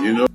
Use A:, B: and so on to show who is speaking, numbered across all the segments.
A: you know.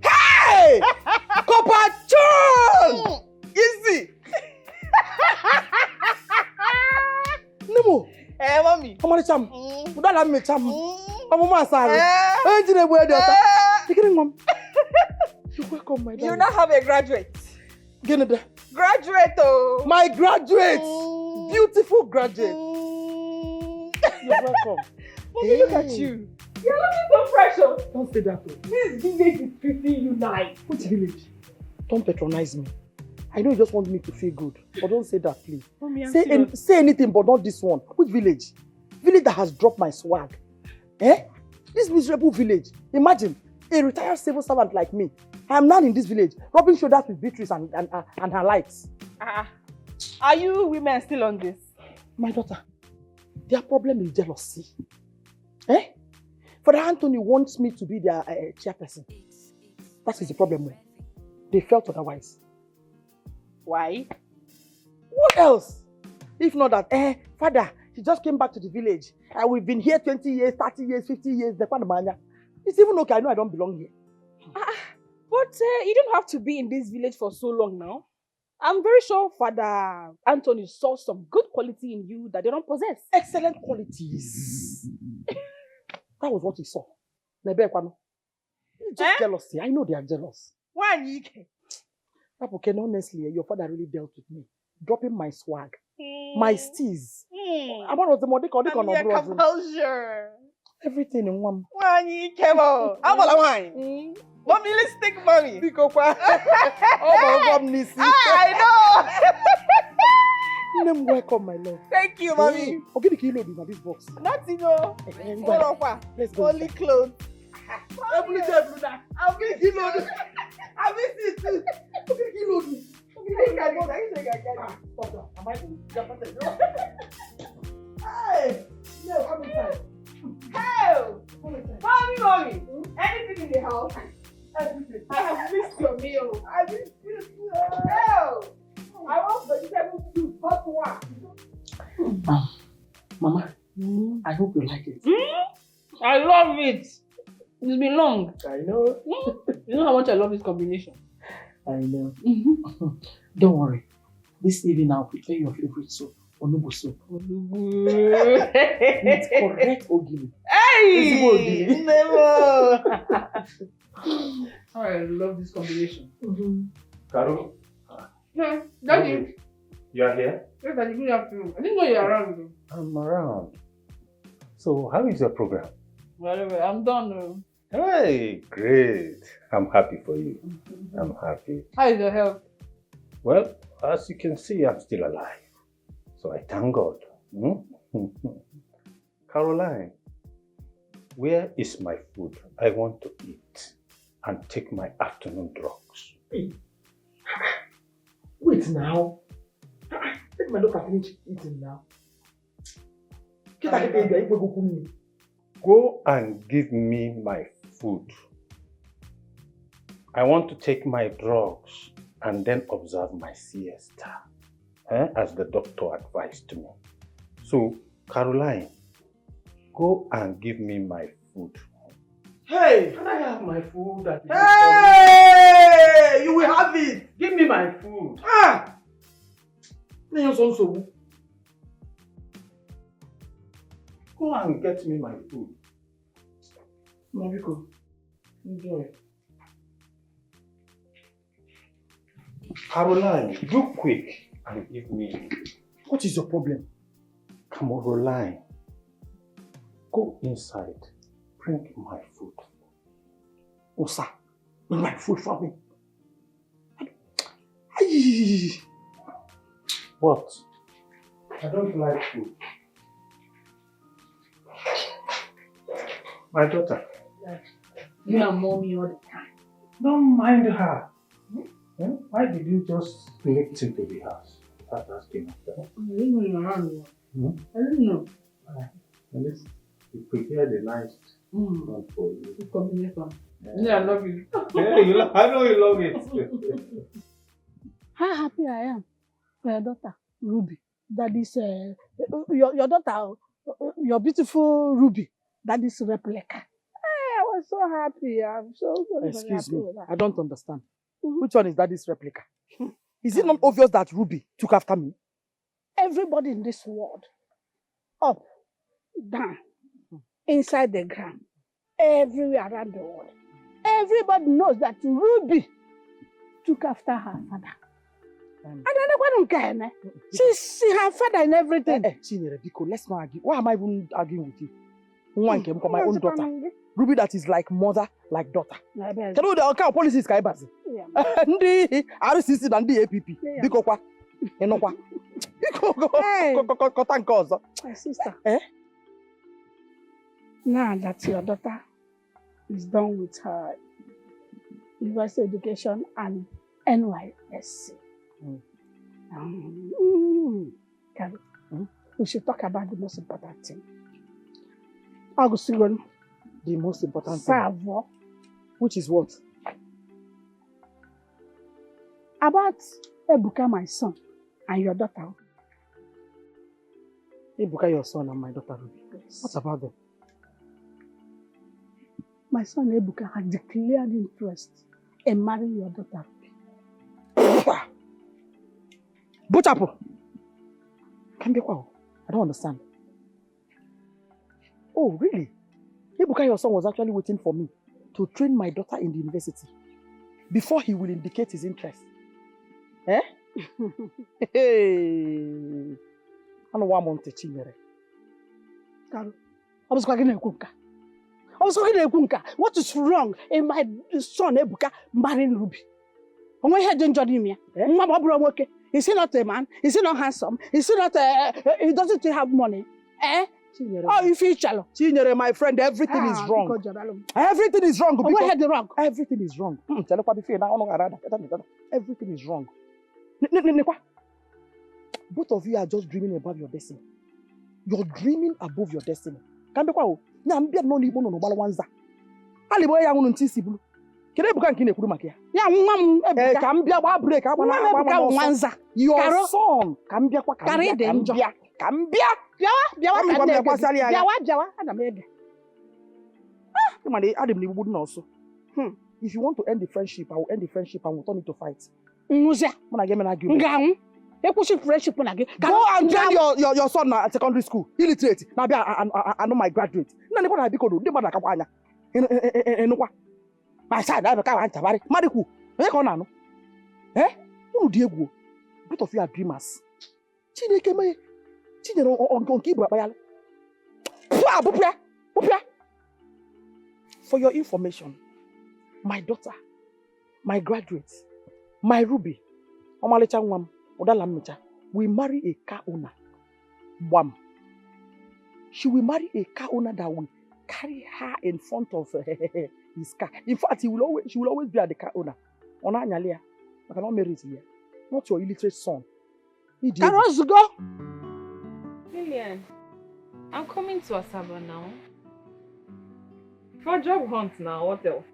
B: Hey! Copachon! Easy! Nemo!
C: Eh, mommy.
B: How many cham? You don't have me cham. I'm a master. I'm going to wear the other. Mom. You welcome, my
C: You now have a graduate.
B: Get it.
C: Graduate, oh.
B: My graduate. Beautiful graduate. You're welcome.
C: Mommy, look at you. You're looking so fresh, oh.
B: Don't say that.
C: This village is treating you nice.
B: Which village? Don't patronize me. I know you just want me to feel good, but don't say that, please.
C: Mommy,
B: say anything, but not this one. Which village? Village that has dropped my swag. Eh? This miserable village. Imagine a retired civil servant like me. I am now in this village, rubbing shoulders with Beatrice and her likes.
C: Are you women still on this?
B: My daughter, their problem is jealousy. Eh? Father Anthony wants me to be their chairperson. That is the problem. They felt otherwise.
C: Why?
B: What else? If not that, Father, he just came back to the village. And we've been here 20 years, 30 years, 50 years. It's even okay, I know I don't belong here.
C: But you don't have to be in this village for so long now. I'm very sure Father Anthony saw some good quality in you that they don't possess.
B: Excellent qualities. That was what he saw. Nnebe, just jealousy. I know they are jealous.
C: Why, Dike?
B: Okay, honestly, your father really dealt with me. Dropping my swag, my steez. What was the more
C: composure?
B: Everything in one.
C: Why, Dike? How about wine? Mommy, let's take mommy. I
B: know. Welcome, my love.
C: Thank you, mommy.
B: Okay, the kilo in this box.
C: Nothing, no.
B: Let's go.
C: Only clothes.
B: I'll be kilo. I'll be kilo. Hey! No, come inside.
C: Hey! Mommy! Anything in the house? Everything. I have missed your meal. I missed you. Hell! I want vegetable soup, hot one.
B: Mama, I hope you like it.
C: I love it. It's been long.
B: I know.
C: You know how much I love this combination.
B: I know. Don't worry. This evening I'll prepare your favorite soup, Onubu soup. It's correct ogili.
C: Hey! Never! I love this combination.
D: Karo?
C: No, Daddy.
D: You are here?
C: Yes, Daddy, good afternoon. I didn't know you're around.
D: I'm around. So, how is your program?
C: Well, I'm done.
D: Hey, great. I'm happy for you. I'm happy.
C: How is your health?
D: Well, as you can see, I'm still alive. So I thank God. Caroline, where is my food? I want to eat and take my afternoon drugs.
B: Hey. Wait now. Let my daughter finish eating now.
D: Go and give me my food. I want to take my drugs and then observe my siesta, as the doctor advised me. So, Caroline, go and give me my food.
B: Hey!
D: Can I have my food?
B: Hey! You will have it!
D: Give me my food.
B: Ah!
D: Go and get me my food.
B: Mariko, enjoy.
D: Caroline, do quick and give me.
B: What is your problem?
D: Caroline, go inside. Bring my food.
B: Osa, bring my food for me. Aye.
D: What? I don't like food. My daughter.
C: You and mommy all the time.
D: Don't mind her. Why did you just sneak into the house without asking after her?
C: I don't know.
D: At least you prepared a nice one for you.
C: The combination. Yeah, I love you.
D: Yeah, I know you love it.
A: How happy I am for your daughter, Ruby. That is your daughter, your beautiful Ruby. That is replica. I was so happy. I'm so
B: Excuse
A: happy
B: me,
A: with that.
B: I don't understand. Which one is daddy's replica? Is it not obvious that Ruby took after me?
A: Everybody in this world, up, down, inside the ground, everywhere around the world, everybody knows that Ruby took after her father. And I don't care. She's her father in everything.
B: Chinenye, Biko, let's not argue. Why am I even arguing with you? One came from my own daughter. Ruby that is like mother, like daughter. Can you the kind of policies can I the RCC and the APP. Biko kwa. Enokwa. Biko thank us.
A: My sister. Now that your daughter is done with her university education and NYSC, we should talk about the most important thing.
B: The most important thing. Which is what?
A: About Ebuka, my son, and your daughter.
B: Ebuka, your son, and my daughter Ruby.
A: Yes.
B: What about them?
A: My son Ebuka has declared interest in marrying your daughter Ruby.
B: Buchapo! I don't understand. Oh, really? Ebuka, your son, was actually waiting for me to train my daughter in the university before he will indicate his interest. Eh? Hey! I don't want to Chinenye.
A: What is wrong in my son Ebuka marrying Ruby? Is he not a man? Is he not handsome? Is he not he doesn't have money? Eh? Oh, you feel shallow.
B: Chinenye, my friend, everything is wrong. Everything is wrong.
A: Where had the wrong?
B: Everything is wrong. Everything is wrong. Both of you are just dreaming above your destiny. You're dreaming above your destiny. Kambekwa nyambia no libo no bala wanza. Alibo ya ngunu ntisi bulu. Kede Ebuka nke na-ekwuru maka ya.
A: Ya nwa m Ebuka.
B: Ka mbia gba break agba na
A: Ebuka wanza.
B: Your son. Ka mbia kwa
A: Ka mbia. Biawa ana m ege.
B: Come Adam ni bubu na also. If you want to end the friendship, I will end the friendship and we'll turn it to fight.
A: Nwuzia.
B: When I get an argument.
A: Nganwu. Ekwusi friendship na gi.
B: Go and join your son at secondary school. Illiterate. Na bia I know my graduate. Na ne na biko do. Dey bada akwa anya. Enukwa. My side I ka wan tabari. Madiku. Onye ka ọ na-anụ? Unu dị egwu. Both of you are dreamers. Chineke me. Chinenye onke ibu akpayale. Bupia. For your information, my daughter, my graduate, my Ruby, Omalicha Nwam, Odala Mmicha, we marry a car owner. Bam. She will marry a car owner that will carry her in front of his car. In fact, she will always be at the car owner. Ona Nyalia, I cannot marry it here. Not your illiterate son.
A: Carlos, go.
C: Lillian, I'm coming to Asaba now. For job hunt now, what else?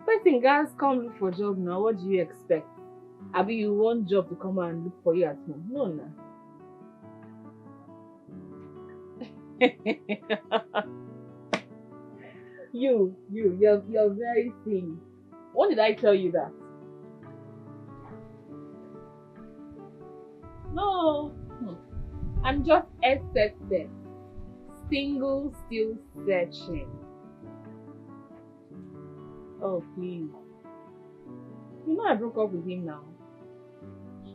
C: Person guys come look for job now, what do you expect? Abi, you want job to come and look for you at home? No, no. You're very silly. When did I tell you that? No, I'm just SSS. Single, still searching. Oh, please. You know I broke up with him now.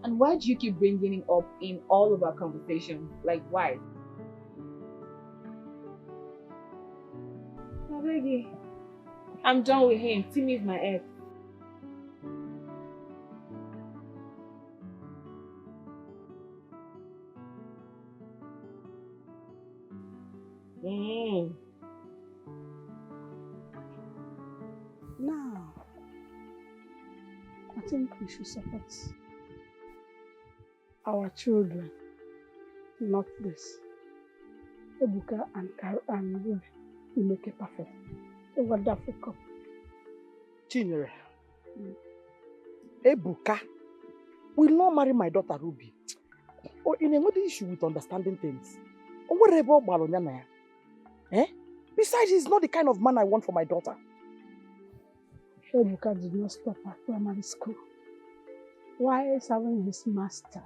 C: And why do you keep bringing him up in all of our conversations? Like, why? Nabegi, I'm done with him. Timmy is my ex.
A: Now, I think we should support our children, not this. Ebuka and Ruby will make it perfect. A wonderful couple.
B: Chinenye, Ebuka will not marry my daughter Ruby. Or in another issue with understanding things. Or whatever Balonyana. Besides, he's not the kind of man I want for my daughter.
A: Ebuka did not stop at primary school. While serving his master,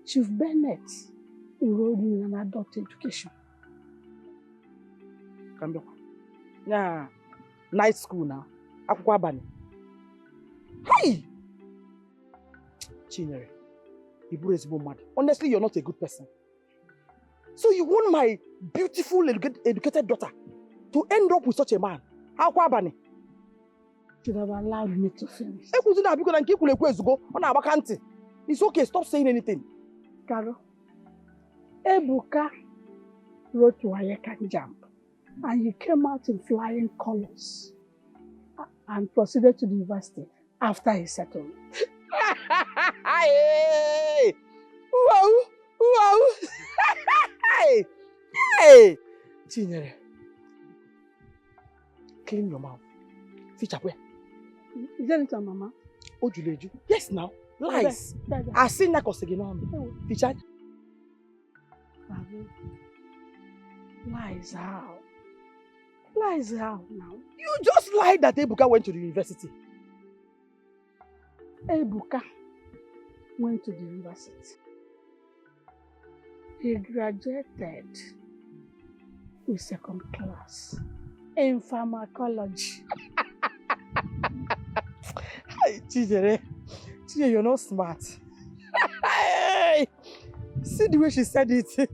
A: Chief Bennett enrolled him in an adult education.
B: Yeah, night school now. Akwabani. Hey! Chinenye, honestly, you're not a good person. So you want my beautiful, educated daughter to end up with such a man? Akwabani.
A: You should have allowed me to finish.
B: It's okay, stop saying anything.
A: Carol, Ebuka wrote to Ayeka Jump and he came out in flying colors and proceeded to the university after his settlement.
B: Hey! Wow! Hey! Chinenye, clean your mouth. Feature where?
A: Is that it, Mama?
B: Ojuleju. Yes, now. Lies. I seen that again. Feature.
A: Lies how? Lies how now?
B: You just lied that Ebuka went to the university.
A: Ebuka went to the university. He graduated with second class in pharmacology.
B: Hey, Chinenye, you're not smart. See the way she said it.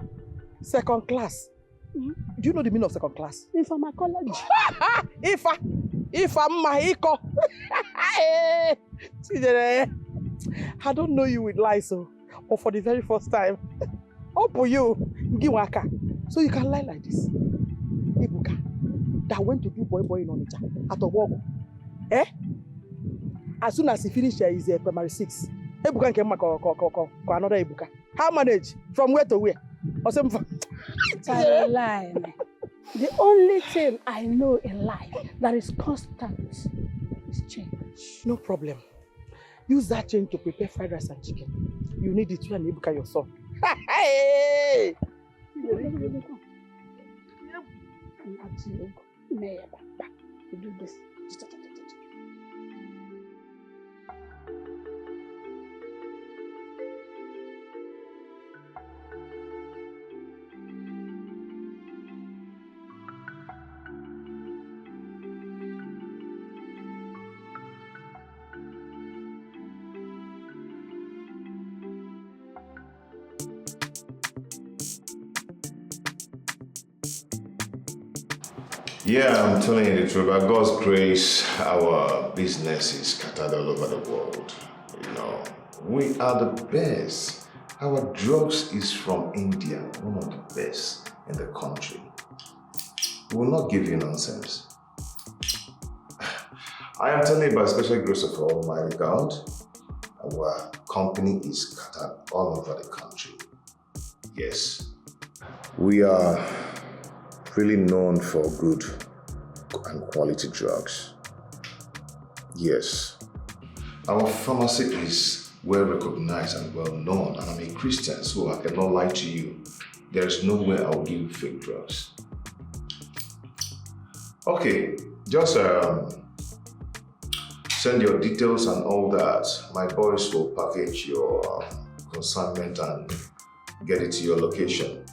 B: Second class. Do you know the meaning of second class?
A: In pharmacology.
B: Ifa Mahiko. Chinenye, I don't know you with lies, but for the very first time, for you, Giwaka. So you can lie like this. Ebuka, that went to do boy in Onitsha at Owogo. As soon as he finished his primary 6, Ebuka came back another Ebuka. How manage? From where to where? Or some
A: lie. The only thing I know in life that is constant is change.
B: No problem. Use that change to prepare fried rice and chicken. You need it to and Ebuka your son. Hey!
A: Do this.
E: Yeah, I'm telling you the truth. By God's grace, our business is scattered all over the world. You know, We are the best. Our drugs is from India, one of the best in the country. We will not give you nonsense. I am telling you by special grace of Almighty God, our company is scattered all over the country. Yes. We are really known for good and quality drugs. Yes. Our pharmacy is well recognized and well known, and I'm a Christian, so I cannot lie to you. There is no way I will give you fake drugs. Okay, just send your details and all that. My boys will package your consignment and get it to your location.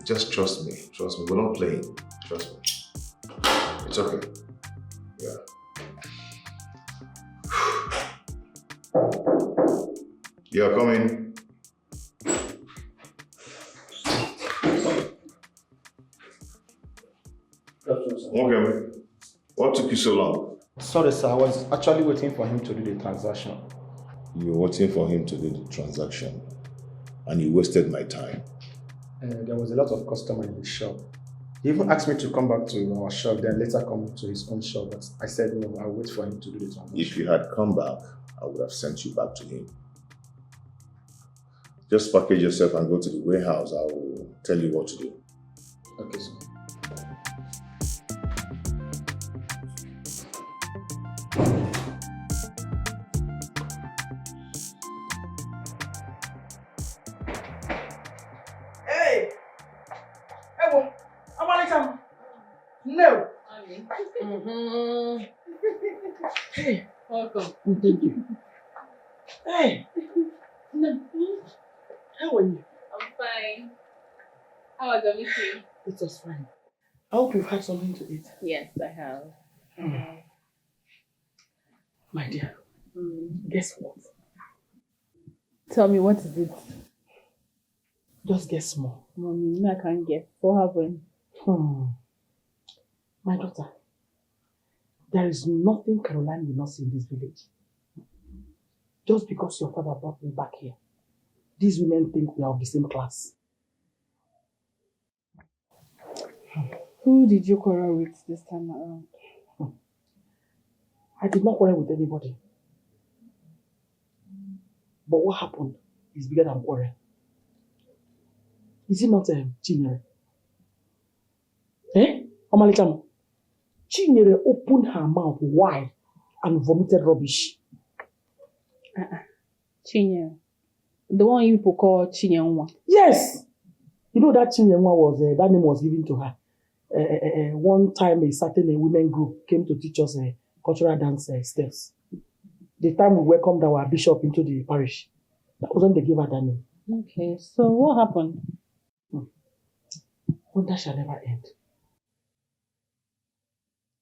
E: Just trust me, we're not playing, trust me. It's okay, yeah. You're coming. Okay, what took you so long?
F: Sorry, sir. I was actually waiting for him to do the transaction.
E: You were waiting for him to do the transaction, and you wasted my time.
F: There was a lot of customer in his shop. He even asked me to come back to our shop, then later come to his own shop, but I said no, I'll wait for him to do the transaction.
E: If you had come back, I would have sent you back to him. Just package yourself and go to the warehouse. I will tell you what to do.
F: Okay, sir.
B: No.
C: Hey, welcome.
B: Thank you. Hey. How are you?
C: I'm fine. How was your meeting?
B: It was fine. I hope you've had something to eat.
C: Yes, I have.
B: My dear, guess what?
C: Tell me, what is it?
B: Just guess small.
C: Mommy, I can't guess. What happened?
B: My daughter, there is nothing Caroline will not see in this village. Just because your father brought me back here, these women think we are of the same class.
C: Who did you quarrel with this time around?
B: I did not quarrel with anybody. But what happened is bigger than quarrel. Is it not Chinenye? Omalicham? Chinenye opened her mouth wide and vomited rubbish.
C: Chinenye. The one you people call Chinenye.
B: Yes! You know that Chinenye was, that name was given to her. One time a certain women group came to teach us cultural dance steps. The time we welcomed our bishop into the parish, that was when they gave her that name.
C: Okay, so what happened?
B: Wonder shall never end.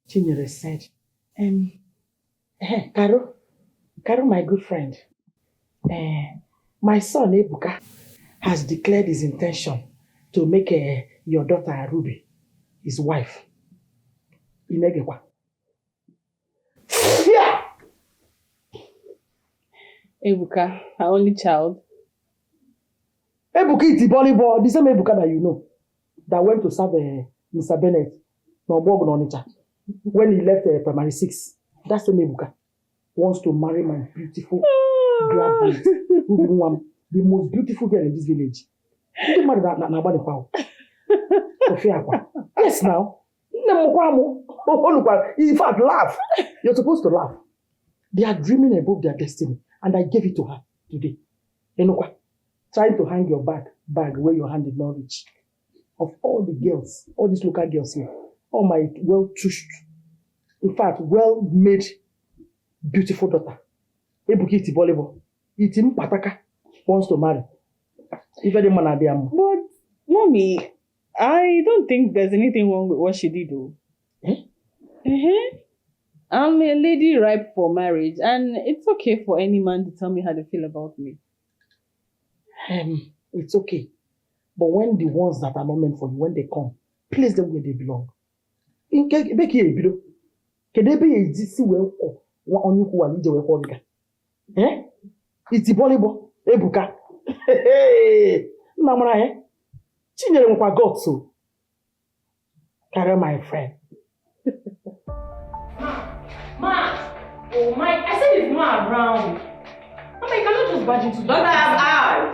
B: Chinenye said, Caro, my good friend, my son Ebuka has declared his intention to make your daughter Ruby his wife. Inegekwa. Yeah!
C: Ebuka, her only child.
B: Ebuka is the volleyball, the same Ebuka that you know, that went to serve Mr. Bennett when he left primary 6. That same Ebuka wants to marry my beautiful graduate, the most beautiful girl in this village. Yes, now. In fact, laugh. You're supposed to laugh. They are dreaming above their destiny, and I gave it to her today. Trying to hang your bag where your hand did not reach. Of all the girls, all these local girls here, all my well-tushed, in fact, well-made, beautiful daughter. Ebuki iti volleyball. Iti pataka wants to marry. If any man are there.
C: But, Mommy, I don't think there's anything wrong with what she did, though. I'm a lady ripe for marriage, and it's okay for any man to tell me how they feel about me.
B: It's okay. But when the ones that are not meant for you, when they come, place them where they belong. Eh? It's Ibolibo, Ebuka. Hey, Namara, eh? Chinenye nkwa God so. Carry my friend.
C: Ma! Oh my, I said it's not around. Mama, you cannot just barge into the
G: Don't I have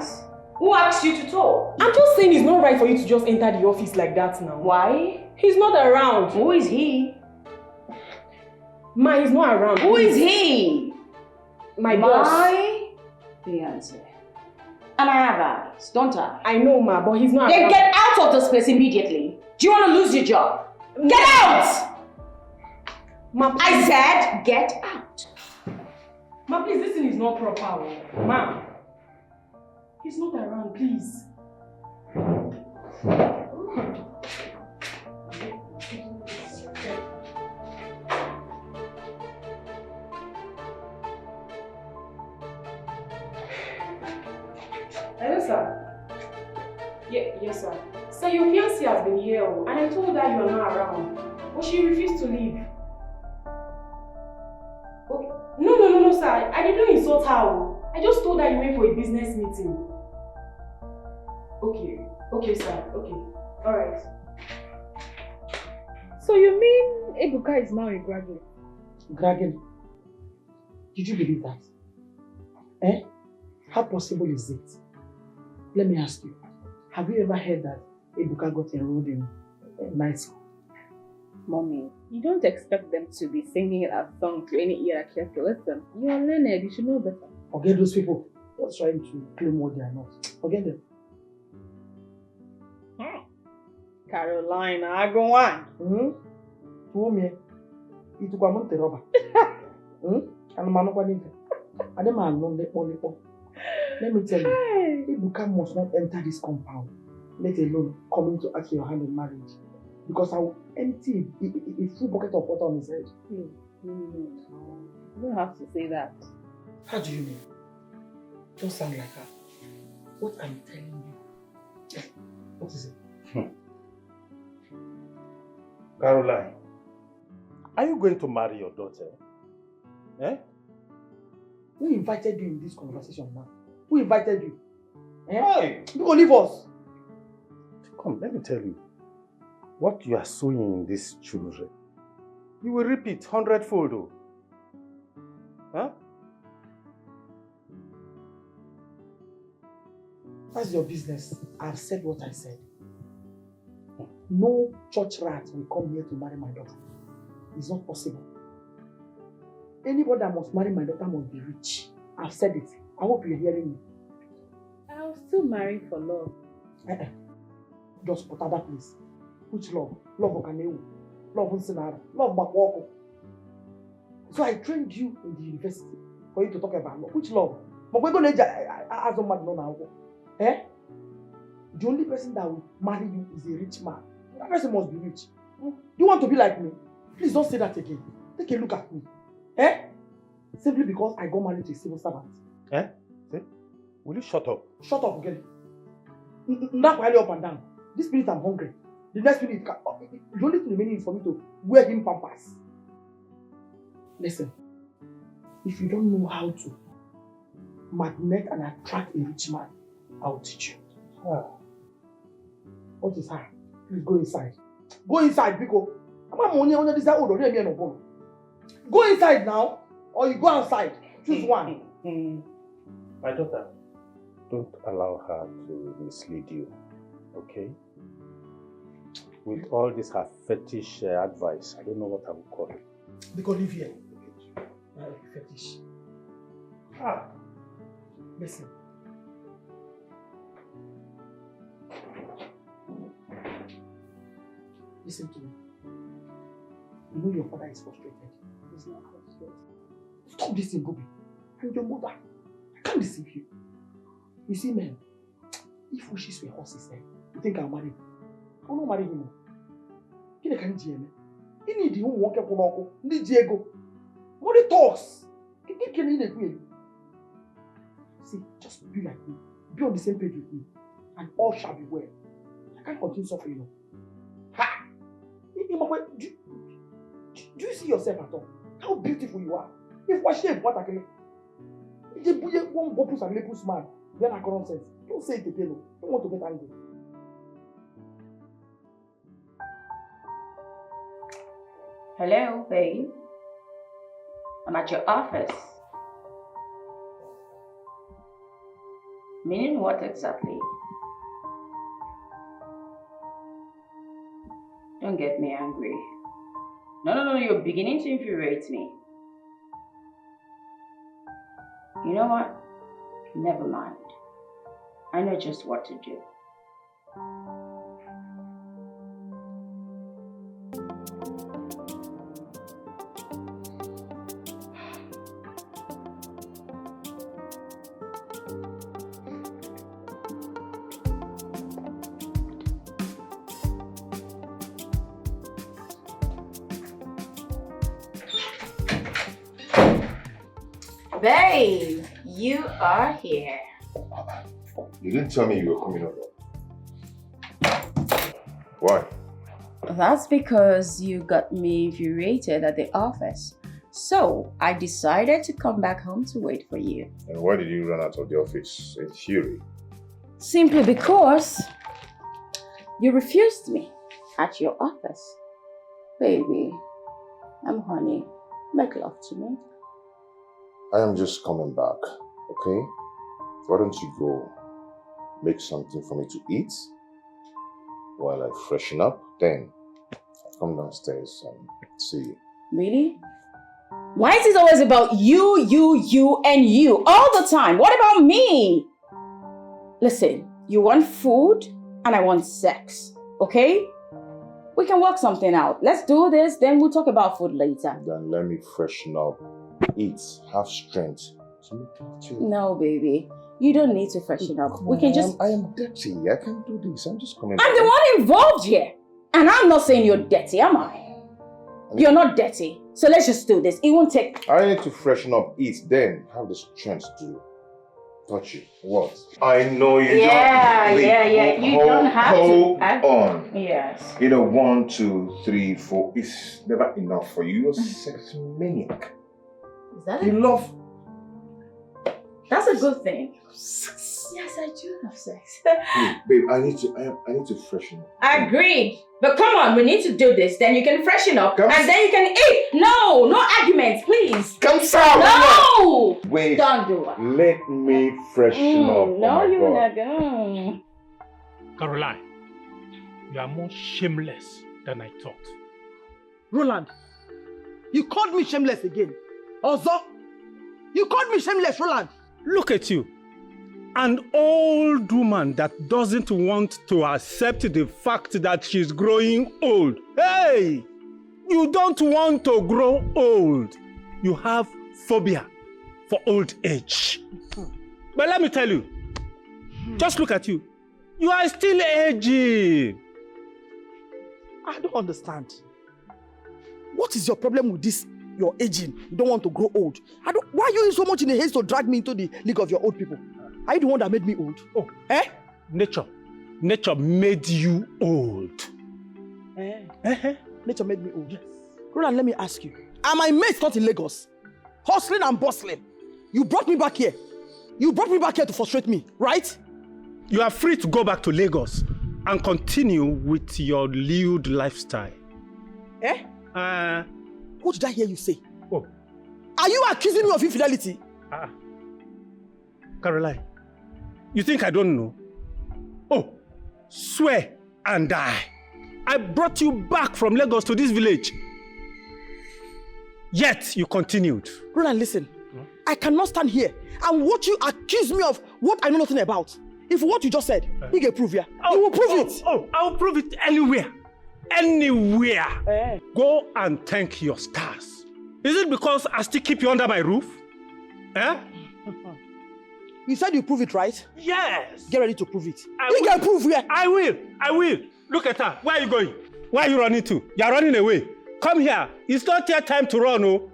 G: eyes? Who asked you to talk?
C: I'm just saying it's not right for you to just enter the office like that now.
G: Why?
C: He's not around.
G: Who is he?
C: Ma, he's not around.
G: Who is he?
C: My boss.
G: My fiancé. And I have eyes, don't I?
C: I know, Ma, but he's not
G: Then
C: around.
G: get out of this place immediately. Do you want to lose your job? Get out!
C: Ma,
G: I said get out.
C: Ma, please, this thing is not proper. Ma, he's not around, please. Hello, sir. Yes, sir. Sir, your fiancée has been here, and I told her you are not around, but she refused to leave. Okay. No, sir. I didn't insult her. I just told her you went for a business meeting. Okay, sir. Okay. Alright.
H: So you mean Ebuka is now a graduate?
B: Graduate? Did you believe that? Eh? How possible is it? Let me ask you. Have you ever heard that Ebuka got enrolled in a night school?
H: Mommy, you don't expect them to be singing a song to any ear that cares to listen. You are learned, you should know better.
B: Forget those people just trying to claim what they are not. Forget them.
H: Carolina, I go on.
B: To me, it took a month to rubber. And Manokwa and the man non lepo. Let me tell you, Ebuka must not enter this compound, let alone coming to ask your hand in marriage. Because I will empty a full bucket of water on his head.
H: No. You don't have to say that.
B: How do you mean? Don't sound like her. What I'm telling you. What is it?
D: Caroline, are you going to marry your daughter? Eh?
B: Who invited you in this conversation now? Who invited you? Eh?
D: Hey!
B: You go leave us.
D: Come, let me tell you. What you are sowing in these children, you will reap it 100-fold. Oh. Huh?
B: That's your business. I've said what I said. No church rat will come here to marry my daughter. It's not possible. Anybody that must marry my daughter must be rich. I've said it. I hope you're hearing me.
H: I'll still marry for love.
B: Just put that place. Which love? Love of Kaneu. Love of Sinara. Love of Makwoko. So I trained you in the university for you to talk about love. Which love? Eh? The only person that will marry you is a rich man. That person must be rich. Do you want to be like me? Please don't say that again. Take a look at me. Eh? Simply because I got married to a civil servant.
D: Eh? See? Will you shut up?
B: Shut up, again. Not while up and down. This minute I'm hungry. The next minute, the only thing remaining is for me to wear him pampers. Listen, if you don't know how to magnet and attract a rich man, I'll teach you. What is that? Please go inside. Go inside, Biko. Go inside now, or you go outside. Choose one.
D: My daughter, don't allow her to mislead you, okay? With all this her fetish advice, I don't know what I would call it.
B: Because live here. Fetish. Listen. Listen to me. You know your father is frustrated. He's not frustrated. Stop this, Bobby. I'm your mother. I can't deceive you. You see, man, if wishes were horses, you think I'll marry him? I will not marry him. You can't do it. You need to walk up on Diego. Money talks. See, just be like me. Be on the same page with me. And all shall be well. I can't continue suffering, you know. Ha! Do you see yourself at all? How beautiful you are. If what shape, what I can. One bubbles and labels man. Then I can't sense. Don't say it again. Don't want to get angry.
G: Hello, babe. I'm at your office. Meaning what exactly? Don't get me angry. No, you're beginning to infuriate me. You know what? Never mind. I know just what to do. Babe, you are here.
E: You didn't tell me you were coming over. Why?
G: That's because you got me infuriated at the office. So I decided to come back home to wait for you.
E: And why did you run out of the office in fury?
G: Simply because you refused me at your office. Baby, I'm honey. Make love to me.
E: I am just coming back, okay? Why don't you go make something for me to eat while I freshen up? Then I'll come downstairs and see you.
G: Really? Why is it always about you, and you all the time? What about me? Listen, you want food and I want sex, okay? We can work something out. Let's do this, then we'll talk about food later.
E: Then let me freshen up, eat, have strength.
G: No, baby. You don't need to freshen up. We can just...
E: I am dirty. I can't do this. I'm just coming
G: I'm the one involved here. And I'm not saying you're dirty, am I? You're not dirty. So let's just do this. It won't take...
E: I need to freshen up, eat, then have the strength to touch you. What? I know you don't.
G: Yeah. You don't have to.
E: Hold on.
G: Yes.
E: 1, 2, 3, 4. It's never enough for you. You're a sex maniac.
G: Is that
E: You
G: it?
E: love...
G: That's a good thing. Yes, I do have sex.
E: Babe, I need to freshen up.
G: Agreed. But come on, we need to do this. Then you can freshen up
E: Come
G: and then you can eat. No arguments, please.
E: Come south.
G: No!
E: Wait.
G: Don't do it.
E: Let me freshen up.
G: No, you're
E: God.
G: not going.
I: Caroline, you are more shameless than I thought.
B: Roland, you called me shameless again. Ozo, you called me shameless, Roland.
I: Look at you. An old woman that doesn't want to accept the fact that she's growing old. Hey! You don't want to grow old. You have phobia for old age. But let me tell you, just look at you. You are still aging.
B: I don't understand. What is your problem with this? You're aging. You don't want to grow old. Why are you so much in a haste to drag me into the league of your old people? Are you the one that made me old?
I: Oh,
B: eh?
I: Nature made you old.
B: Nature made me old. Yes. Roland, let me ask you. Are my mates not in Lagos? Hustling and bustling. You brought me back here. You brought me back here to frustrate me, right?
I: You are free to go back to Lagos and continue with your lewd lifestyle.
B: What did I hear you say?
I: Oh.
B: Are you accusing me of infidelity?
I: Caroline, you think I don't know? Oh, swear and die. I brought you back from Lagos to this village. Yet you continued.
B: Roland, listen. I cannot stand here and watch you accuse me of what I know nothing about. If what you just said, you can prove it. You will prove it.
I: I will prove it anywhere. Anywhere. Go and thank your stars. Is it because I still keep you under my roof?
B: You said you prove it, right?
I: Yes.
B: Get ready to prove it. You can prove it.
I: I will. Look at her. Where are you going? Where are you running to? You are running away. Come here. It's not your time to run, oh.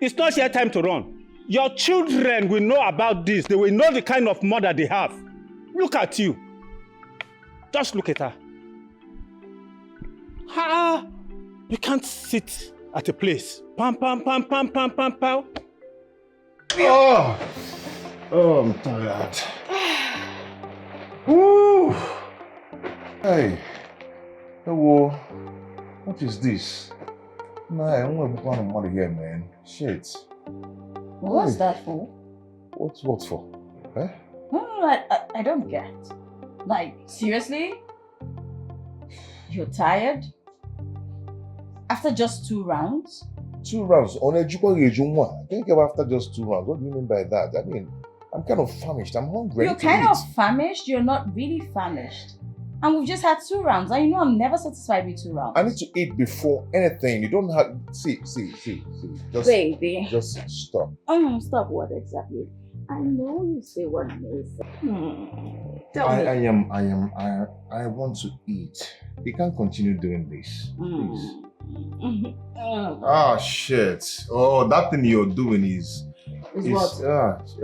I: It's not your time to run. Your children will know about this. They will know the kind of mother they have. Look at you. Just look at her. You can't sit at a place. Pam, pam, pam, pam, pam, pam, pam.
E: Oh, oh, I'm tired. Woo. Hey, hello. What is this? Nah, I'm gonna put on money here, man. Shit.
G: What's that for?
E: What for? Eh?
G: No, I don't get. Like, seriously? You're tired? After just 2 rounds?
E: 2 rounds. On a Jukwa I can't give after just 2 rounds. What do you mean by that? I mean, I'm kind of famished. I'm hungry.
G: You're kind of famished? You're not really famished. And we've just had 2 rounds. And you know I'm never satisfied with 2 rounds.
E: I need to eat before anything. You don't have... See. Just,
G: baby.
E: Just stop.
G: Stop what exactly? I know you say what is.
E: I want to eat. You can't continue doing this. Please. Ah, shit. Oh, that thing you're doing is what?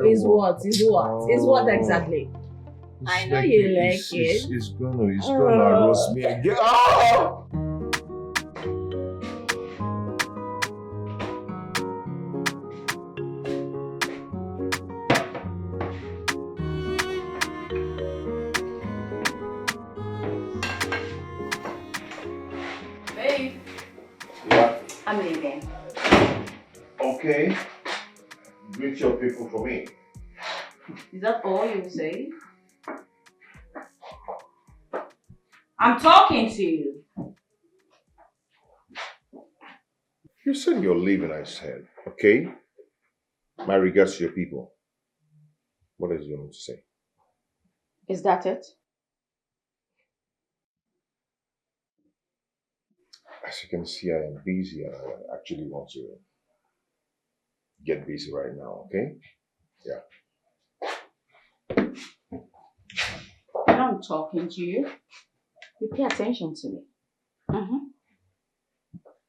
G: Is what exactly? I know you like it.
E: It's gonna roast me again. Ah!
G: Babe.
E: Yeah.
G: I'm leaving.
E: Okay. Greet your people for me.
G: Is that all you say? I'm talking to you.
E: You said you're leaving, I said. Okay? My regards to your people. What else do you want to say?
G: Is that it?
E: As you can see, I am busy and I actually want to get busy right now, okay? Yeah.
G: When I'm talking to you, you pay attention to me.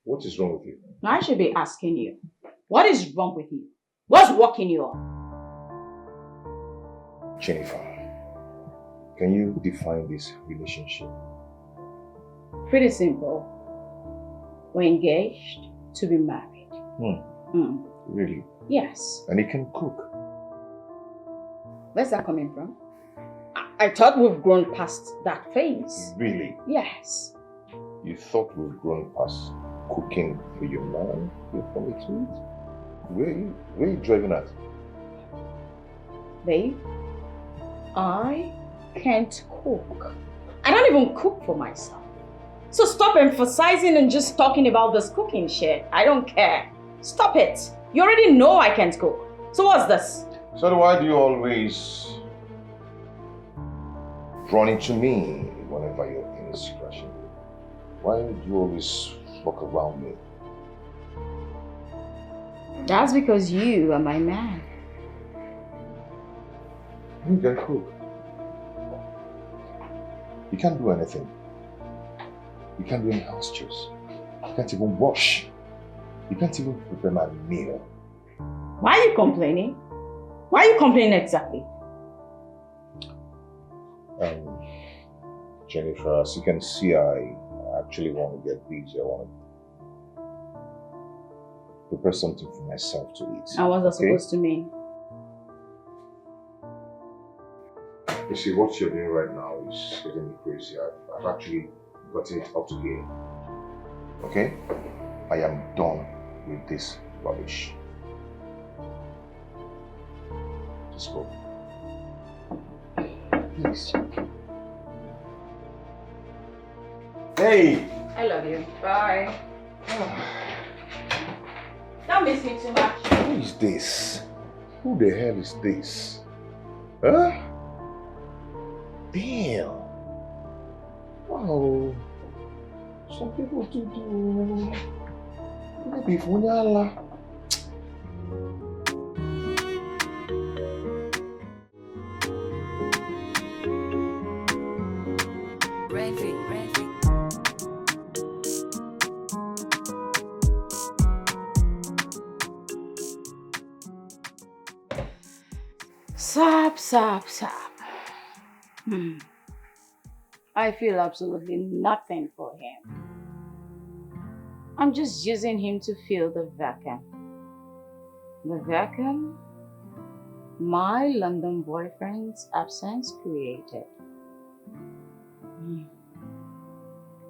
E: What is wrong with you?
G: Now I should be asking you, what is wrong with you? What's working you up?
E: Jennifer, can you define this relationship?
G: Pretty simple. We're engaged to be married.
E: Really?
G: Yes.
E: And he can cook.
G: Where's that coming from? I thought we've grown past that phase.
E: Really?
G: Yes.
E: You thought we've grown past cooking for your man, your family to eat? Where are you driving at?
G: Babe, I can't cook. I don't even cook for myself. So stop emphasizing and just talking about this cooking shit. I don't care. Stop it. You already know I can't cook. So what's this?
E: So why do you always run into me whenever your thing is crashing? Why do you always walk around me?
G: That's because you are my man.
E: You can cook. You can't do anything. You can't do any house chores. You can't even wash. You can't even prepare my meal.
G: Why are you complaining? Why are you complaining exactly?
E: Jennifer, as you can see, I actually want to get busy. I want to prepare something for myself to eat.
G: And what's that supposed to mean?
E: You see, what you're doing right now is getting me crazy. I've actually gotten it up to here. Okay? I am done with this rubbish. Just go. Please. Hey!
G: I love you. Bye. Don't miss me too much.
E: Who is this? Who the hell is this? Huh? Damn. Wow. Some people do. Maybe Funyala.
G: Sap. I feel absolutely nothing for him. I'm just using him to fill the vacuum. The vacuum My London boyfriend's absence created.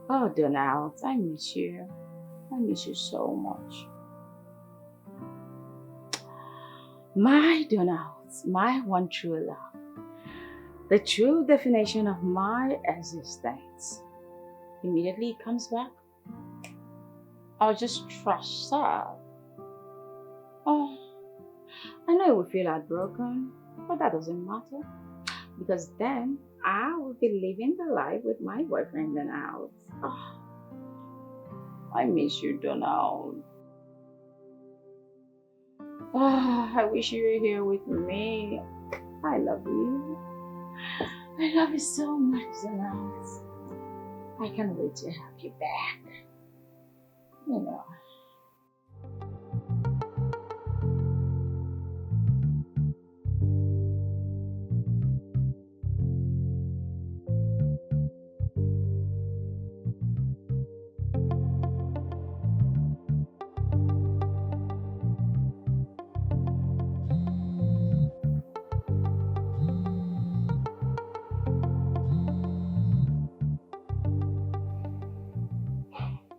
G: Oh, Donald, I miss you. I miss you so much. My Donald, my one true love. The true definition of my existence. Immediately he comes back, I'll just trash her. Oh, I know it will feel heartbroken, but that doesn't matter. Because then I will be living the life with my boyfriend and out. Oh, I miss you, Donald. Oh, I wish you were here with me. I love you. I love you so much, Donald. I can't wait to have you back. You know.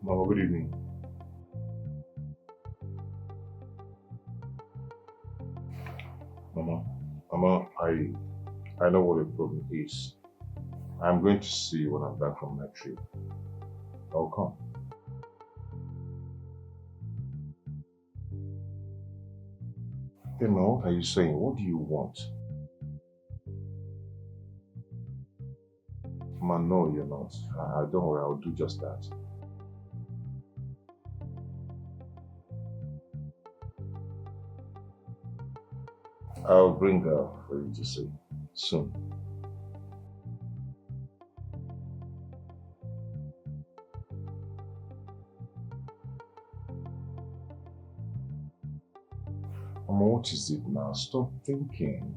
E: Mama, good evening. Mama, I know what the problem is. I'm going to see you when I'm back from my trip. I'll come. Hey, Mama, what are you saying? What do you want? Mama, no, you're not. Don't worry, I'll do just that. I'll bring her for you to see soon. Mama, what is it now? Stop thinking.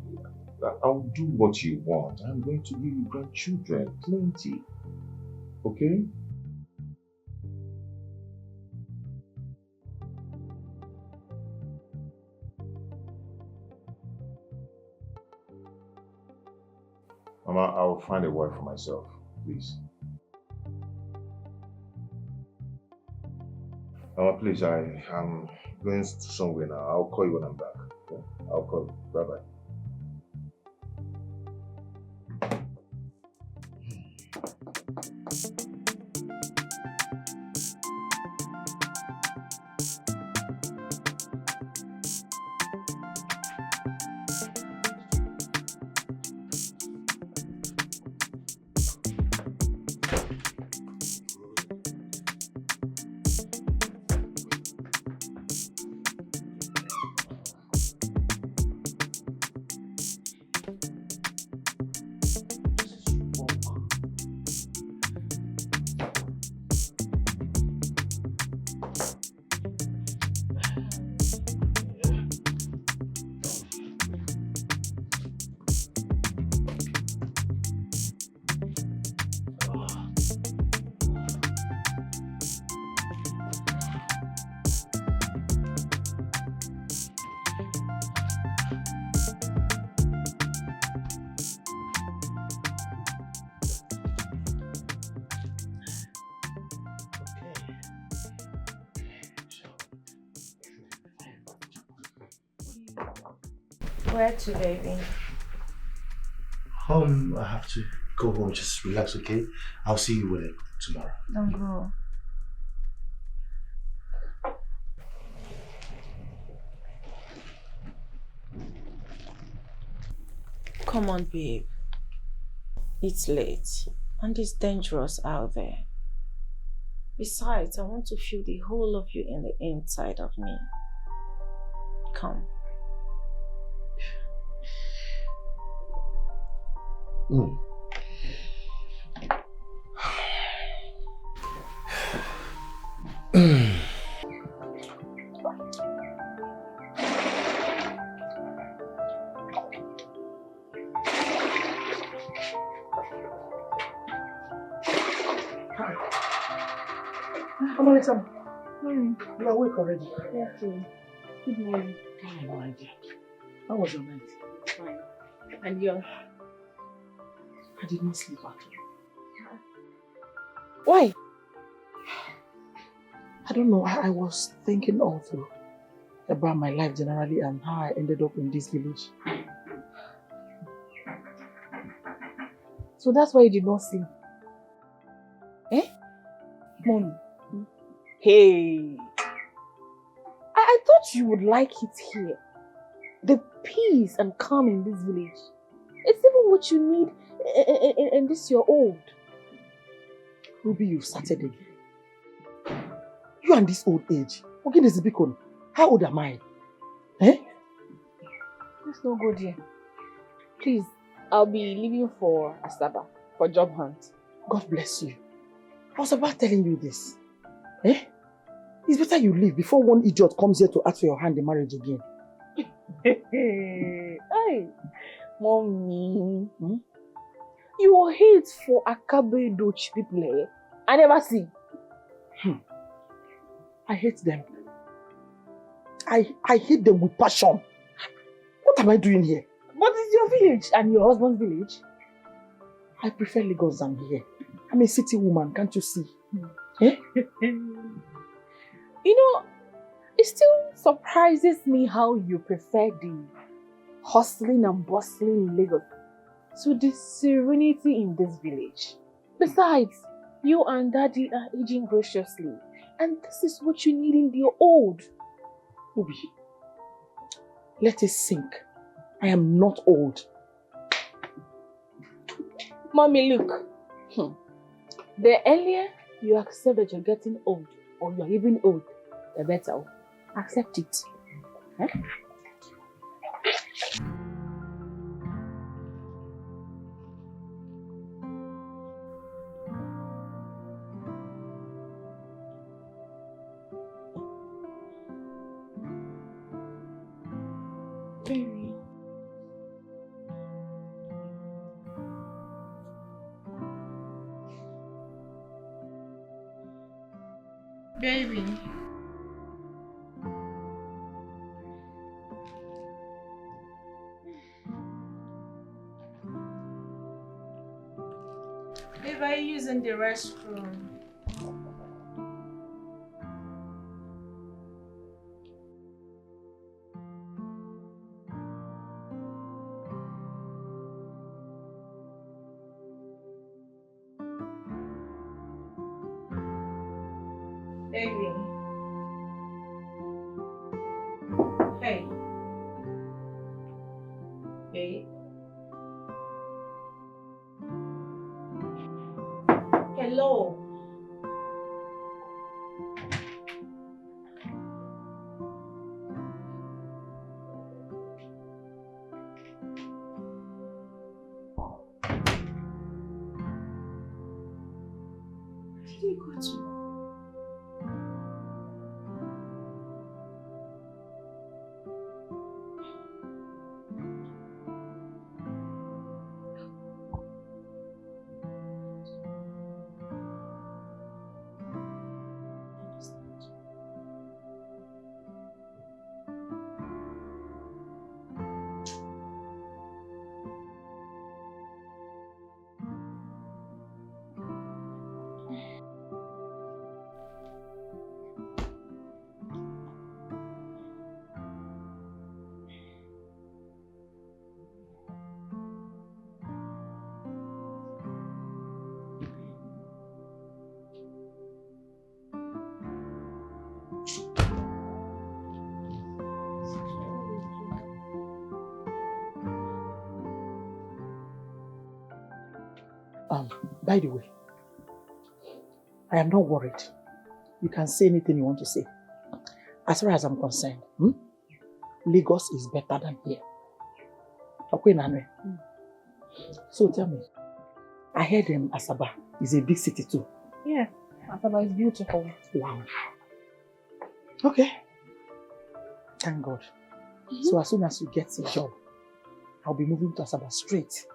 E: I'll do what you want. I'm going to give you grandchildren, plenty. Okay? Mama, I'll find a wife for myself, please. Mama, please, I'm going somewhere now. I'll call you when I'm back. Okay? I'll call you. Bye-bye.
J: Where to, baby?
K: I have to go home, just relax, okay? I'll see you when I go tomorrow.
J: Don't go. Come on, babe. It's late and it's dangerous out there. Besides, I want to feel the whole of you in the inside of me. Come.
B: Come on, Asaba.
J: Morning.
B: You are awake already.
J: Yeah, too. Good morning.
B: Good morning, dear. How was your night?
H: And yours?
B: I did not sleep at all.
H: Why?
B: I don't know. I was thinking also about my life generally and how I ended up in this village.
H: So that's why you did not sleep? Eh? Mommy. Hey. I thought you would like it here. The peace and calm in this village. It's even what you need in this your old.
B: Ruby, you've started again. You and this old age. Okay, this is Bikon. How old am I? Eh?
H: Let's not go there. Please, I'll be leaving for Asaba for job hunt.
B: God bless you. I was about telling you this. Eh? It's better you leave before one idiot comes here to ask for your hand in marriage again.
H: Hey, Mommy. You hate for Akabe Dutch people, eh? I never see.
B: I hate them. I hate them with passion. What am I doing here?
H: But it's your village and your husband's village.
B: I prefer Lagos than here. I'm a city woman, can't you see? Eh?
H: You know, it still surprises me how you prefer the hustling and bustling in Lagos to the serenity in this village. Besides, you and Daddy are aging graciously, and this is what you need in the old.
B: Ubi, let it sink. I am not old.
H: Mommy, look. The earlier you accept that you're getting old, or you're even old, the better. Accept it. Huh? Baby. Baby.
J: Babe, are you using the restroom? Baby. Hey. Babe. Hello. Did you go to?
B: By the way, I am not worried. You can say anything you want to say. As far as I'm concerned, Lagos is better than here. Okay, Nnebe. So tell me, I heard Asaba is a big city too.
H: Yeah, Asaba is beautiful.
B: Wow. Okay. Thank God. So as soon as you get a job, I'll be moving to Asaba straight.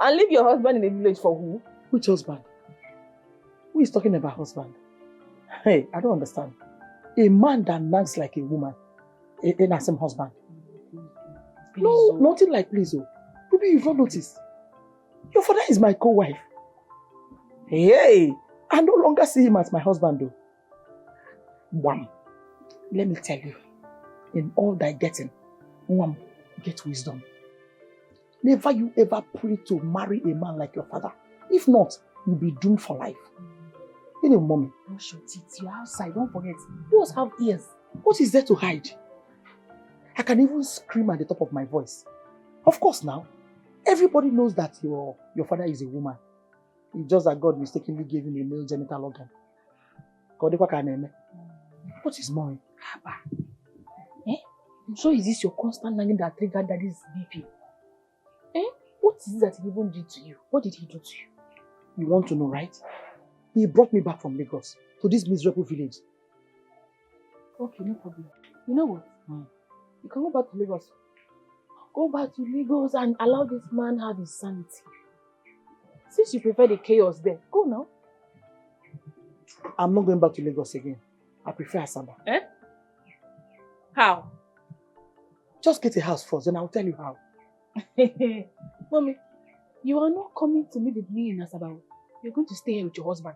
H: And leave your husband in the village for who?
B: Which husband? Who is talking about husband? Hey, I don't understand. A man that nags like a woman, a handsome husband.
H: Please,
B: No, nothing like please. Oh. Maybe you've not noticed. Your father is my co-wife. Hey, I no longer see him as my husband though. One, let me tell you, in all thy getting, one, get wisdom. Never you ever pray to marry a man like your father. If not, you'll be doomed for life. You know, mommy.
H: Brush your teeth. You're outside. Don't forget. You also have ears.
B: What is there to hide? I can even scream at the top of my voice. Of course now, everybody knows that your father is a woman. It's just that God mistakenly gave him a male genital organ. What is more?
H: So is this your constant nagging that triggered daddy's BP? What is it that he even did to you? What did he do to you?
B: You want to know, right? He brought me back from Lagos to this miserable village.
H: Okay, no problem. You know what? You can go back to Lagos. Go back to Lagos and allow this man have his sanity. Since you prefer the chaos there, go now.
B: I'm not going back to Lagos again. I prefer Asaba.
H: How?
B: Just get a house first, then I'll tell you how.
H: Mommy, you are not coming to live with me in Asaba. You're going to stay here with your husband.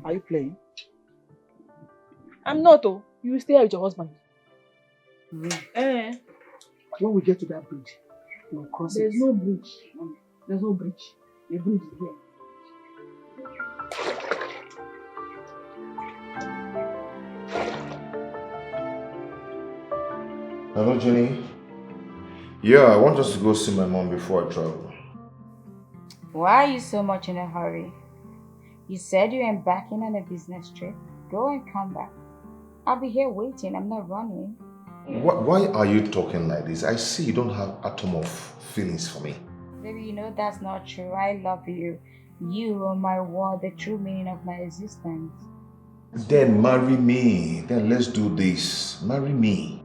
B: Are you playing?
H: I'm not, oh. You will stay here with your husband.
B: When we get to that bridge, we'll cross it.
H: There's no bridge. There's no bridge. The bridge is here.
E: Hello, Jenny. Yeah, I want us to go see my mom before I travel.
L: Why are you so much in a hurry? You said you're embarking on a business trip. Go and come back. I'll be here waiting. I'm not running.
E: Why are you talking like this? I see you don't have atom of feelings for me.
L: Baby, you know that's not true. I love you. You are my word, the true meaning of my existence.
E: Then marry me. Then let's do this. Marry me.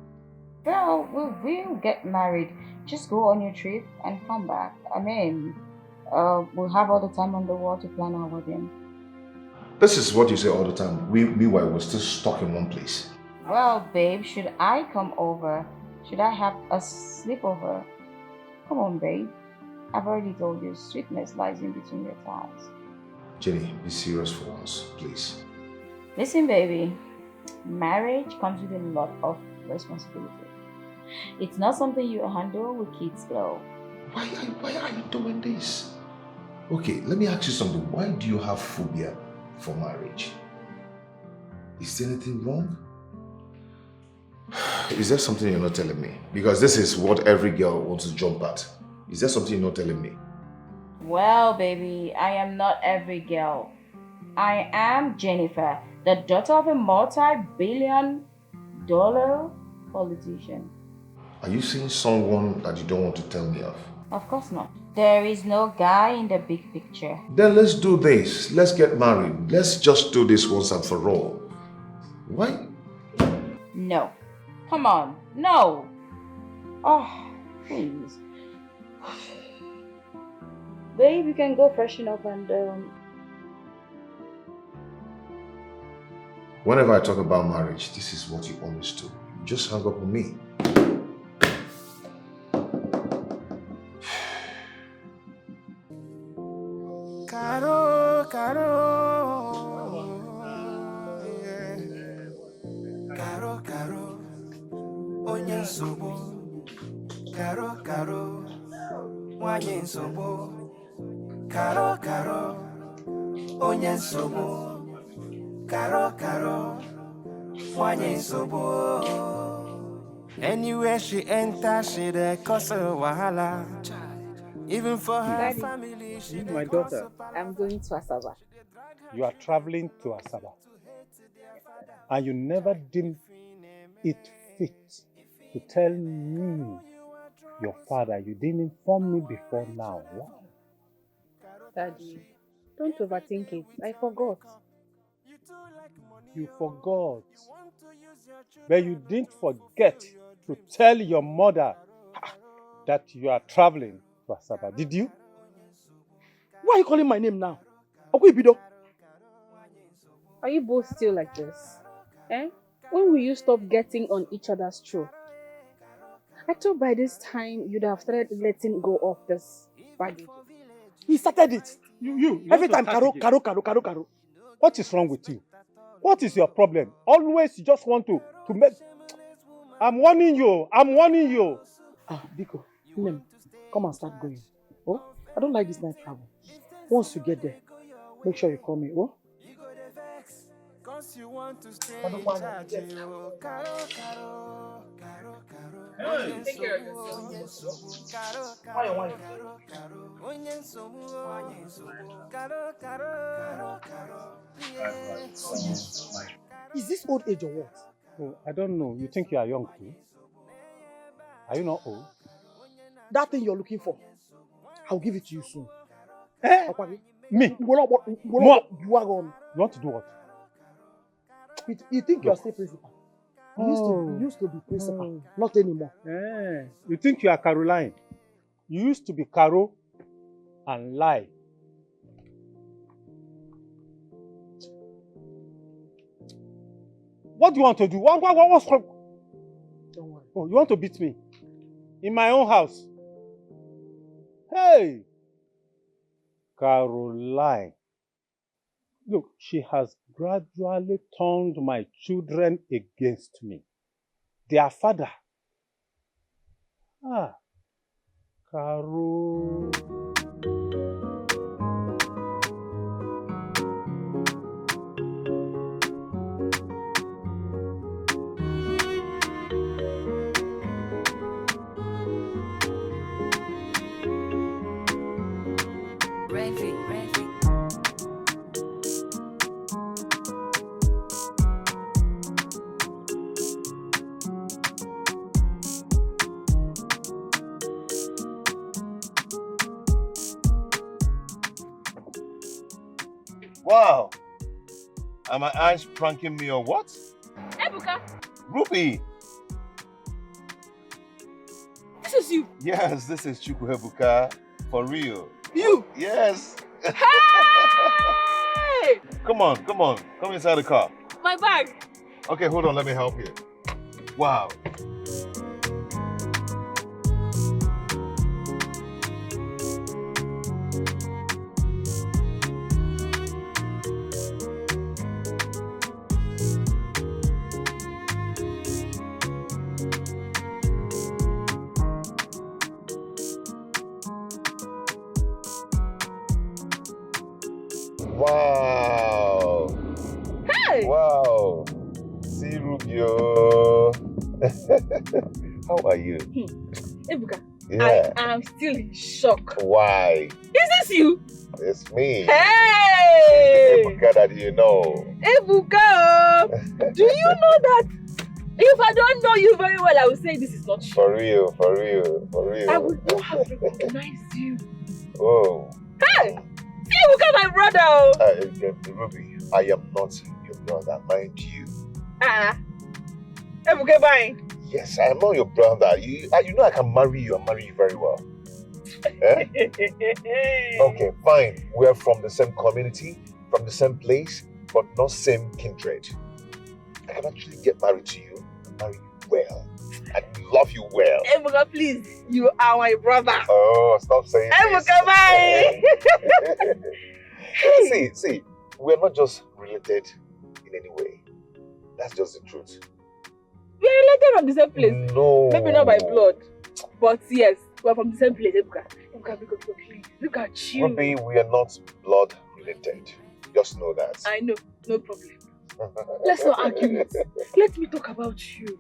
L: Well, we will get married. Just go on your trip and come back. I mean, we'll have all the time on the world to plan our wedding.
E: This is what you say all the time. Meanwhile, we're still stuck in one place.
L: Well, babe, should I come over? Should I have a sleepover? Come on, babe. I've already told you, sweetness lies in between your thighs.
E: Jenny, be serious for once, please.
L: Listen, baby. Marriage comes with a lot of responsibility. It's not something you handle with kids' glow.
E: Why are you doing this? Okay, let me ask you something. Why do you have phobia for marriage? Is there anything wrong? Is there something you're not telling me? Because this is what every girl wants to jump at. Is there something you're not telling me?
L: Well, baby, I am not every girl. I am Jennifer, the daughter of a multi-billion-dollar politician.
E: Are you seeing someone that you don't want to tell me of?
L: Of course not. There is no guy in the big picture.
E: Then let's do this. Let's get married. Let's just do this once and for all. Why?
L: No. Come on. No. Oh, please. Babe, you can go freshen up and
E: Whenever I talk about marriage, this is what you always do. You just hang up on me.
M: Caro, yeah. Caro, onye nsogbu. Caro, nwanyị nsogbu. Caro, onye nsogbu. Caro, nwanyị nsogbu. Anywhere she enters, she dey cause a wahala. Even for her
I: Daddy.
M: family, she
I: My daughter,
H: I'm going to Asaba.
I: you are traveling to Asaba. And you never deemed it fit to tell me, your father, you didn't inform me before now. Why?
H: Daddy, don't overthink it. I forgot.
I: You forgot. But you didn't forget to tell your mother that you are traveling to Asaba, did you?
B: Why are you calling my name now? Okuibido.
H: Are you both still like this? When will you stop getting on each other's throat? I thought by this time you'd have started letting go of this baggage.
B: He started it.
I: You
B: Every
I: want
B: time,
I: to start
B: Caro,
I: again?
B: Caro.
I: What is wrong with you? What is your problem? Always you just want to make... I'm warning you.
B: Biko, Nnebe, come and start going. Oh, I don't like this night travel. Once you get there, make sure you call me, oh?
C: Take care of yourself.
B: Is this old age or what?
I: Oh, I don't know. You think you are young too? Are you not old?
B: That thing you're looking for, I'll give it to you soon.
I: Me?
B: You want
I: to do what?
B: You think you're still principal? You used to be principal, not anymore.
I: You think you are Caroline? You used to be Caro and lie. What do you want to do? What's wrong?
B: Don't worry.
I: Oh, you want to beat me? In my own house? Hey! Caroline. Look, she has gradually turned my children against me. Their father. Caro.
E: Wow. Are my eyes pranking me or what?
H: Ebuka!
E: Ruby!
H: This is you!
E: Yes, this is Ebuka. For real.
H: You?
E: Yes.
H: Hey!
E: Come on. Come inside the car.
H: My bag!
E: Okay, hold on, let me help you. Wow. Wow.
H: Hey!
E: Wow. See Rubio. How are you?
H: Ebuka,
E: Yeah.
H: I am still in shock.
E: Why?
H: Is this you?
E: It's me.
H: Hey!
E: Ebuka that you know.
H: Ebuka! Do you know that if I don't know you very well, I will say this is not you.
E: For real.
H: I would not have recognized you.
E: Oh.
H: Hey! See Ebuka, my brother!
E: Ruby, I am not your brother, mind you.
H: Ebuka, bye.
E: Yes, I am not your brother. You know I can marry you and marry you very well. Eh? Okay, fine. We are from the same community, from the same place, but not same kindred. I can actually get married to you and marry you well. And love you well.
H: Ebuka, please. You are my brother.
E: Oh, stop saying
H: Ebuka, bye.
E: See, we are not just related in any way. That's just the truth.
H: We are related from the same place.
E: No.
H: Maybe not by blood. But yes, we are from the same place, Ebuka. Ebuka, please. Look at you.
E: Ruby, we are not blood related. Just know that.
H: I know. No problem. Let's not argue it. Let me talk about you.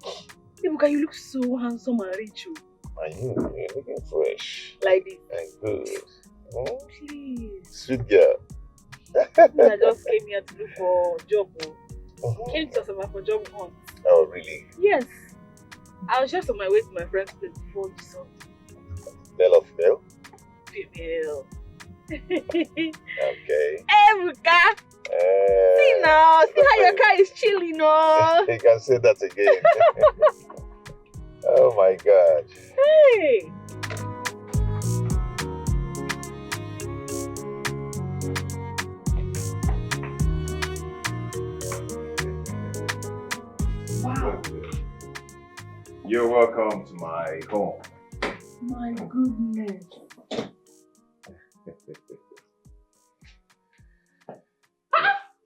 H: Ebuka, you look so handsome and rich.
E: And you're looking fresh.
H: Like this.
E: And good. Hmm?
H: Please.
E: Sweet girl.
H: I just came here to look for a job. Came to Asaba for job hunt.
E: Oh, really?
H: Yes. I was just on my way to my friend's place before you saw me.
E: Male or female?
H: Female.
E: Okay.
H: Ebuka! See now, see how your car is chilling, no?
E: You can say that again. Oh my God.
H: Hey!
B: Wow.
E: You're welcome to my home.
H: My goodness.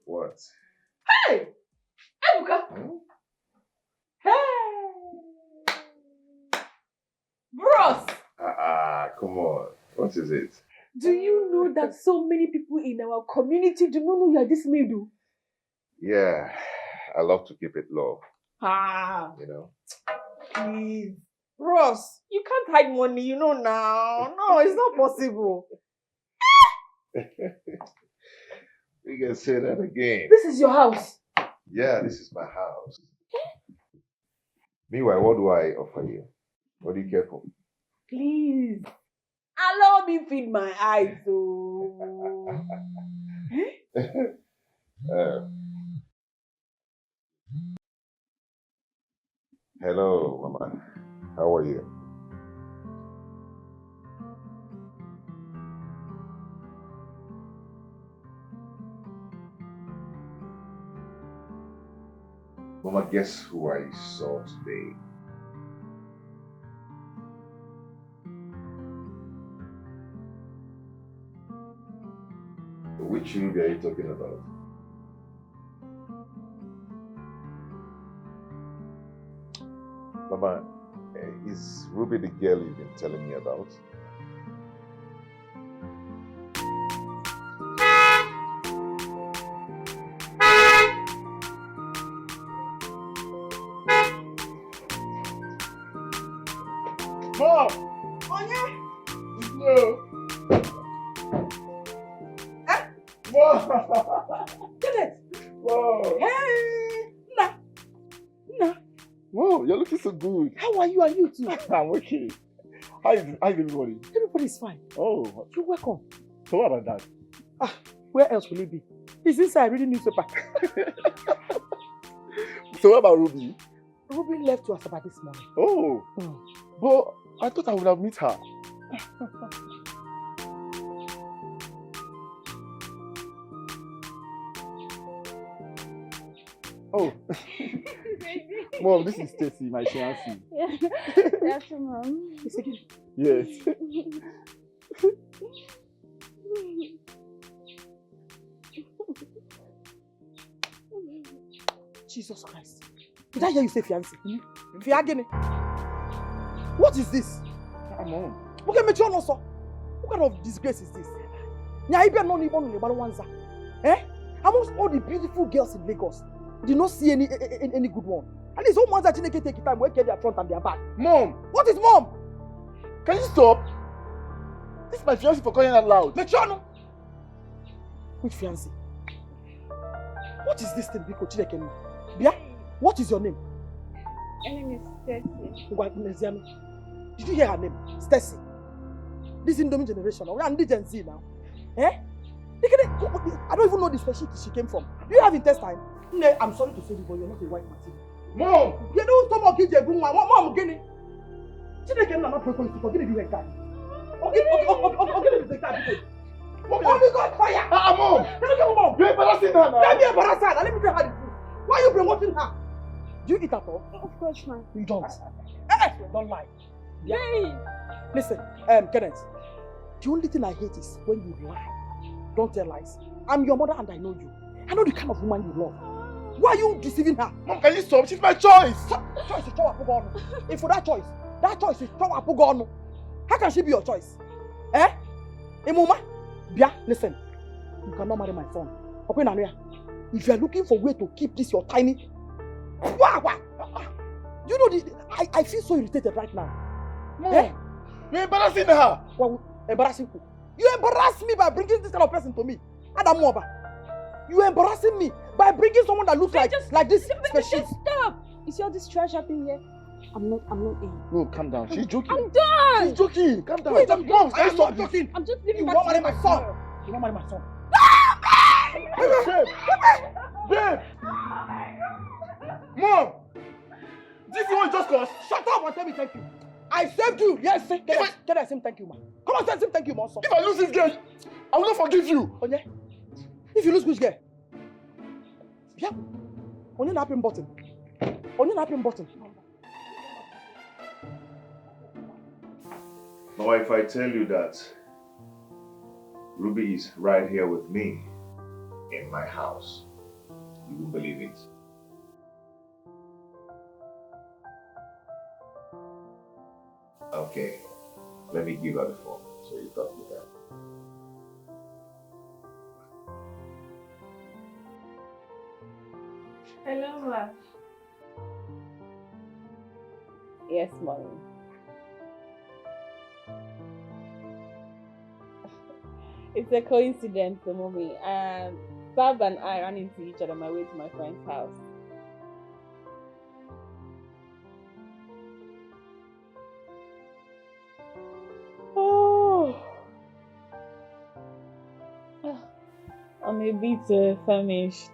E: What?
H: Hey! Ebuka! Hey! Bros!
E: Come on. What is it?
H: Do you know that so many people in our community do not know you are this middle?
E: Yeah, I love to keep it low.
H: You know? Please. Bros, you can't hide money, you know now. No, it's not possible.
E: We can say that again.
H: This is your house.
E: Yeah, this is my house. Meanwhile, what do I offer you? What do you care for?
H: Please. Allow me feed my eyes. Oh.
E: Hello, Mama. How are you? Mama, guess who I saw today? Which movie are you talking about? Mama, is Ruby the girl you've been telling me about?
B: Mom! Onye? No. Mom!
A: Kenneth!
B: Mom!
A: Hey! Nah.
B: Whoa, you're looking so good.
A: How are you and you too?
B: I'm okay. How is everybody?
A: Everybody's fine.
B: Oh.
A: You're welcome.
B: So what about that?
A: Where else will he be? He's inside reading newspaper.
B: So what about Ruby?
A: Ruby left to Asaba this morning.
B: Oh. But I thought I would have met her. Oh. Mom, this is Stacy, my fiancée.
N: Yeah. That's your mom.
B: Yes.
A: Jesus Christ. Did I hear you say fiancé? Fiagene. What is this?
B: Mom.
A: Okay, Metro no so. What kind of disgrace is this? Eh? Amongst all the beautiful girls in Lagos, did not see any good one. At least some ones that Chinenye take time where their front and their back.
B: Mom!
A: What is mom?
B: Can you stop? This is my fiancé for calling out loud.
A: Metrono! Which fiancé? What is this thing, Biko Chinenye? Bia, what is your name?
N: My name is Stacy.
A: Did you hear her name? Stacy. This Indomie generation, we are in the Gen Z now. Eh? I don't even know the species she came from. Do you have intestine? No, I'm sorry to say this, but you're not a white material.
B: Mom!
A: You know some of you Mom, Guinea. Chinenye not prepared to forget you again. Okay, the card. Only got fire.
B: Mom!
A: Mom!
B: You're embarrassing her now.
A: Don't be embarrassed. Let me tell her the truth. Why are you promoting her? Do you eat at all?
N: Of course, ma'am.
A: You don't. Don't lie.
N: Yay!
A: Listen, Kenneth, the only thing I hate is when you lie. Don't tell lies. I'm your mother and I know you. I know the kind of woman you love. Why are you deceiving her?
B: Mom, can you stop? She's my choice.
A: Choice is Chowapugono. If for that choice is Chowapugono. How can she be your choice? Eh? Mama, Bia, listen. You cannot marry my son. If you are looking for a way to keep this your tiny... You know, I feel so irritated right now.
B: Mom, you're embarrassing her.
A: Well, embarrassing who? You embarrass me by bringing this kind of person to me. Adam Moba. You embarrassing me by bringing someone that looks like this.
N: Just stop. You see all this trash happening here? I'm not in.
B: No, calm down. She's joking.
N: I'm done.
B: She's joking. Calm down.
A: Wait, I'm not joking.
N: I'm just leaving.
A: You won't marry my son. You won't marry my son.
B: Babe! Mom! This is what just caused.
A: Shut up and tell me thank you. I saved you. Yes, can I say thank you, man? Come on, say thank you, man.
B: If I lose this girl, I will not forgive you.
A: Onye? If you lose which girl? Yeah. Onye na happen button.
E: Now, if I tell you that Ruby is right here with me in my house, you will believe it. Okay, let me give her the phone so you talk with her.
H: Hello, ma. Yes, mommy. It's a coincidence, mommy. Bob and I ran into each other on my way to my friend's house. Oh, I'm a bit famished.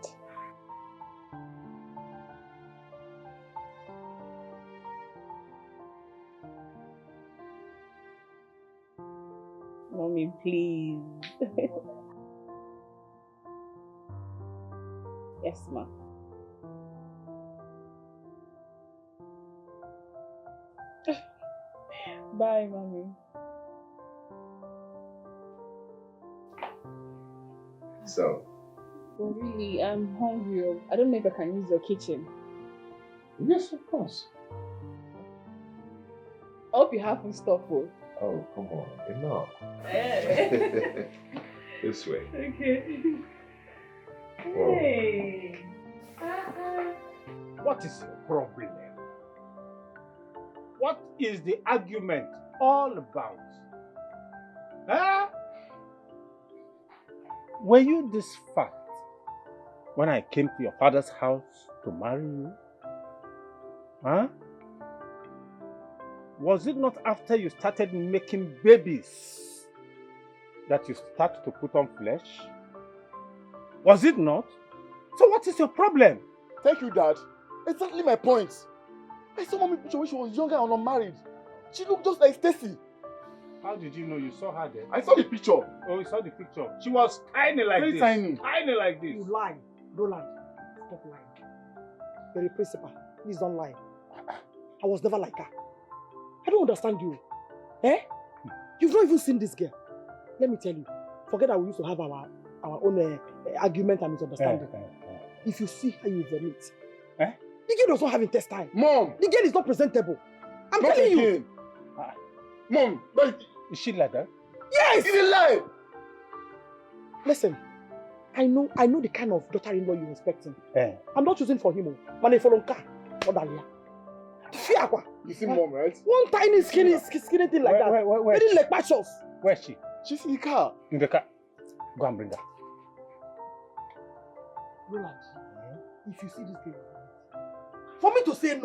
H: Mommy, please. Yes, ma. Bye, mommy.
E: So?
H: Well, really, I'm hungry. I don't know if I can use your kitchen.
E: Yes, of course.
H: I hope you have food stuff.
E: Oh, come on, enough. This way.
H: Okay.
E: Whoa.
H: Hey.
I: What is your problem? What is the argument all about? Huh? Were you this fat when I came to your father's house to marry you? Huh? Was it not after you started making babies that you started to put on flesh? Was it not? So what is your problem?
B: Thank you, Dad. Exactly my point. I saw mommy picture when she was younger and unmarried. She looked just like Stacy.
I: How did you know you saw her there?
B: I saw the picture.
I: Oh, you saw the picture. She was tiny like
B: Very
I: this.
B: tiny.
I: Tiny like this.
B: You lie. Roland, stop lying. You're a principal. Please don't lie. I was never like her. I don't understand you. Eh? You've not even seen this girl. Let me tell you. Forget that we used to have our own argument and misunderstanding. If you see how you vomit, the girl does not have intestine. Mom! The girl is not presentable. I'm telling you. Mom,
I: is she like that?
B: Yes! It's a lie! Listen, I know the kind of daughter-in-law you're expecting. I'm not choosing for him. You see mom, right? One tiny skinny thing like that.
I: Where?
B: Very like patches.
I: Where is she?
B: She's in the car.
I: In the car. Go and bring her.
B: Roland, if you see this girl, for me to say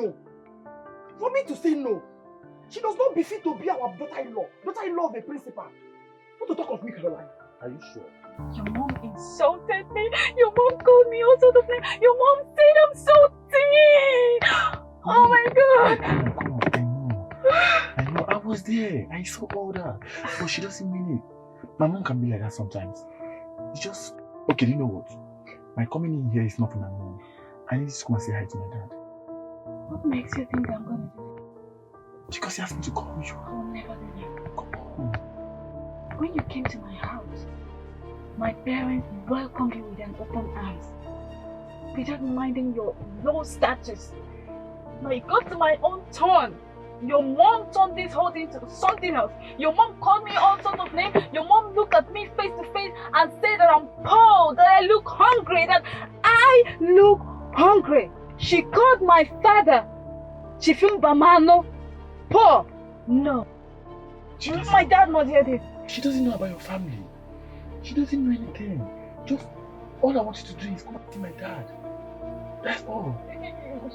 B: no, she does not befit to be our daughter-in-law of a principal. Not to talk of me, Caroline.
I: Are you sure?
N: Your mom insulted me. Your mom called me all sorts of names. Your mom said I'm so thin. Oh my God.
K: I know. I was there. I saw all that. But she doesn't mean it. My mom can be like that sometimes. It's just... Okay, you know what? My coming in here is not for my mom. I need to come and say hi to my dad.
N: What makes you think I'm gonna do it?
K: Because he asked me to call you.
N: I will never do that. Come on. When you came to my house, my parents welcomed you with an open arms, without minding your low status. Now it got to my own turn. Your mom turned this whole thing to something else. Your mom called me all sorts of names. Your mom looked at me face to face and said that I'm poor, that I look hungry, that I look hungry. She called my father Chifimbamano poor. No. My dad must hear this.
K: She doesn't know about your family. She doesn't know anything. Just all I want you to do is come and see my dad. That's all.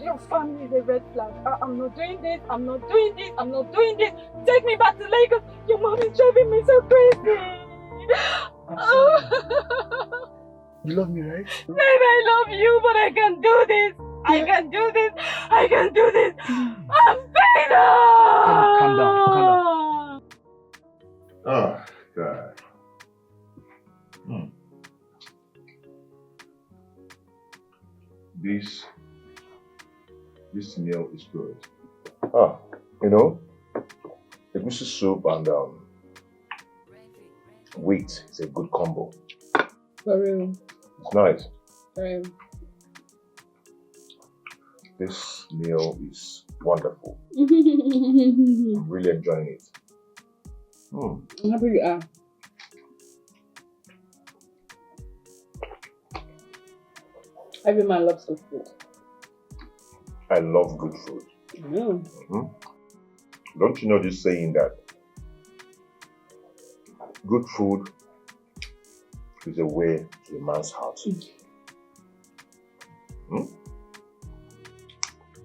N: Your family is a red flag. I'm not doing this. I'm not doing this. I'm not doing this. Take me back to Lagos. Your mom is driving me so crazy.
K: You love me, right?
N: Babe, I love you, but I can't do this. I can't do this. I can't do this. I'm fed up.
K: Calm down.
E: Oh, God. This meal is good. Oh, you know, egusi soup and wheat is a good combo.
H: For real.
E: It's nice.
H: For real.
E: This meal is wonderful. I'm really enjoying it.
H: I'm happy you are. Every man loves good food.
E: I love good food. Don't you know this saying that good food is a way to a man's heart?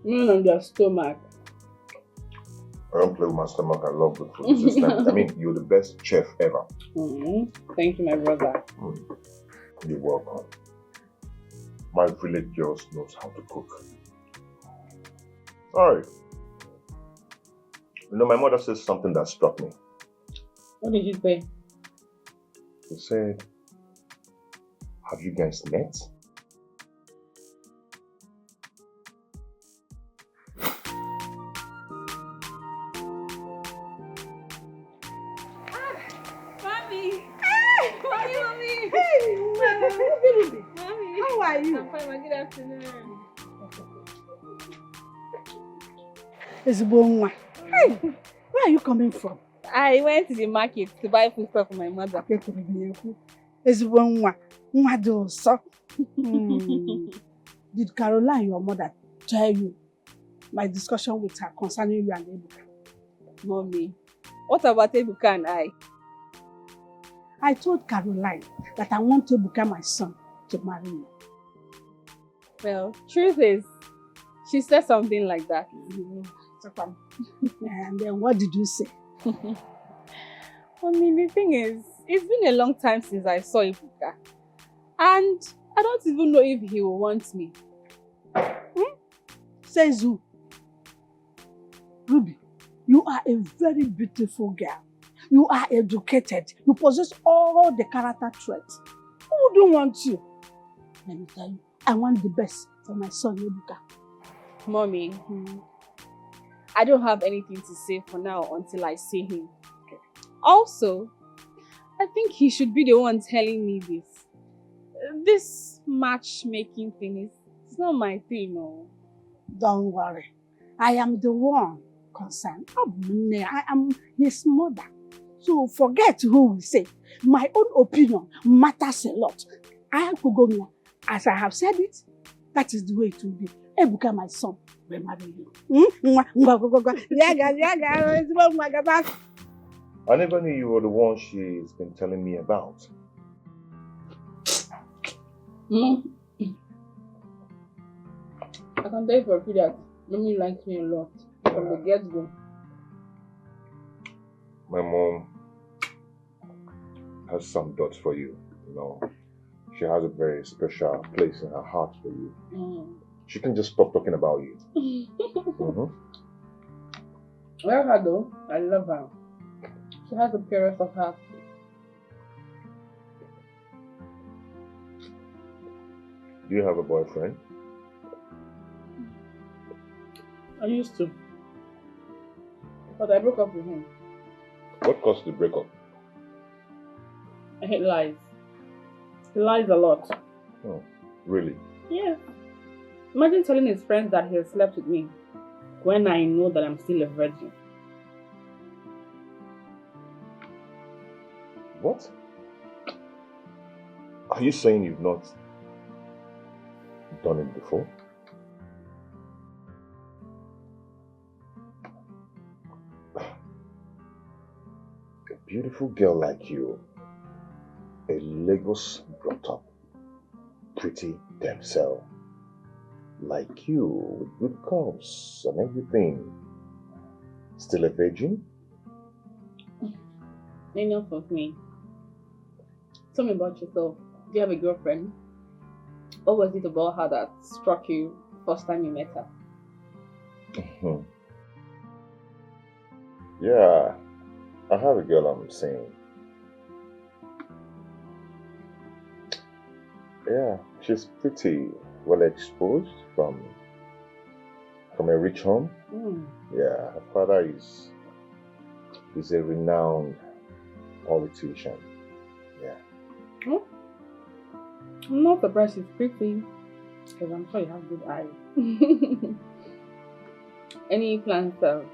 H: Man on their stomach.
E: I don't play with my stomach. I love good food. It's just like, I mean, you're the best chef ever.
H: Thank you, my brother.
E: You're welcome. My village girls knows how to cook. Alright. You know, my mother says something that struck me.
H: What did you say?
E: She said, have you guys met?
N: Mommy! Mommy!
A: Hey!
N: Mommy!
A: How are you?
N: I'm fine, good afternoon.
A: Ezubonwa. Hey! Where are you coming from?
N: I went to the market to buy food stuff for my mother.
A: Ezubonwa. So. Did Caroline, your mother, tell you my discussion with her concerning you and Ebuka?
N: Mommy, what about Ebuka and I?
A: I told Caroline that I want Ebuka, my son, to marry you.
N: Well, truth is, she said something like that.
A: And then what did you say?
N: I mean, the thing is, it's been a long time since I saw Ebuka. And I don't even know if he will want me.
A: Says who? Ruby, you are a very beautiful girl. You are educated. You possess all the character traits. Who wouldn't want you? Let me tell you, I want the best for my son, Ebuka.
N: Mommy, I don't have anything to say for now until I see him. Also, I think he should be the one telling me this. This matchmaking thing is not my thing, no.
A: Don't worry. I am the one concerned. I am his mother. So forget who will say. My own opinion matters a lot. I have to go now. As I have said it, that is the way it will be. Ebuka, my son, will marry you.
E: I never knew you were the one she's been telling me about.
H: I can tell you for a fact that Mommy likes me a lot from the get-go.
E: My mom has some dots for you, you know. She has a very special place in her heart for you. She can just stop talking about you.
H: Well, her though, I love her. She has the purest of heart.
E: Do you have a boyfriend?
H: I used to. But I broke up with him.
E: What caused the breakup?
H: I hate lies. He lies a lot.
E: Oh, really?
H: Yeah. Imagine telling his friends that he has slept with me when I know that I'm still a virgin.
E: What? Are you saying you've not done it before? A beautiful girl like you, a Lagos brought up, pretty damsel, like you, with good curves and everything, still a virgin?
H: Enough of me. Tell me about yourself. Do you have a girlfriend? What was it about her that struck you first time you met her?
E: Yeah, I have a girl I'm seeing. Yeah, she's pretty well exposed from a rich home. Yeah, her father is is a renowned politician. Yeah.
A: Oh, I'm not surprised she's pretty, because I'm sure you have good eyes. Any plans of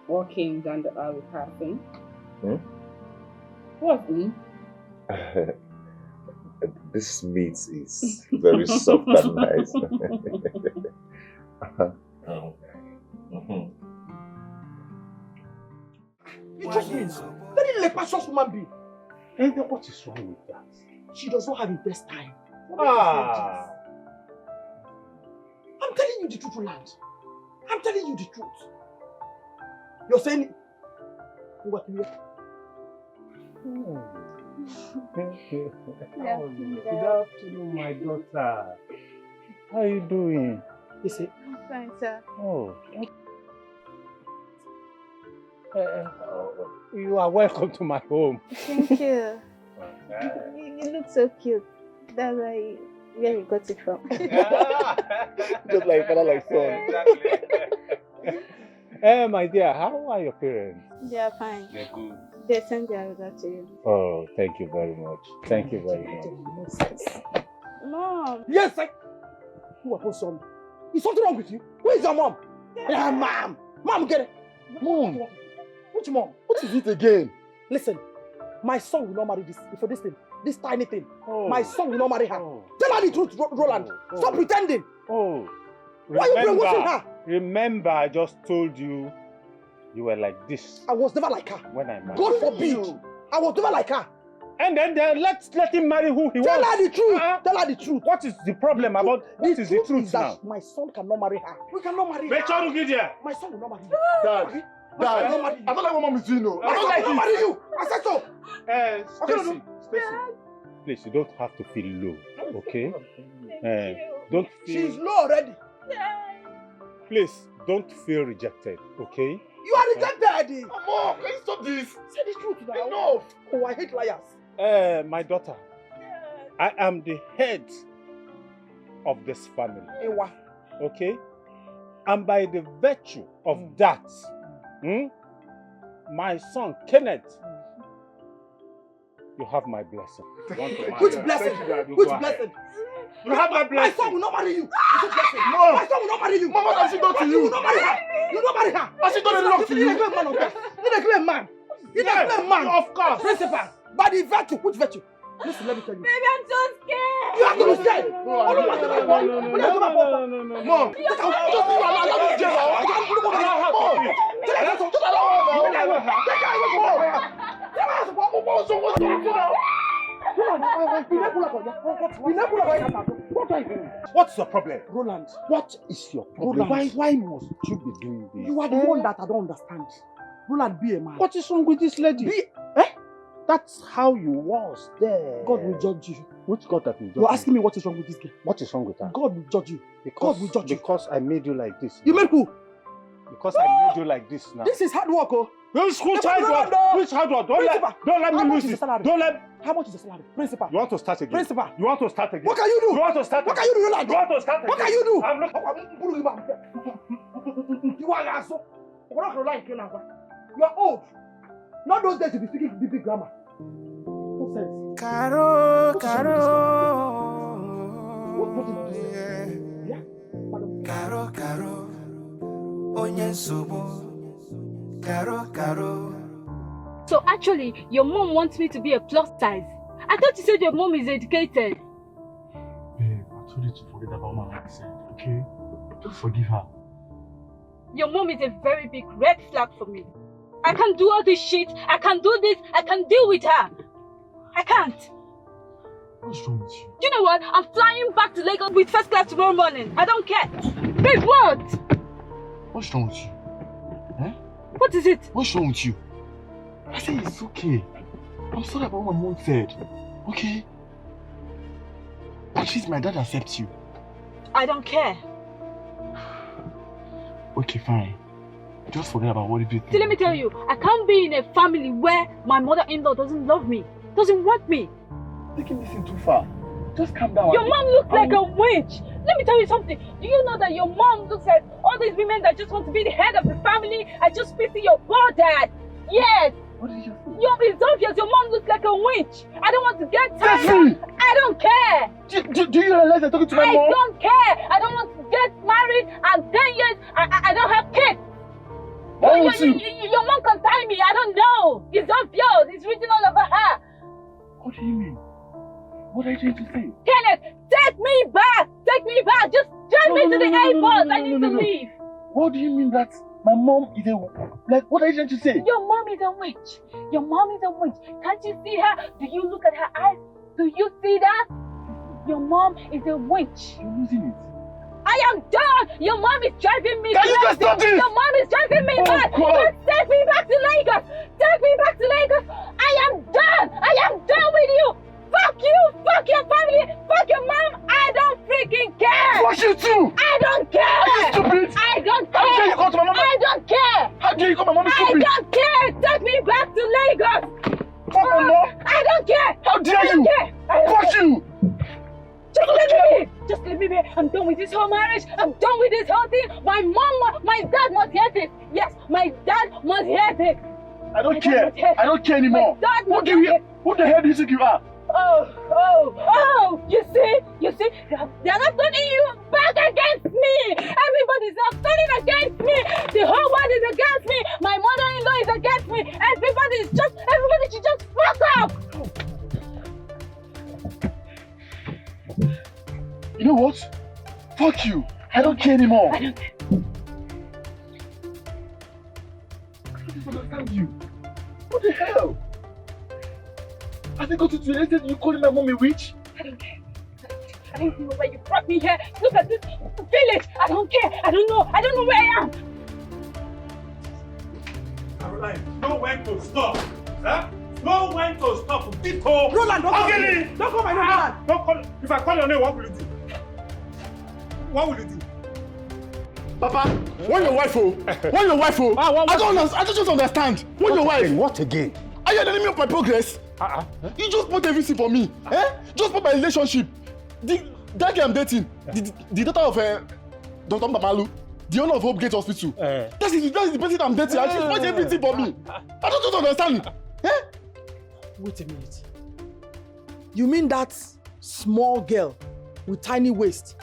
A: walking down the aisle with her thing? What?
E: This meat is very soft and nice.
B: You just mean very leprous woman being.
D: And then what is wrong with that?
B: She does not have intestine.
D: Ah!
B: I'm telling you the truth, Roland. I'm telling you the truth. You're saying what you
D: Good afternoon, my daughter. How are you doing?
B: You say,
N: I'm fine, sir.
D: Oh. You are welcome to my home.
N: Thank you. You look so cute. That's where you got it from.
D: Just like father, like son. Hey, my dear, how are your parents?
N: They are fine.
D: They're good.
N: They send their regard to you.
D: Oh, thank you very much. Thank you very much.
N: Mom.
B: Yes, I. Who are son? Is something wrong with you? Where is your mom? Yeah, mom. Mom, get it.
K: Mom.
B: Which mom?
K: What is it again?
B: Listen, my son will not marry this thing, this tiny thing.
D: Oh.
B: My son will not marry her.
D: Oh.
B: Tell her the truth, Roland. Stop pretending.
D: Oh.
B: Why are you brainwashing her?
D: Remember, I just told you you were like this.
B: I was never like her.
D: When I married
B: God forbid. I was never like her.
D: And then let him marry who he
B: Tell
D: wants.
B: her the truth. Tell her the truth.
D: What is the problem about? What is the truth now?
B: That my son cannot marry her. We cannot marry her. My son will not marry you.
K: Dad. Dad, I don't like what mom is doing, no.
B: I don't like to marry you. I said so.
D: Stacy, please, you don't have to feel low, okay? Don't feel...
B: She's low already.
D: Please, don't feel rejected, okay?
B: You are rejected.
K: Mom, can you stop this?
B: Say the truth now.
K: Enough.
B: Oh, I hate liars.
D: My daughter, I am the head of this family, okay? And by the virtue of that, my son, Kenneth, you have my blessing.
B: Which blessing? Which blessing?
D: You have my blessing.
B: My son will not marry you. It's a blessing. No. My son will not marry you.
K: Mama, what has she done to you?
B: You will not marry her. You will not marry her.
K: Has she done enough to you?
B: You're a man of God. You're a great man. You're a great man.
D: Of course.
B: Principal. By the virtue. Which virtue? Listen, let me tell you.
N: Baby, I'm so scared.
B: You have to be scared.
D: No.
K: Mom,
D: What's your problem?
B: Roland,
D: what is your problem? Why must you be doing this?
B: You are the one that I don't understand. Roland, be a man.
D: What is wrong with this lady? That's how you was there.
B: God will judge you.
D: Which God that will judge
B: You're asking me what is wrong with this girl?
D: What is wrong with her?
B: God will judge you. God will judge you.
D: Because I made you like this.
B: You made who?
D: Because I made you like this now.
B: This is hard work, oh.
D: Which hard work? Which hard work? Don't let me lose it.
B: How much is the salary? Principal.
D: You want to start again?
B: Principal.
D: You want to start again?
B: What can you do?
D: You want to start again?
B: What can you do, Roland?
D: You want to start again?
B: What can you do?
D: I'm not...
B: You are also. You are old. Not those days to be speaking big grammar. No sense.
M: Caro. Caro. Onye nsogbu. Caro.
N: So actually, your mom wants me to be a plus size. I thought you said your mom is educated.
K: Babe, I told you to forget about what my said, okay? Just forgive her.
N: Your mom is a very big red flag for me. I can do all this shit. I can do this. I can deal with her. I can't.
K: What's wrong with you?
N: You know what? I'm flying back to Lagos with first class tomorrow morning. I don't care. Babe, what?
K: What's wrong with you? Eh?
N: What is it?
K: What's wrong with you? I said it's okay. I'm sorry about what my mom said. Okay? At least my dad accepts you.
N: I don't care.
K: Okay, fine. Just forget about what you did.
N: See, let me tell you, I can't be in a family where my mother-in-law doesn't love me, doesn't want me.
K: Taking this in too far. Just calm down.
N: Your mom looks like a witch. Let me tell you something. Do you know that your mom looks like all these women that just want to be the head of the family? I just pity your poor dad. Yes.
K: What did you just say?
N: It's obvious your mom looks like a witch. I don't want to get
K: That's
N: tired.
K: me.
N: I don't care.
K: Do you realize I'm talking to my mom?
N: I don't care. I don't want to get married and 10 years I don't have kids.
K: Why would you?
N: Your mom can tie me. I don't know. It's obvious. It's written all over her.
K: What do you mean? What are you trying to say?
N: Kenneth, take me back. Take me back. Just drive me to the airport. I need to leave.
K: What do you mean that my mom is a... Like, what are you trying to say?
N: Your mom is a witch. Your mom is a witch. Can't you see her? Do you look at her eyes? Do you see that? Your mom is a witch.
K: You're losing it.
N: I am done. Your mom is driving me
K: Can you just stop this?
N: Your mom is driving me mad.
K: God.
N: Just take me back to Lagos. Take me back to Lagos. I am done. I am done with you. Fuck you. Fuck your family. Fuck your mom. I don't freaking care.
K: Fuck you too.
N: I don't care.
K: Are you stupid?
N: I don't care.
K: How dare you go to my mom?
N: I don't care.
K: How dare you call my mom stupid?
N: I don't care. Take me back to Lagos.
K: Fuck my mom.
N: I don't care.
K: How dare
N: I don't
K: you?
N: care. I don't
K: Fuck
N: care.
K: you.
N: Just let me be. Just let me be. I'm done with this whole marriage. I'm done with this whole thing. My dad must hear this. Yes, my dad must hear this.
K: I don't care. I don't care anymore.
N: My dad must hear this.
K: Who the hell do you think you are?
N: Oh, you see, they're not turning you back against me. Everybody's not turning against me. The whole world is against me. My mother-in-law is against me. Everybody should just fuck up.
K: You know what? Fuck you. I don't care anymore.
N: I don't care.
K: I don't understand you. What the hell? Have you got to the extent you calling my mom a witch?
N: I don't care. I don't know why you brought me here. Look at this village. I don't care. I don't know where I am.
I: Caroline, know when to stop. Huh? Know when to stop. Biko.
B: Roland, don't call me. Don't call my name, Roland.
I: Don't call. If I call your name, what will you do? What will you do?
K: Papa, when your wife, I don't understand. When your wife?
I: What again?
K: Are you an enemy of my progress? You just put everything for me. Just put my relationship. That guy I'm dating, the daughter of Dr. Mbamalu, the owner of Hope Gate Hospital. That's the person I'm dating. And she's put everything for me. I don't understand.
B: Wait a minute. You mean that small girl with tiny waist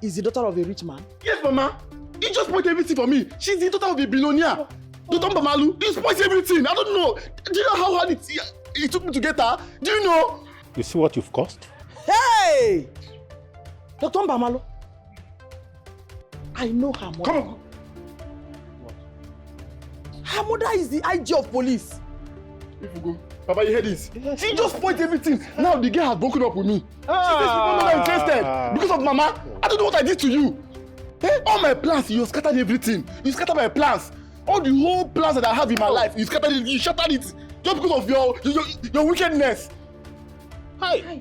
B: is the daughter of a rich man?
K: Yes, Mama. He just put everything for me. She's the daughter of a billionaire. Dr. Mbamalu, he spoils everything. I don't know. Do you know how hard it took me to get her? Do you know?
I: You see what you've cost?
B: Hey! Dr. Mbamalu, I know her mother.
K: Come on.
B: What? Her mother is the IG of police.
K: If you go, Papa, you hear this? She just spoiled everything. Now the girl has broken up with me. She says she's no longer interested because of Mama. I don't know what I did to you. All my plans, you scattered everything. You scattered my plans. All the whole plans that I have in my life, you scattered it, you shattered it just because of your wickedness. Hi.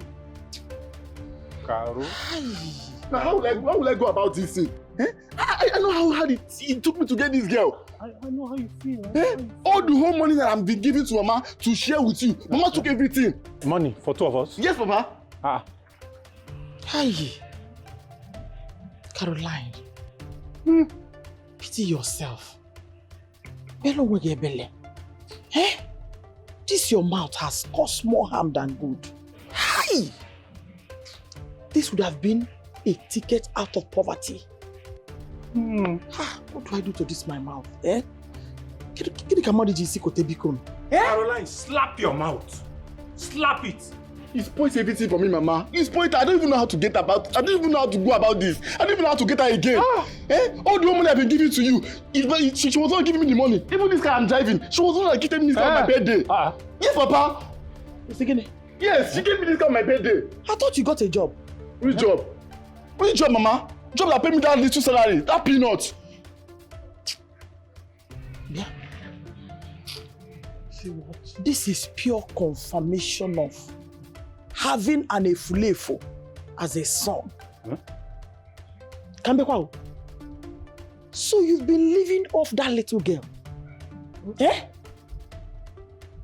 I: Caro.
K: Now how will I go about this thing? I know how hard it took me to get this girl.
I: I know how you feel.
K: All the whole money that I've been giving to Mama to share with you, Mama took everything.
I: Money for two of us?
K: Yes, Papa.
B: Hi. Caroline. Pity yourself. This your mouth has caused more harm than good. Hi! This would have been a ticket out of poverty. What do I do to this my mouth?
I: Caroline, slap your mouth. Slap it.
K: He spoils everything for me, Mama. He spoils it. I don't even know how to get about. I don't even know how to go about this. I don't even know how to get her again. All the money I've been giving to you, she was not giving me the money. Even this car I'm driving, she was not giving me this car on my birthday. Yes, Papa. Yes, she gave me this car on my birthday.
B: I thought you got a job.
K: Which job? Which job, Mama? Job that pay me that little salary, that peanut.
B: Yeah. This is pure confirmation of having an efulefo as a son. Kambekwa. So you've been living off that little girl.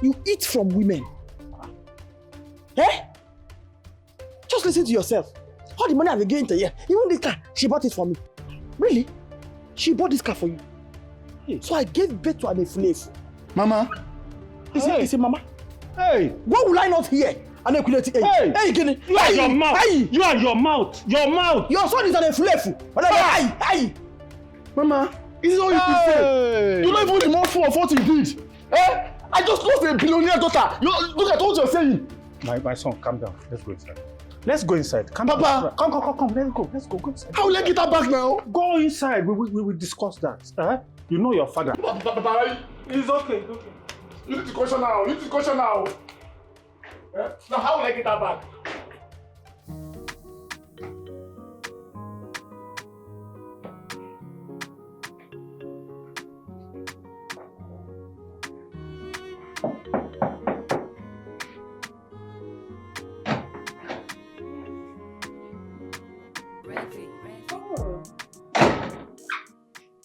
B: You eat from women. Just listen to yourself. All the money I've been giving to you, even this car, she bought it for me. Really? She bought this car for you. So I gave birth to an efulefo.
K: Mama.
B: Is it Mama?
I: Hey!
B: What will I not hear?
I: Hey!
B: Hey, Gini!
I: You are your mouth! Hey! You are your mouth! Your mouth!
B: Your son is an eflefu! Hey!
K: Mama, this is all you can say. You don't even remorse for what you did. Eh? I just lost a billionaire daughter. Look at what you're saying.
I: My son, calm down. Let's go inside. Let's go inside. Come,
K: Papa!
I: Come. Let's go inside.
K: How will I get her back now?
I: Go inside. We will discuss that. You know your father.
K: Papa,
I: it's okay.
K: You need to question now. Now how will I get her back?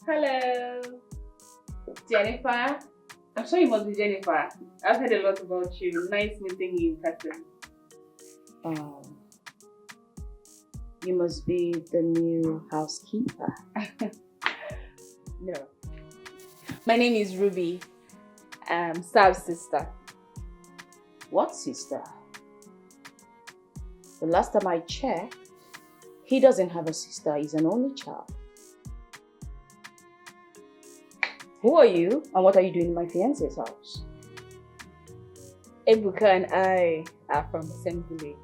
N: Hello, Jennifer. I'm sure you must be Jennifer. I've heard a lot about you. Nice meeting you in person.
G: You must be the new housekeeper.
N: No. My name is Ruby. Sab's sister.
G: What sister? The last time I checked, he doesn't have a sister. He's an only child. Who are you and what are you doing in my fiance's house?
N: Ebuka and I are from the same village.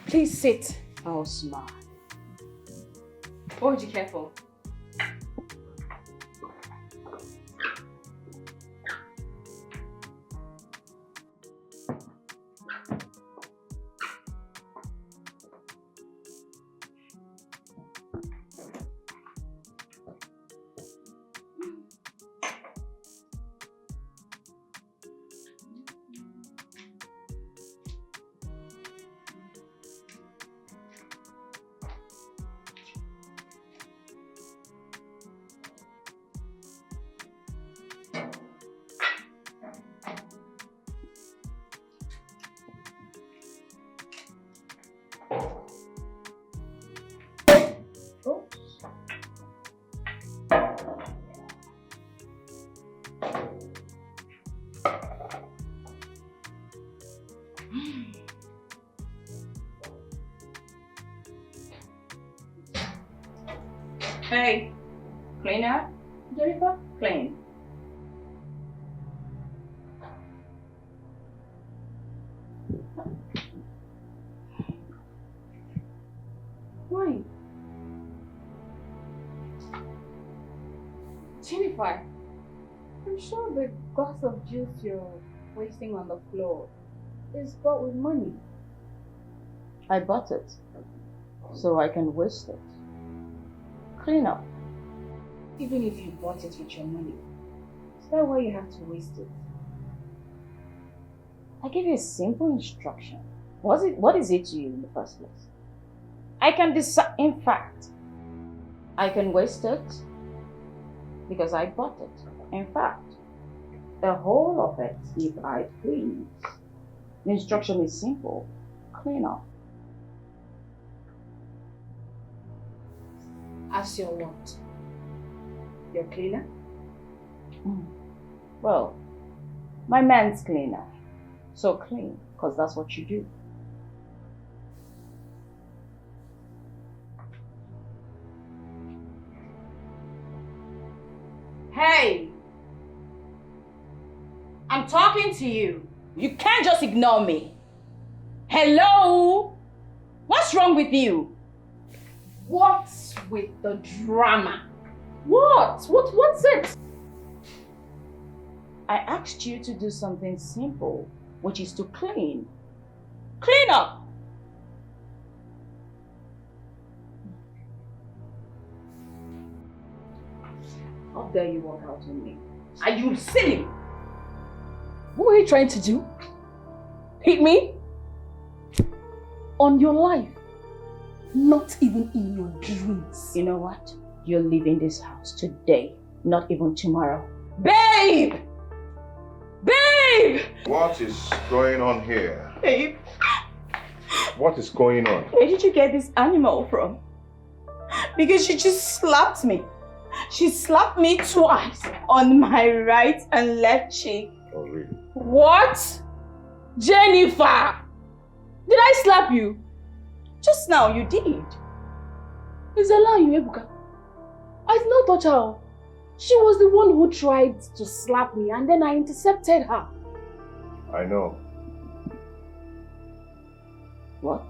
N: Please sit.
G: I'll smile.
N: What would you care for?
G: Hey, cleaner? Jennifer, clean.
N: Why? Jennifer, I'm sure the glass of juice you're wasting on the floor is bought with money.
G: I bought it, so I can waste it. Clean up.
N: Even if you bought it with your money, is that why you have to waste it?
G: I gave you a simple instruction. What is it to you in the first place? I can decide, in fact, I can waste it because I bought it. In fact, the whole of it if I please. The instruction is simple. Clean up.
N: As your what? Your cleaner?
G: Well, my man's cleaner. So clean, because that's what you do. Hey! I'm talking to you. You can't just ignore me. Hello? What's wrong with you?
N: What's with the drama? What's it?
G: I asked you to do something simple, which is to clean. Clean up! How dare you walk out on me? Are you silly?
N: What were you trying to do? Hit me? On your life? Not even in your dreams.
G: You know what? You're leaving this house today, not even tomorrow. Babe! Babe!
E: What is going on here?
G: Babe.
E: What is going on?
G: Where did you get this animal from? Because she just slapped me. She slapped me twice on my right and left cheek.
E: Oh, really?
G: What? Jennifer! Did I slap you? Just now you did.
H: It's a lie, Ebuka. I did not touch her. She was the one who tried to slap me and then I intercepted her.
E: I know.
G: What?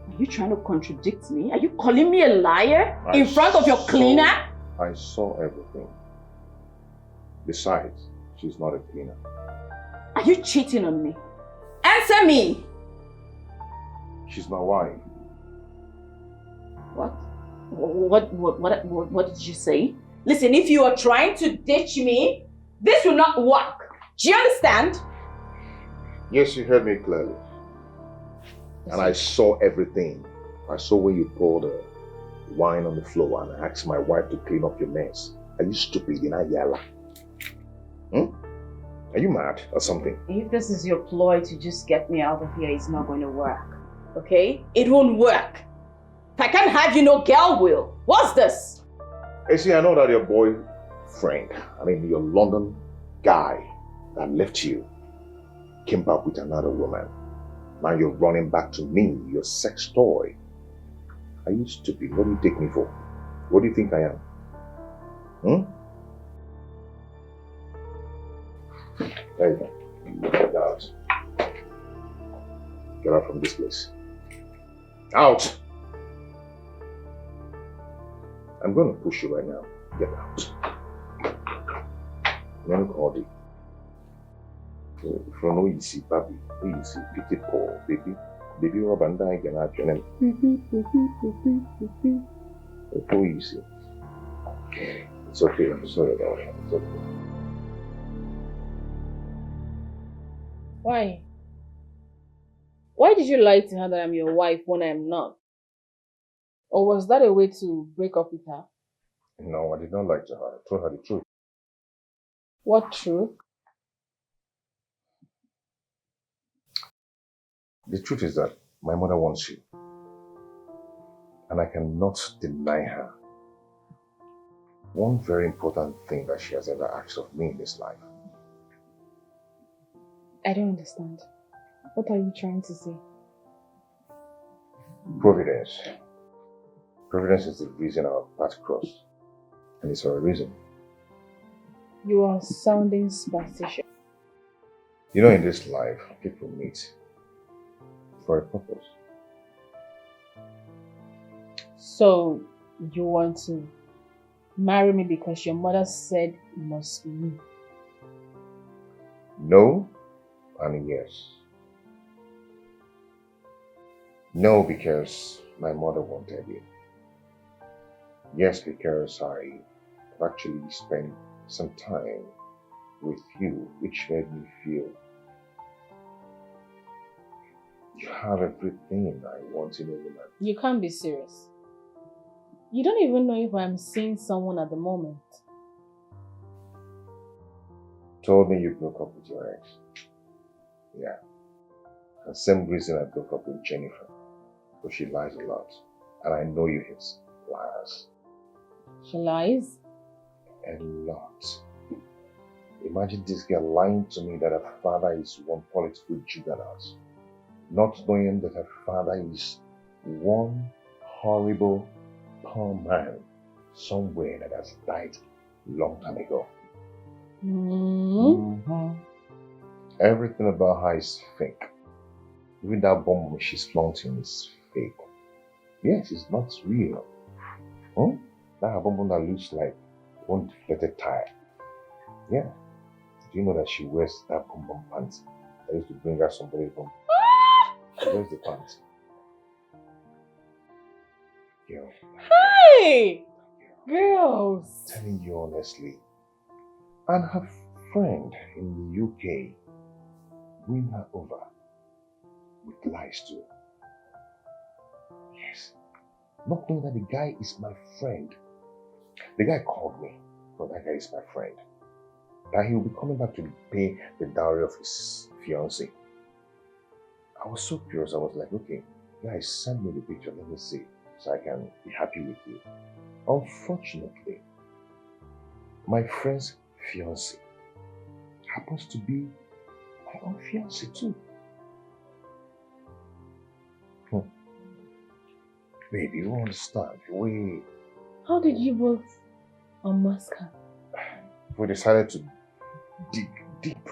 G: Are you trying to contradict me? Are you calling me a liar in front of your cleaner?
E: I saw everything. Besides, she's not a cleaner.
G: Are you cheating on me? Answer me!
E: She's my wife.
G: What? What did you say? Listen, if you are trying to ditch me, this will not work. Do you understand?
E: Yes, you heard me clearly. And I saw everything. I saw when you poured wine on the floor and I asked my wife to clean up your mess. Are you stupid? You're not yalla. Are you mad or something?
G: If this is your ploy to just get me out of here, it's not going to work. Okay? It won't work. If I can't have you, no girl will. What's this?
E: Hey, see, I know that your boyfriend, your London guy that left you, came back with another woman. Now you're running back to me, your sex toy. Are you stupid? What do you take me for? What do you think I am? There you go. Get out. Get out from this place. Out! I'm going to push you right now. Get out. Let me call Dike. From no easy, baby. Easy, pity poor, baby. Baby, Rob and Dike and I can. It's so easy. It's okay. I'm sorry about it. It's okay.
H: Why? Why did you lie to her that I'm your wife when I'm not? Or was that a way to break up with her?
E: No, I did not lie to her. I told her the truth.
H: What truth?
E: The truth is that my mother wants you. And I cannot deny her one very important thing that she has ever asked of me in this life.
H: I don't understand. What are you trying to say?
E: Providence. Providence is the reason our paths cross. And it's for a reason.
H: You are sounding superstitious.
E: You know, in this life, people meet for a purpose.
H: So, you want to marry me because your mother said it must be me?
E: No, and yes. No, because my mother wanted you. Yes, because I actually spent some time with you, which made me feel you have everything I want in a woman.
H: You can't be serious. You don't even know if I'm seeing someone at the moment.
E: Told me you broke up with your ex. Yeah. The same reason I broke up with Jennifer. Because she lies a lot. And I know you hate liars.
H: She lies?
E: A lot. Imagine this girl lying to me that her father is one political juggernaut. Not knowing that her father is one horrible, poor man somewhere that has died a long time ago. Everything about her is fake. Even that bomb she's flaunting is fake. Yes, it's not real. That bomb that looks like one deflated tire. Yeah. Do you know that she wears that bomb pants? I used to bring her somebody from. She wears the pants. Girl.
H: Hey! Girls!
E: Telling you honestly. And her friend in the UK win her over with lies too. Yes. Not knowing that the guy is my friend. The guy called me, but that guy is my friend. That he will be coming back to pay the dowry of his fiancée. I was so curious. I was like, okay, guys, send me the picture. Let me see. so I can be happy with you. Unfortunately, my friend's fiancé happens to be my own fiancé too. Baby, you understand.
H: How did you both unmask her?
E: We decided to dig deep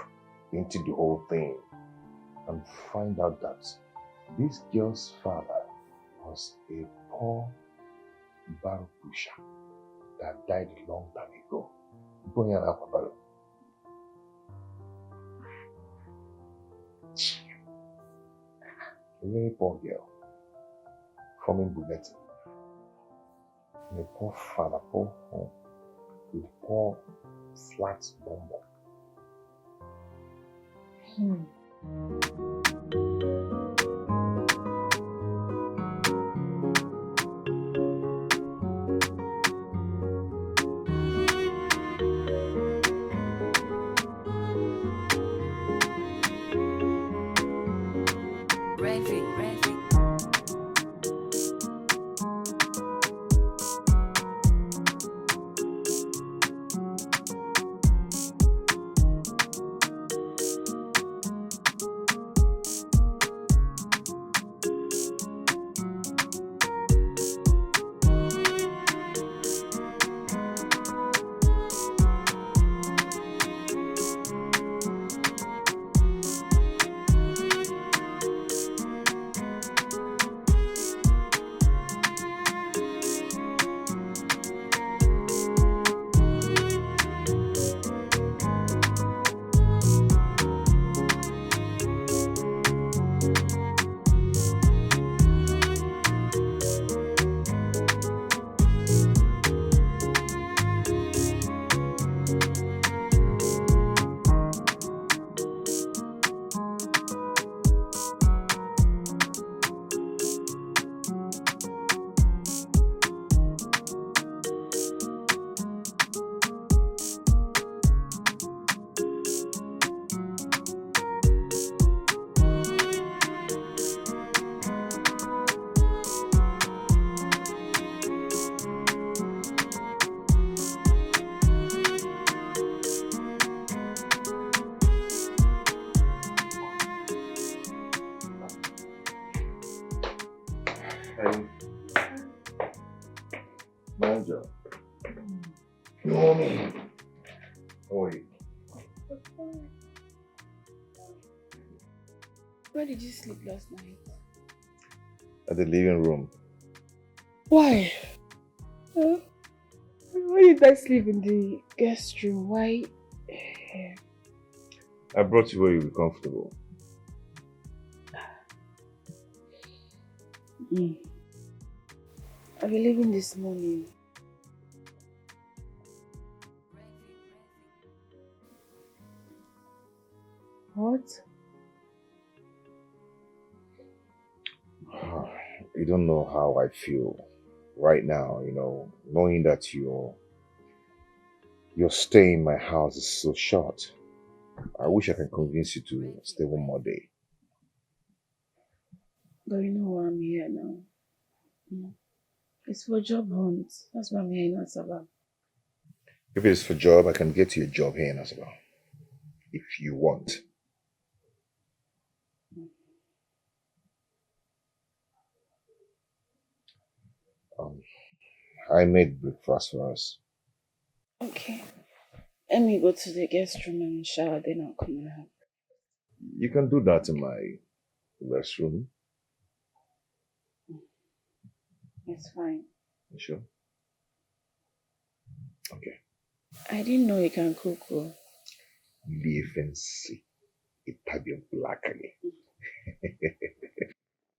E: into the whole thing and find out that this girl's father was a poor barrel pusher that died a long time ago. A very poor girl, forming bulletin. And a poor father, poor home, with poor flat bumble. Naija. Mommy. How are you?
H: Where did you sleep last night?
E: At the living room.
H: Why? Why did I sleep in the guest room? Why?
E: I brought you where you'll be comfortable.
H: I'll be leaving this morning. What?
E: You don't know how I feel right now, knowing that your stay in my house is so short. I wish I can convince you to stay one more day.
H: But you know why I'm here now. It's for job hunt. That's why I'm here in Asaba.
E: If it's for job, I can get you a job here in Asaba. If you want. I made breakfast for us.
H: Okay. Let me go to the guest room and shower, then I'll come and help.
E: You can do that in my restroom.
H: It's fine.
E: You sure? Okay.
H: I didn't know you can cook.
E: Fancy Italian blackly.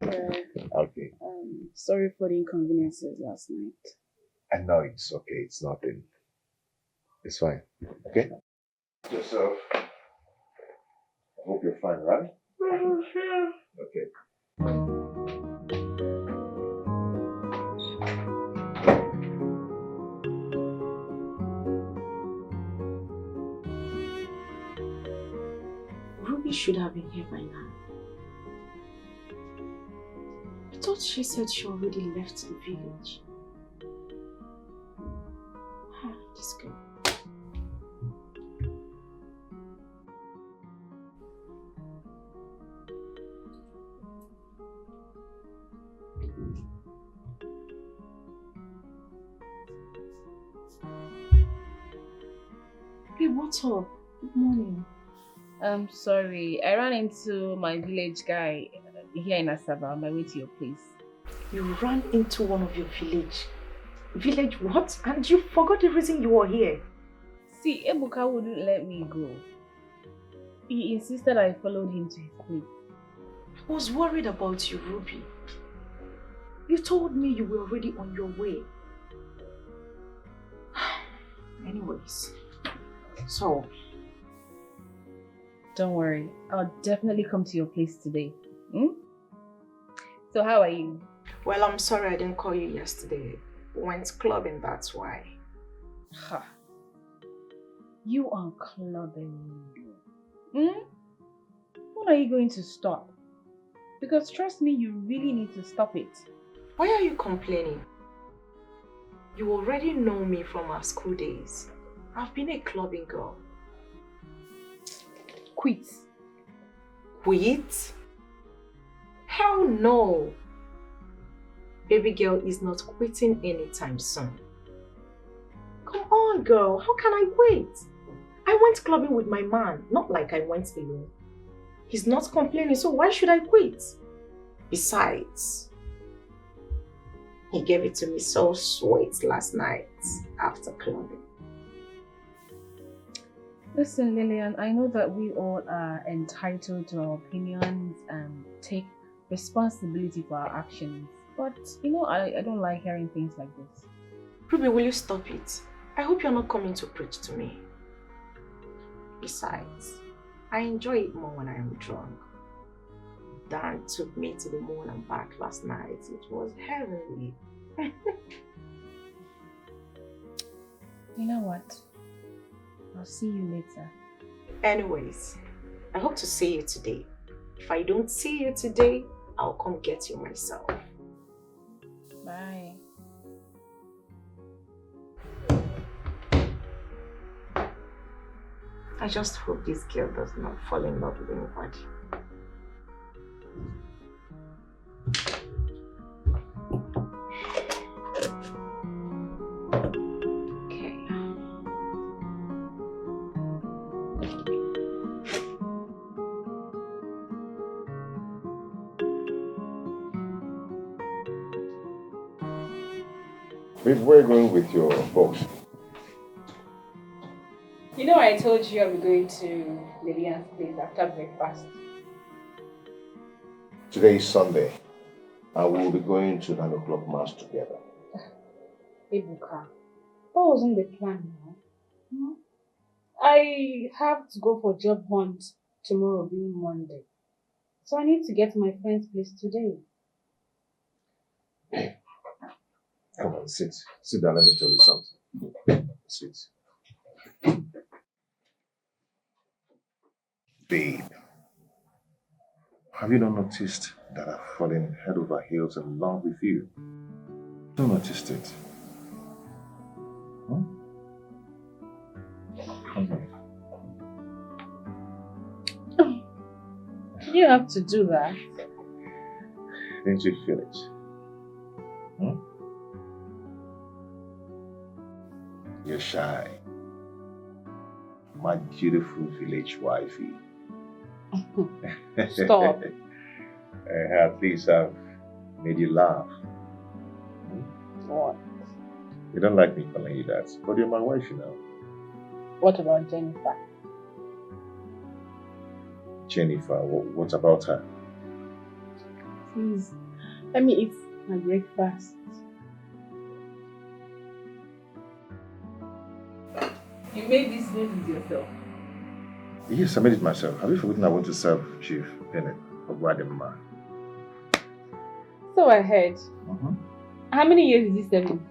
E: Okay.
H: Sorry for the inconveniences last night.
E: I know it's okay. It's nothing. It's fine. Okay? Yourself. I hope you're fine, right? Okay.
J: Ruby should have been here by now. I thought thought she said she already left the village. Let's go. Hey, what's up? Good morning.
H: I'm sorry. I ran into my village guy here in Asaba on my way to your place.
J: You ran into one of your village. Village what? And you forgot the reason you were here.
H: See, Ebuka wouldn't let me go. He insisted I followed him to his place.
J: I was worried about you, Ruby. You told me you were already on your way. Anyways, so...
H: Don't worry, I'll definitely come to your place today. So how are you?
J: Well, I'm sorry I didn't call you yesterday. Went clubbing, that's why.
H: Ha. You are clubbing. When are you going to stop? Because trust me, you really need to stop it.
J: Why are you complaining? You already know me from our school days. I've been a clubbing girl.
H: Quit.
J: Quit? Hell no. Baby girl is not quitting anytime soon. Come on, girl. How can I wait? I went clubbing with my man, not like I went alone. He's not complaining, so why should I quit? Besides, he gave it to me so sweet last night after clubbing.
H: Listen, Lillian, I know that we all are entitled to our opinions and take responsibility for our actions. But, you know, I don't like hearing things like this.
J: Ruby, will you stop it? I hope you're not coming to preach to me. Besides, I enjoy it more when I am drunk. Dan took me to the moon and back last night. It was heavenly.
H: You know what? I'll see you later.
J: Anyways, I hope to see you today. If I don't see you today, I'll come get you myself.
H: Bye.
J: I just hope this girl does not fall in love with anybody.
E: Babe, where are you going with your box?
H: You know I told you I'll be going to Lillian's place after breakfast.
E: Today is Sunday, and we will be going to 9 o'clock mass together.
H: Ebuka, that wasn't the plan now. I have to go for job hunt tomorrow being Monday. So I need to get to my friend's place today.
E: Come on, sit. Sit down, let me tell you something. Sit. Babe, have you not noticed that I've fallen head over heels in love with you? Don't notice it. Come here.
H: You have to do that.
E: Didn't you feel it? You're shy. My beautiful village wifey.
H: Stop.
E: At least I've made you laugh.
H: What?
E: You don't like me calling you that, but you're my wife, you know.
H: What about Jennifer?
E: Jennifer, what about her?
H: Please, let me eat my breakfast. You made this noodles yourself?
E: Yes, I made it myself. Have you forgotten I want to serve Chief Bennett for Guadalajara?
H: So I heard. How many years did you serve him?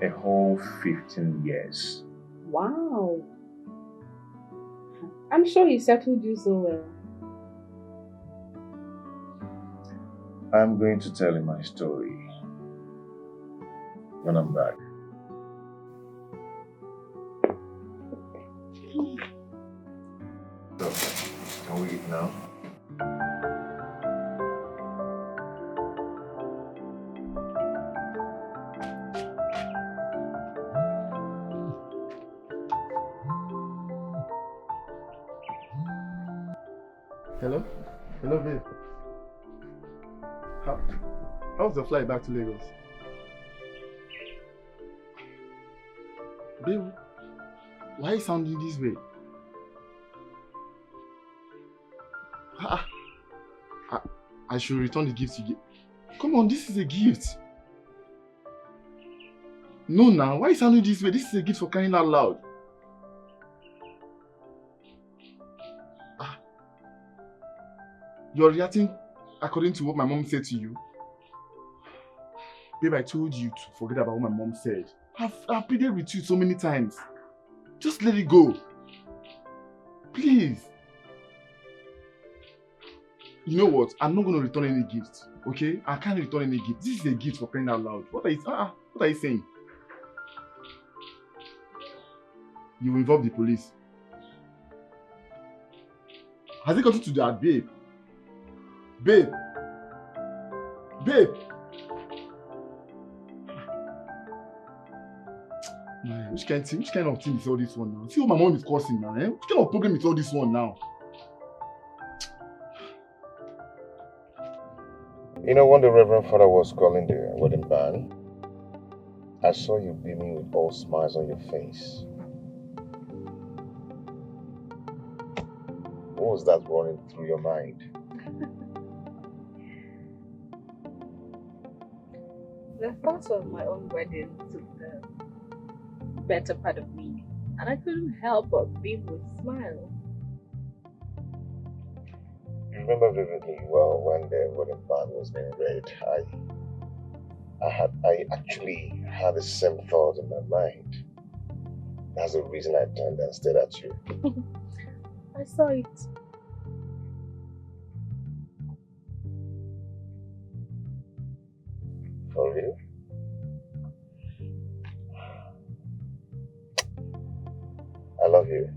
E: A whole 15 years.
H: Wow. I'm sure he settled you so well.
E: I'm going to tell you my story when I'm back. So, can we eat now?
F: Hello? Hello, babe. How's the flight back to Lagos? Babe, why are you sounding this way? I should return the gift you gave. Come on, this is a gift. No, now, why are you sounding this way? This is a gift for crying out loud. You're reacting according to what my mom said to you. Babe, I told you to forget about what my mom said. I've pleaded with you so many times. Just let it go. Please. You know what? I'm not going to return any gift. Okay? I can't return any gift. This is a gift for crying out loud. What are you saying? You involve the police. Has it gotten to that, babe? Babe! Babe! Man, which kind of thing is all this one now? See what my mom is causing now, eh? Which kind of problem is all this one now?
E: You know, when the Reverend Father was calling the wedding band, I saw you beaming with all smiles on your face. What was that running through your mind?
N: The thought of my own wedding took the better part of me, and I couldn't help but beam with smiles.
E: You remember vividly well when the wedding band was being read. I actually had the same thought in my mind. That's the reason I turned and stared at you.
N: I saw it.
E: For real? I love you.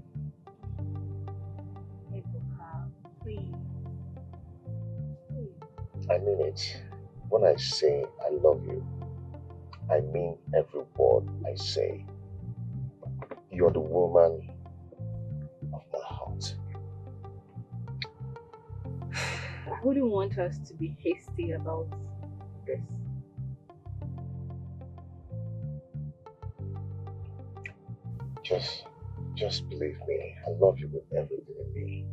N: Please.
E: I mean it. When I say I love you, I mean every word I say. You're the woman of my heart.
N: I wouldn't want us to be hasty about this.
E: Just believe me. I love you with everything in me.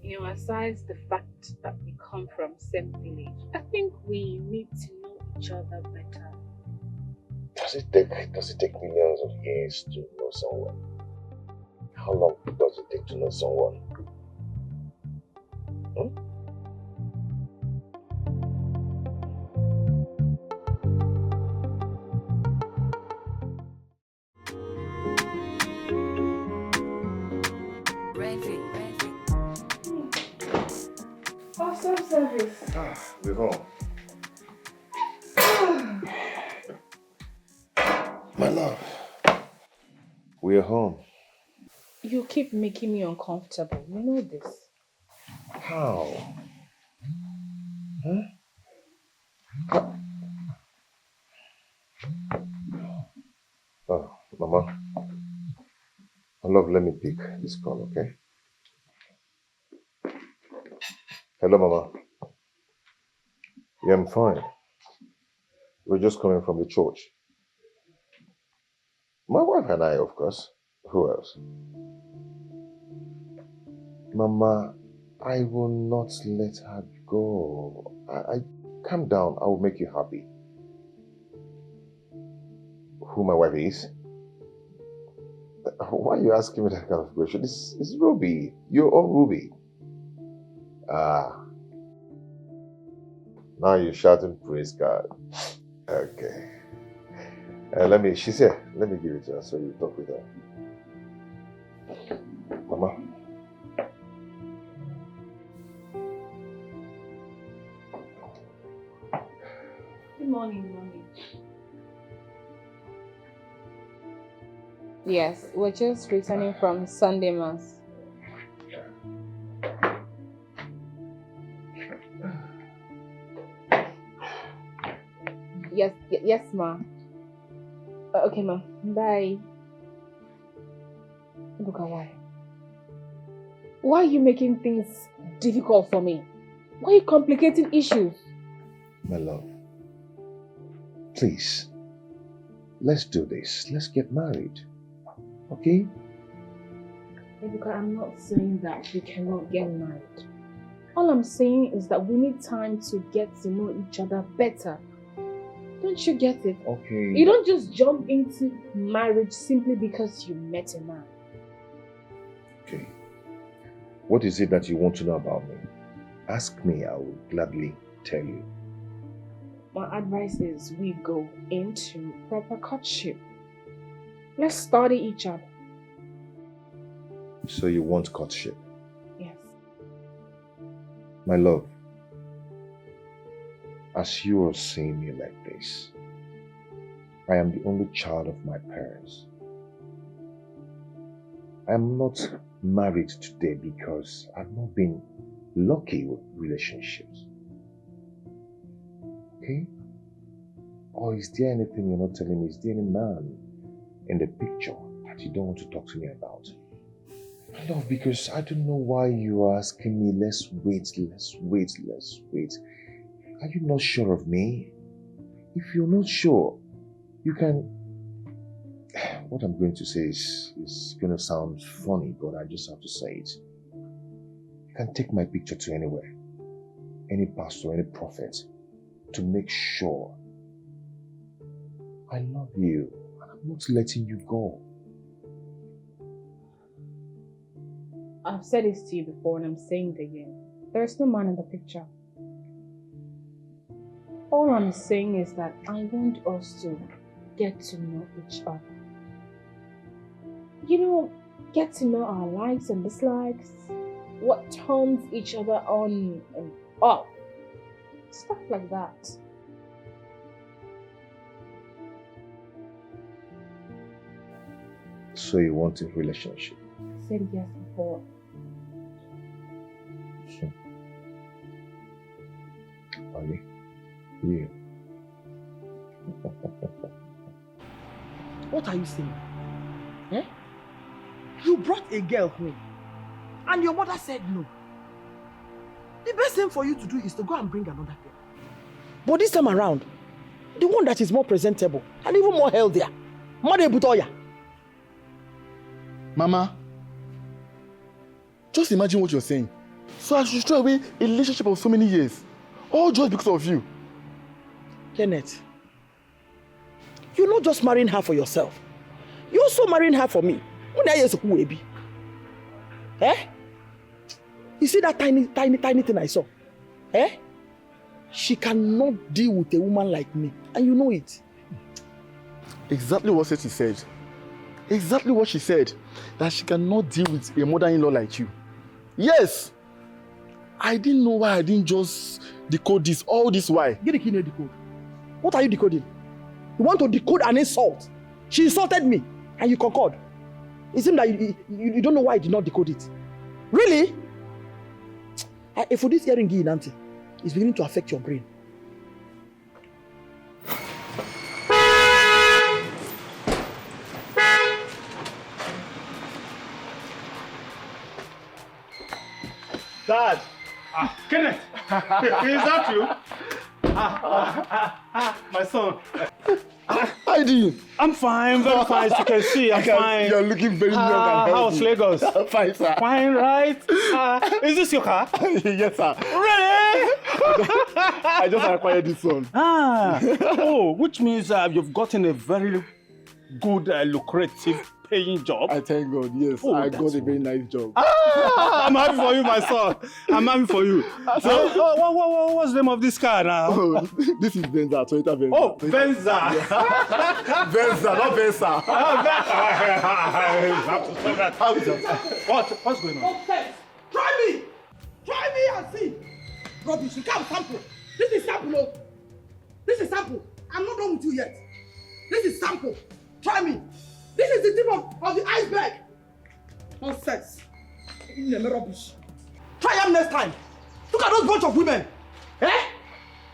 N: You know, aside the fact that we come from same village, I think we need to know each other better.
E: Does it take millions of years to know someone? How long does it take to know someone?
N: Awesome service.
E: We're home. My love, we're home.
N: You keep making me uncomfortable. You know this.
E: How? Oh, Mama. My love, let me pick this call, okay? Hello, Mama. Yeah, I'm fine. We're just coming from the church. My wife and I, of course. Who else? Mama, I will not let her go. I calm down. I will make you happy. Who my wife is? Why are you asking me that kind of question? This is Ruby. Your own Ruby. Now you're shouting praise God. Okay. She's here. Let me give it to her so you talk with her. Mama,
N: morning, Mommy.
H: Yes, we're just returning from Sunday Mass. Yes, ma. Okay, ma. Bye. Look at why. Why are you making things difficult for me? Why are you complicating issues?
E: My love, please, let's do this. Let's get married. Okay?
H: Because I'm not saying that we cannot get married. All I'm saying is that we need time to get to know each other better. Don't you get it?
E: Okay.
H: You don't just jump into marriage simply because you met a man.
E: Okay. What is it that you want to know about me? Ask me, I will gladly tell you.
H: My advice is we go into proper courtship. Let's study each other.
E: So you want courtship?
H: Yes.
E: My love, as you are seeing me like this, I am the only child of my parents. I am not married today because I've not been lucky with relationships. Okay? Or is there anything you're not telling me? Is there any man in the picture that you don't want to talk to me about? No, because I don't know why you are asking me, let's wait. Are you not sure of me? If you're not sure, you can... What I'm going to say is going to sound funny, but I just have to say it. You can take my picture to anywhere, any pastor, any prophet, to make sure I love you and I'm not letting you go.
H: I've said this to you before and I'm saying it again. There's no man in the picture. All I'm saying is that I want us to get to know each other. You know, get to know our likes and dislikes, what turns each other on and off, stuff like that.
E: So you want a relationship?
H: I said yes before.
E: Are you? Yeah.
B: What are you saying? Eh? You brought a girl home and your mother said no. The best thing for you to do is to go and bring another girl. But this time around, the one that is more presentable and even more healthier. Mother Butoya.
K: Mama, just imagine what you're saying. So I should throw away a relationship of so many years. All just because of you.
B: Kenneth, you're not just marrying her for yourself. You're also marrying her for me. Eh? You see that tiny thing I saw? Eh? She cannot deal with a woman like me. And you know it.
K: Exactly what she said. Exactly what she said. That she cannot deal with a mother-in-law like you. Yes! I didn't know why I didn't just decode this all this while.
B: Get the key in decode. What are you decoding? You want to decode an insult? She insulted me and you concord. It seems that you don't know why I did not decode it. Really? For this hearing, Auntie, it's beginning to affect your brain.
I: Dad! Kenneth! Is that you? My son.
K: How are you doing?
I: I'm fine, very fine. As you can see, I'm fine.
K: You're looking very young and healthy.
I: How's Lagos?
K: Fine, sir.
I: Fine, right? Is this your car?
K: Yes, sir.
I: Really?
K: I just acquired this one.
I: Oh, which means you've gotten a very good, lucrative paying job.
K: I thank God, yes.
I: Oh,
K: I got a very nice job.
I: I'm happy for you, my son. I'm happy for you. So, what's the name of this car now?
K: Oh, this is Venza, Toyota Venza.
I: Oh, Venza.
K: Venza, not Venza.
I: How is that? What's going on?
B: Okay. Try me and see. Rubbish, you can't sample. This is sample. This is sample. with you yet. This is sample. Try me. This is the tip of the iceberg. Nonsense. Rubbish. Try them next time. Look at those bunch of women. Eh?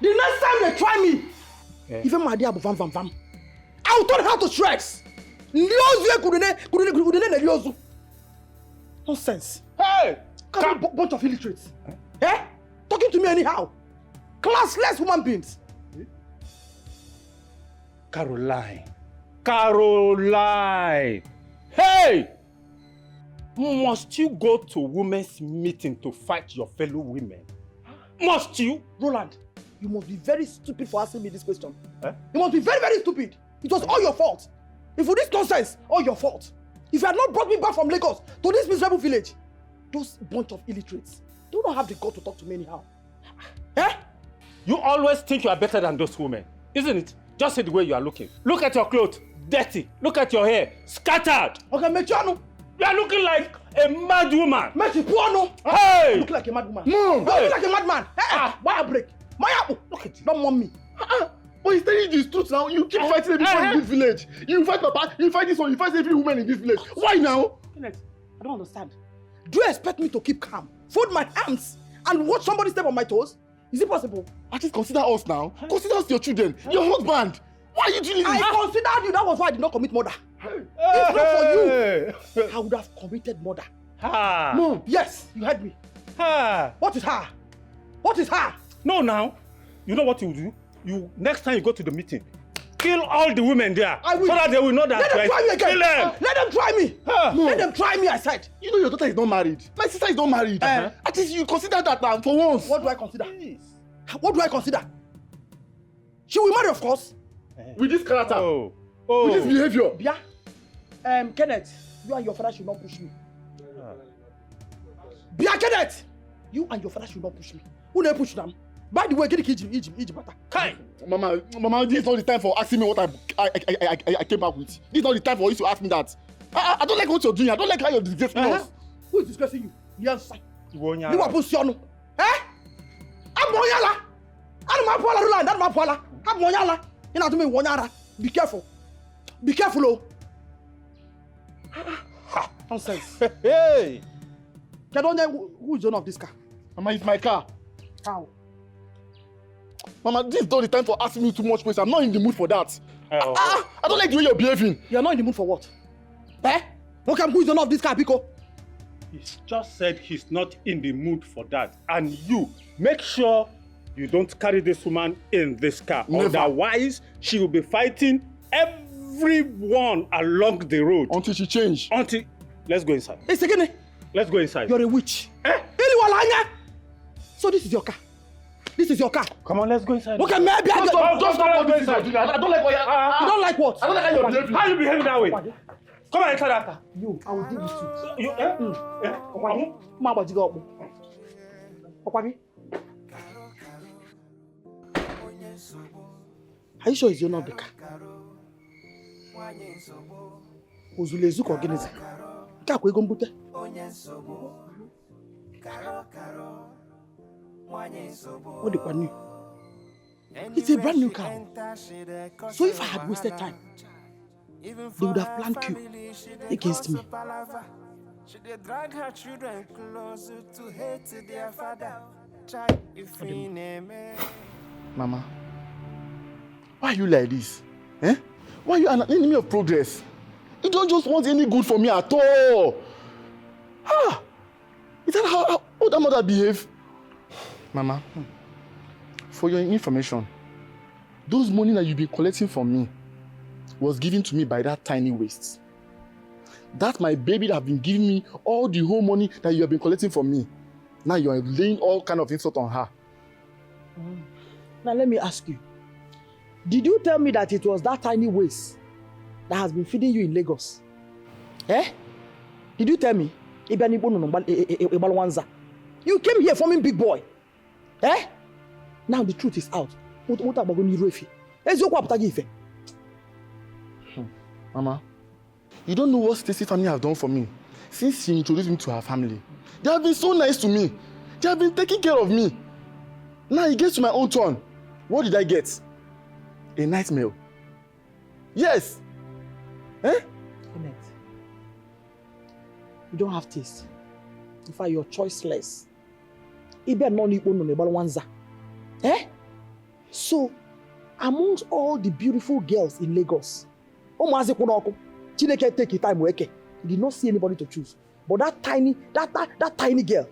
B: The next time they try me, even my dear Bufam Fam Fam, I'll turn her to shreds. Nonsense.
I: Hey!
B: Bunch of illiterates. Eh? Talking to me anyhow. Classless human beings.
I: Caroline. Hey! Must you go to women's meeting to fight your fellow women? Must you?
B: Roland, you must be very stupid for asking me this question. You must be very, very stupid. It was all your fault. If for this nonsense, all your fault. If you had not brought me back from Lagos to this miserable village, those bunch of illiterates, they don't have the guts to talk to me anyhow. Eh?
I: You always think you are better than those women, isn't it? Just see the way you are looking. Look at your clothes, dirty. Look at your hair, scattered.
B: Okay, Mechano.
I: You are looking like a mad woman.
B: Hey! You look like a mad woman.
I: Mom!
B: You look like a madman. Why a break? Look at you. Don't want me.
K: But he's telling you the truth now. You keep fighting everyone in this village. You fight Papa, you fight this one, you fight every woman in this village. Why now?
B: Kenneth, I don't understand. Do you expect me to keep calm, fold my hands, and watch somebody step on my toes? Is it possible?
K: At least consider us now. Consider us your children, your husband. Why are you doing this?
B: I considered you. That was why I did not commit murder. If not for you, I would have committed murder. Mom, yes, you heard me. What is her? What is her?
I: No, now. You know what you do? Next time you go to the meeting, kill all the women there.
B: I will.
I: So that they will know that.
B: Let them try me again.
I: Kill them.
B: Let them try me. Let them try me, I said.
K: You know your daughter is not married. My sister is not married. At least you consider that now for once.
B: What do I consider? What do I consider? She will marry, of course.
K: With this character. With this behavior.
B: Bia, Kenneth, you and your father should not push me. Bia, Kenneth, you and your father should not push me. Who never push them? By the way, get the Egypt.
K: Mama, this is not the time for asking me what I came back with. This is not the time for you to ask me that. I don't like what you're doing. I don't like how you're disgracing us.
B: Who is disgracing you? Yes, sir.
I: You
B: are position. Eh? I'm Monyala. I'm Mapola Roland. I'm Mapola. I'm Monyala. You know to me, Monyara. Be careful. Be careful, oh. Nonsense.
I: Hey.
B: Who is the owner of this car?
K: Mama, it's my car.
B: How?
K: Mama, this is not the time for asking me too much questions. I'm not in the mood for that. I don't like the way you're behaving.
B: You're not in the mood for what? Eh? Okay, who is the owner of this car, Biko?
I: He's just said he's not in the mood for that. And you, make sure you don't carry this woman in this car.
K: Never.
I: Otherwise, she will be fighting everyone along the road.
K: Until she change.
I: Let's go inside.
B: It's again.
I: Let's go inside.
B: You're a witch. So this is your car. This is your car.
I: Come on, let's go inside.
B: Okay, maybe I
K: don't like what
B: you don't like what?
K: I don't like how you're behaving.
I: How you behaving that way? Come on, inside that car.
B: You, I will deal with you.
I: You,
B: Are you sure it's your not the car? Uzulezuko organize. Kakwe gombute. What the brand new? It's a brand new car. So if I had wasted time, they would have planned coup against me.
M: Should they drag her children closer to hate their father?
K: Mama, why are you like this? Eh? Why are you an enemy of progress? You don't just want any good for me at all. Is that how that mother behave? Mama, for your information, those money that you've been collecting from me was given to me by that tiny waste. That's my baby that have been giving me all the whole money that you have been collecting from me. Now you are laying all kind of insult on her.
B: Now let me ask you. Did you tell me that it was that tiny waste that has been feeding you in Lagos? Eh? Did you tell me? You came here forming big boy. Eh? Now the truth is out.
K: Mama, you don't know what Stacy's family have done for me since she introduced me to her family. They have been so nice to me. They have been taking care of me. Now it gets to my own turn. What did I get? A nightmare.
B: Yes. Eh? Kenneth, you don't have taste. In fact, you're choiceless. Eh? So, amongst all the beautiful girls in Lagos, Chineke take your time work. He did not see anybody to choose. But that tiny girl,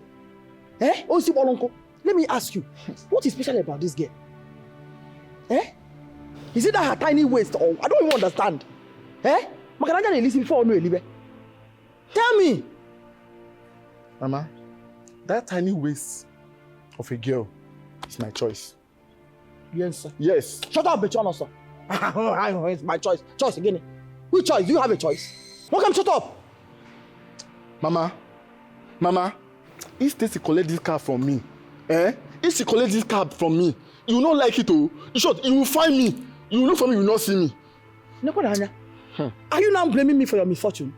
B: eh? Let me ask you, what is special about this girl? Eh? Is it that her tiny waist or I don't even understand? Eh? Listen before tell me.
K: Mama, that tiny waist of a girl is my choice.
B: Yes, sir.
K: Yes.
B: Shut up, bitch, sir. It's my choice. Choice again. Which choice? Do you have a choice? How come shut up?
K: Mama, if Stacy collect this card from me, if she collect this card from me, you will not like it, oh. In short, you will find me. You will look for me, you will not see me.
B: Are you now blaming me for your misfortune?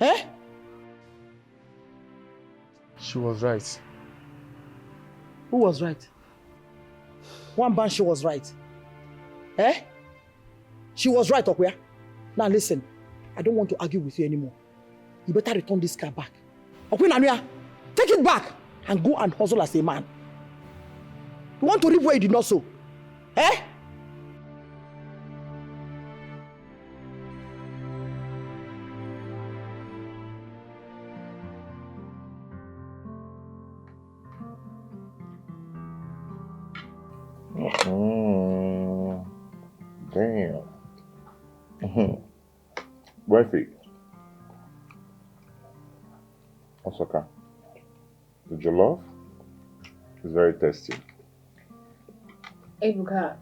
B: Eh?
K: She was right.
B: Who was right? One banshee was right. Eh? She was right, Okuya. Now listen, I don't want to argue with you anymore. You better return this car back. Okuya, take it back and go and hustle as a man. You want to reap where you did not sow. Eh?
E: Damn. Wifey. Osaka. The jollof is very tasty.
H: Ebuka,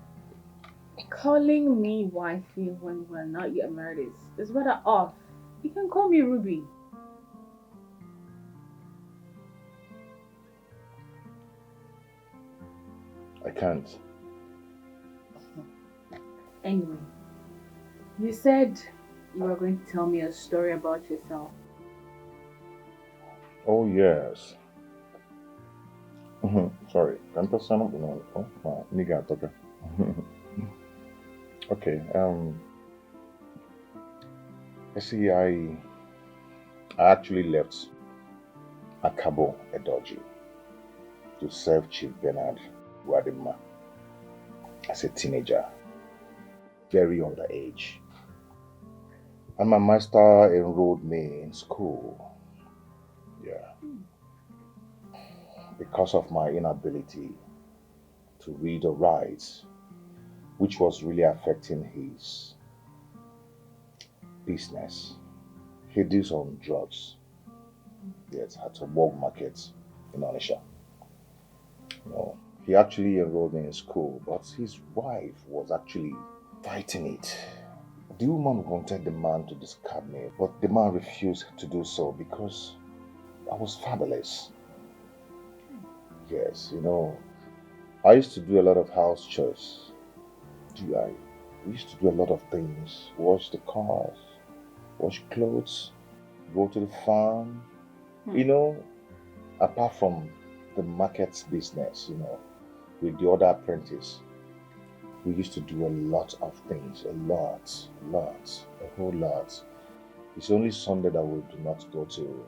H: calling me wifey when we're not yet married is rather off. You can call me Ruby.
E: I can't.
H: Anyway, you said you were going to tell me a story about yourself.
E: Oh, yes. Sorry. Okay. You see, I actually left Akabo Edoji to serve Chief Bernard Wadima as a teenager, very underage. And my master enrolled me in school. Yeah. Because of my inability to read or write, which was really affecting his business. He deals on drugs. Yes, at a work market in Onitsha. No, he actually enrolled me in school, but his wife was actually fighting it. The woman wanted the man to discard me, but the man refused to do so because I was fatherless. Yes, I used to do a lot of house chores. We used to do a lot of things. Wash the cars, wash clothes, go to the farm. Apart from the market business, with the other apprentice. We used to do a lot of things, a whole lot. It's only Sunday that we do not go to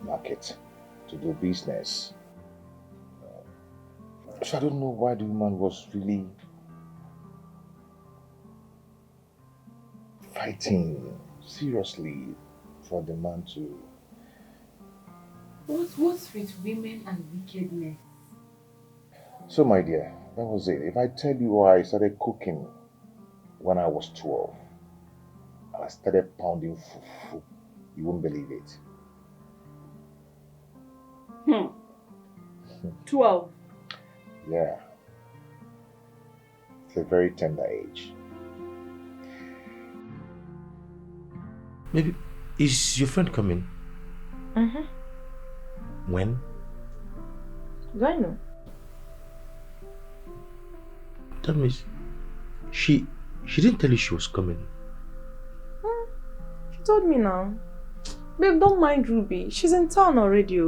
E: market to do business. So I don't know why the woman was really fighting seriously for the man to...
H: What's with women and wickedness?
E: So my dear, that was it. If I tell you I started cooking when I was 12, I started pounding fufu, you won't believe it.
H: 12?
E: Yeah. It's a very tender age.
O: Maybe, is your friend coming? When?
J: Do I know?
O: That means she didn't tell you she was coming.
J: She told me now. Babe, don't mind Ruby. She's in town already.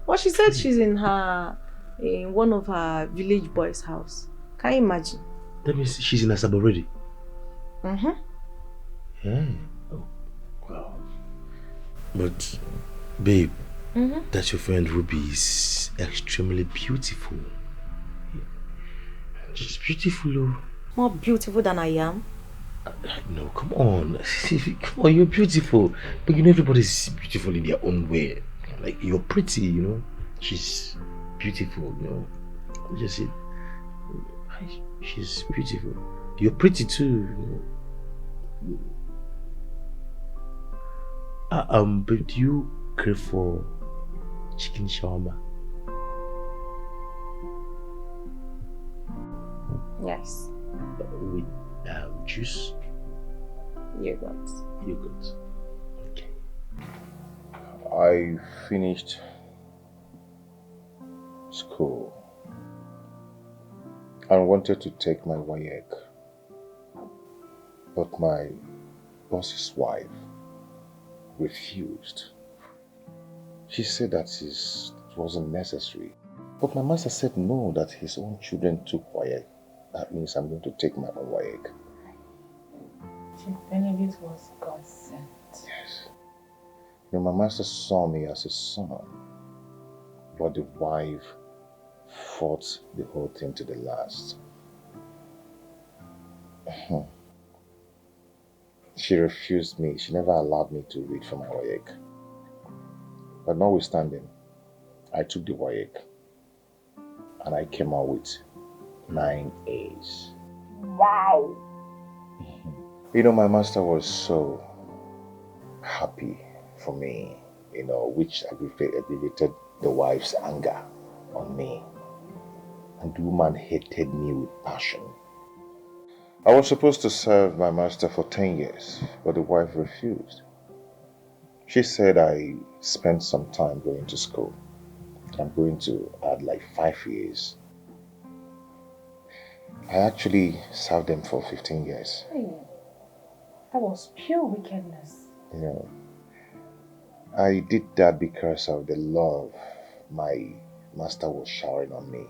J: But she said she's in one of her village boys' house. Can you imagine?
O: That means she's in Asaba already.
J: Mm-hmm.
O: Yeah. Oh, wow. But, babe, that your friend Ruby is extremely beautiful. She's beautiful, oh.
J: More beautiful than I am.
O: No, come on. Come on, you're beautiful. But you know, everybody's beautiful in their own way. Like, you're pretty, you know. She's beautiful, you know. Just say, she's beautiful. You're pretty too, you know. But do you crave for chicken shawarma?
J: Yes.
O: With juice?
J: Yogurt.
O: Yogurt. Okay.
E: I finished school and wanted to take my WAEC, but my boss's wife refused. She said that it wasn't necessary. But my master said no, that his own children took WAEC. That means I'm going to take my own WAEC.
N: Chief Benedict was God's sent.
E: Yes. You know, my master saw me as a son, but the wife fought the whole thing to the last. She refused me. She never allowed me to read for my WAEC. But notwithstanding, I took the WAEC and I came out with 9 A's.
N: Wow!
E: You know, my master was so happy for me, you know, which aggravated the wife's anger on me. And the woman hated me with passion. I was supposed to serve my master for 10 years, but the wife refused. She said I spent some time going to school. I'm going to add like 5 years. I actually served them for 15 years.
N: Hey, that was pure wickedness.
E: You know, I did that because of the love my master was showering on me.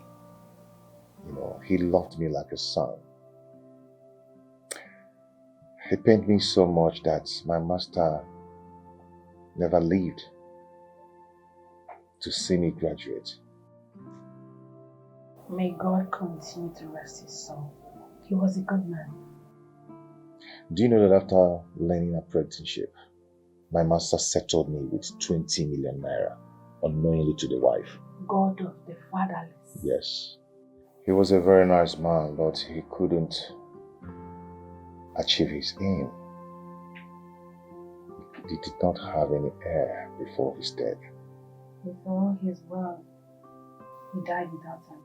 E: You know, he loved me like a son. He pained me so much that my master never lived to see me graduate.
N: May God continue to rest his soul. He was a good man.
E: Do you know that after learning apprenticeship, my master settled me with 20 million naira unknowingly to the wife?
N: God of the fatherless.
E: Yes. He was a very nice man, but he couldn't achieve his aim. He did not have any heir before his death.
N: With all his wealth, he died without an heir.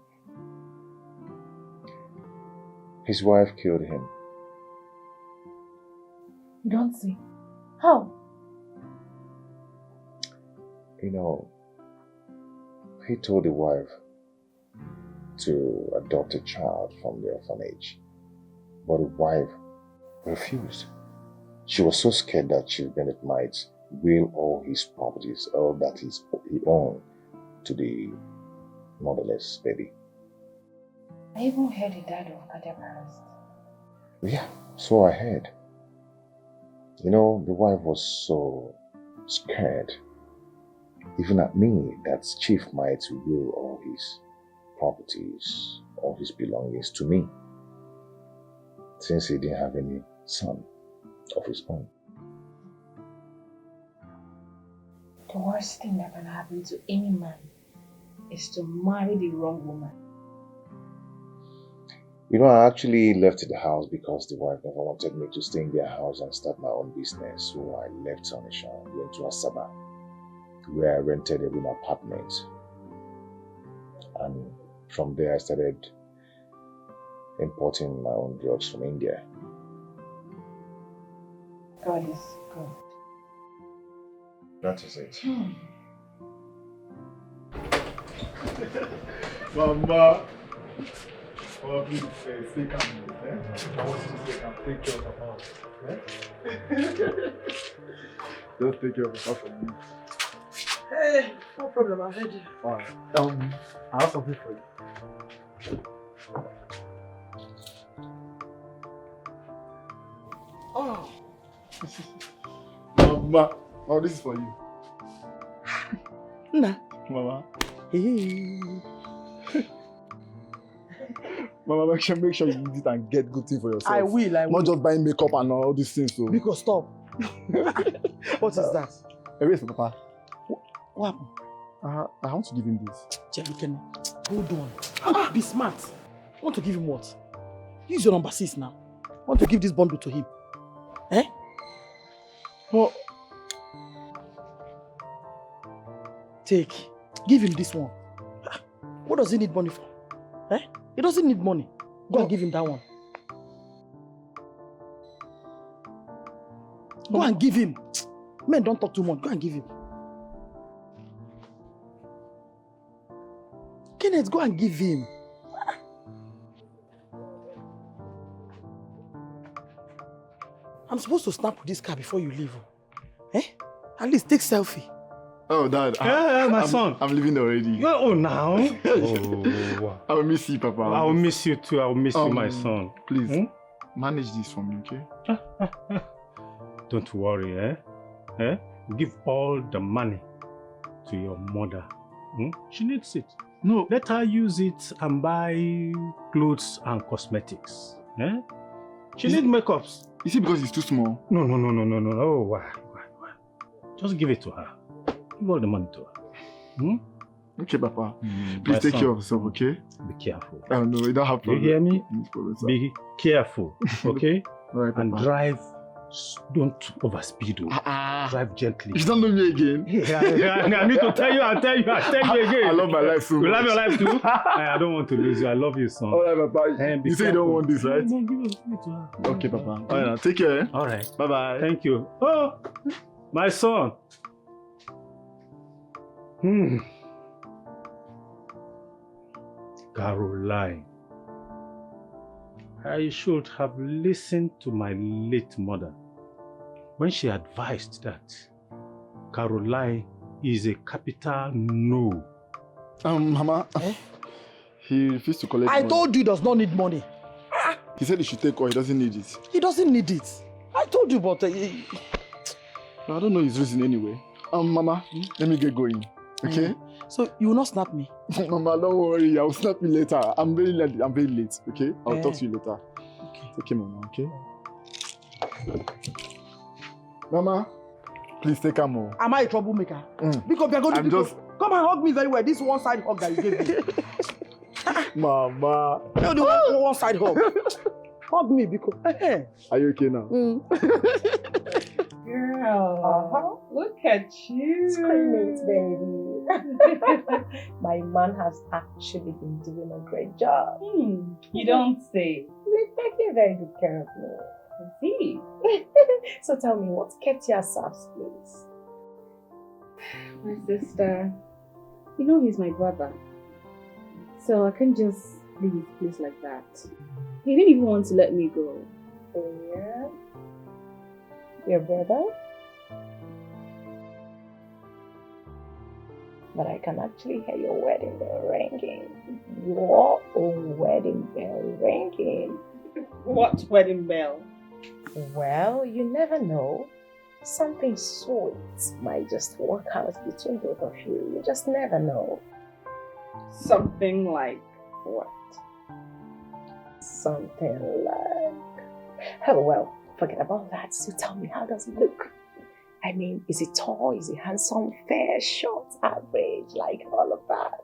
E: His wife killed him.
N: You don't see. How?
E: You know, he told the wife to adopt a child from the orphanage, but the wife refused. She was so scared that Chief Bennett might will all his properties, all that he owned, to the motherless baby.
N: I even heard he died of cardiac arrest.
E: Yeah, so I heard. You know, the wife was so scared, even at me, that Chief might will all his properties, all his belongings to me, since he didn't have any son of his own.
N: The worst thing that can happen to any man is to marry the wrong woman.
E: You know, I actually left the house because the wife never wanted me to stay in their house and start my own business. So I left Onitsha and went to Asaba, where I rented a room apartment. And from there I started importing my own drugs from India.
N: God is good.
E: That is it.
F: Mama, please stay calm. I want you to stay calm. Take care of the house. Just take care of the house for me.
B: Hey, no problem, I'm ready.
F: Alright. I have something for you.
B: Oh.
F: Mama. Oh, this is for you.
B: Nah.
F: Mama.
B: Hey.
F: Mama, make sure you use it and get good things for yourself.
B: I will.
F: Not just buying makeup and all these things. So.
B: Because stop. What is that?
F: Wait for Papa.
B: What happened?
F: I want to give him this.
B: Jerry, hold on. Be smart. Want to give him what? Use your number 6 now. Want to give this bundle to him. Eh?
F: Well,
B: take. Give him this one. What does he need money for? Eh? He doesn't need money. Go and give him that one. Go and give him. Men don't talk too much. Go and give him. Kenneth, go and give him. I'm supposed to snap with this car before you leave. Eh? At least take selfie.
F: Oh, Dad.
I: My son.
F: I'm leaving already.
I: Oh, now? Oh.
F: I will miss you, Papa.
I: I will miss you too. I will miss you, my son.
F: Please, manage this for me, okay?
I: Don't worry, eh? Give all the money to your mother. She needs it. No, let her use it and buy clothes and cosmetics. Eh? She needs makeups.
F: Is it because it's too small?
I: No. Oh, why? Just give it to her. Give all the money to her.
F: Okay, Papa. Please take care of yourself, okay?
I: Be careful.
F: Oh, no, you don't have problem.
I: You hear me? Be careful, okay?
F: Right,
I: and
F: Papa.
I: drive. Don't overspeed. Drive gently.
F: You don't know me again.
I: I need to tell you. I'll tell you again.
F: I love my life so much.
I: You love your life too? I don't want to lose you. I love you, son.
F: All right, Papa. You say you don't want this, right?
I: No, give it to her.
F: Okay, Papa. All right, now take care.
I: All right.
F: Bye-bye.
I: Thank you. Oh, my son. Caroline. I should have listened to my late mother when she advised that Caroline is a capital no.
F: Mama, he refused to collect money.
B: I told you he does not need money.
F: He said he should take all, he doesn't need it.
B: He doesn't need it. I told you, but...
F: I don't know his reason anyway. Mama, let me get going, okay?
B: So you will not snap me?
F: Mama, don't worry, I will snap you later. I'm very late, okay? I'll talk to you later.
B: Okay.
F: Take care, Mama, okay? Mama, please take her more.
B: Am I a troublemaker? Because we are going to come and hug me very well. This one side hug that you gave me.
F: Mama.
B: No, the one side hug. Hug me because.
F: Are you okay now?
J: Girl, look at you.
H: Scream it, baby. My man has actually been doing a great job.
J: You don't say.
H: He's taking very good care of me.
J: See?
H: So tell me, what kept you at Sab's place?
N: My sister, you know he's my brother. So I can't just leave his place like that. He didn't even want to let me go.
H: Oh yeah? Your brother? But I can actually hear your wedding bell ringing. Your own wedding bell ringing.
J: What wedding bell?
H: Well, you never know. Something sweet might just work out between both of you. You just never know.
J: Something like
H: what? Something like... Oh, well, forget about that. So tell me, how does it look? I mean, is it tall? Is it handsome? Fair, short, average? Like all of that?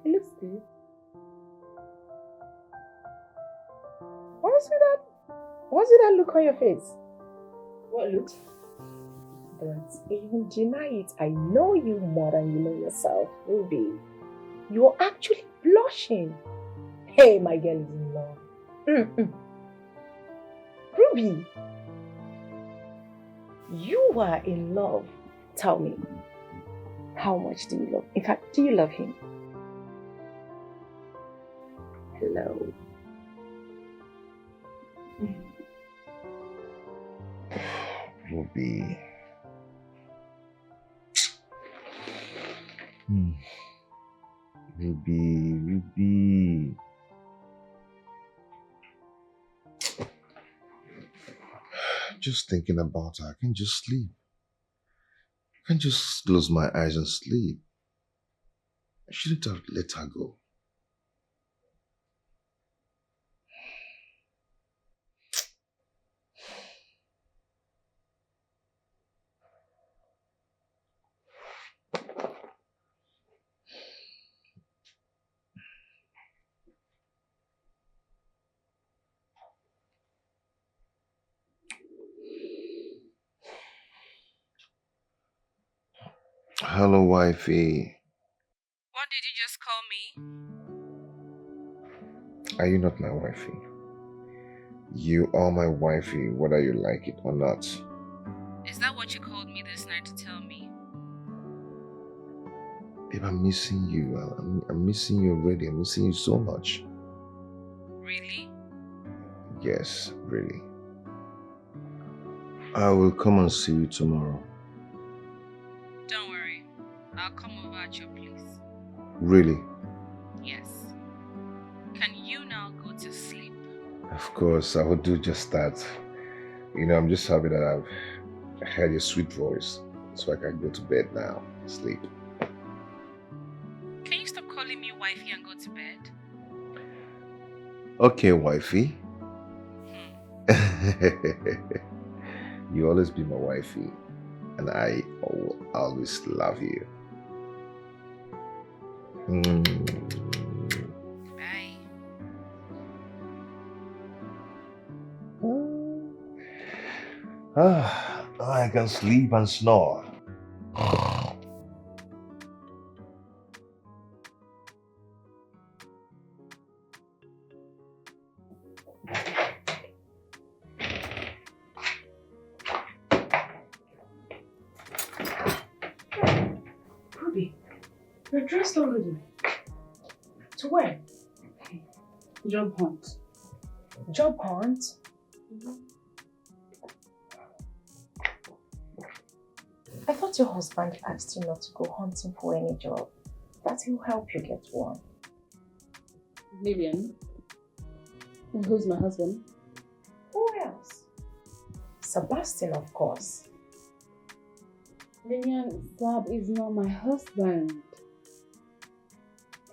N: It looks good.
H: What's that look on your face?
N: What look?
H: Don't even deny it. I know you more than you know yourself, Ruby. You're actually blushing. Hey, my girl is in love. Ruby, you are in love. Tell me, how much do you love? In fact, do you love him? Hello.
E: Ruby. Ruby. Just thinking about her, I can't just sleep. I can't just close my eyes and sleep. I shouldn't have let her go. Hello, wifey.
P: What did you just call me?
E: Are you not my wifey? You are my wifey, whether you like it or not.
P: Is that what you called me this night to tell me?
E: Babe, I'm missing you. I'm missing you already. I'm missing you so much.
P: Really?
E: Yes, really. I will come and see you tomorrow.
P: Don't worry. I'll come over at your place.
E: Really?
P: Yes. Can you now go to sleep?
E: Of course, I will do just that. You know, I'm just happy that I've heard your sweet voice, so I can go to bed now, sleep.
P: Can you stop calling me wifey and go to bed?
E: Okay, wifey. You always be my wifey, and I will always love you.
P: Bye.
E: I can sleep and snore.
H: Ruby, you're dressed already. To where?
A: Job hunt.
H: Job hunt? I thought your husband asked you not to go hunting for any job. That he'll help you get one.
A: Lillian. And who's my husband?
H: Who else? Sebastian, of course.
A: Lillian, Sab is not my husband.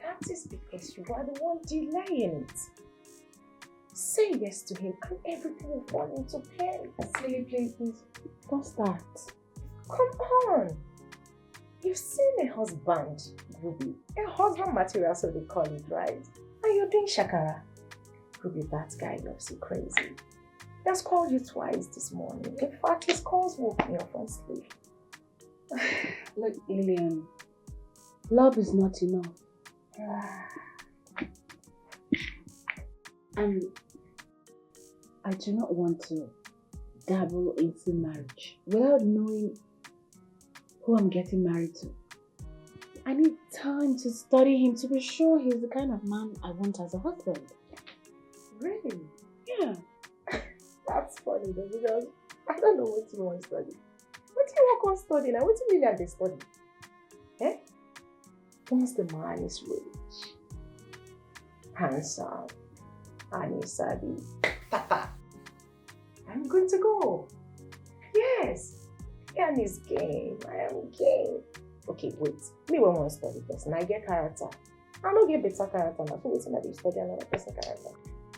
H: That is because you are the one delaying it. Say yes to him and everything will fall into place.
A: Lily, please, don't start.
H: Come on. You've seen a husband, Ruby. A husband material, so they call it, right? And you're doing shakara. Ruby, that guy loves you crazy. He has called you twice this morning. In fact, his calls woke me up from sleep.
A: Look, Lillian, love is not enough. And I do not want to dabble into marriage without knowing who I'm getting married to. I need time to study him to be sure he's the kind of man I want as a husband.
H: Really?
A: Yeah.
H: That's funny though, because I don't know what you want to study. What do you work on studying? And what do you mean that they study? Eh? Once the man is rich, handsome, and he's savvy, I'm good to go. Yes. And his game. I am game. Okay, wait. Me won't want to study first. And I get character. I don't get better character now. So waiting that you study another person character.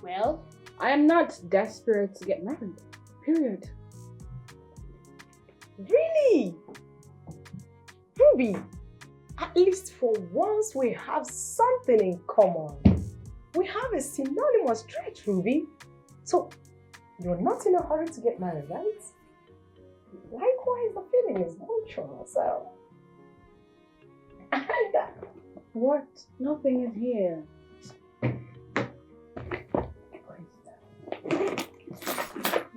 A: Well, I am not desperate to get married. Period.
H: Really? Ruby, at least for once we have something in common. We have a synonymous trait, Ruby. So, you're not in a hurry to get married, right? Likewise, the feeling is mutual, so.
A: What? Nothing is here.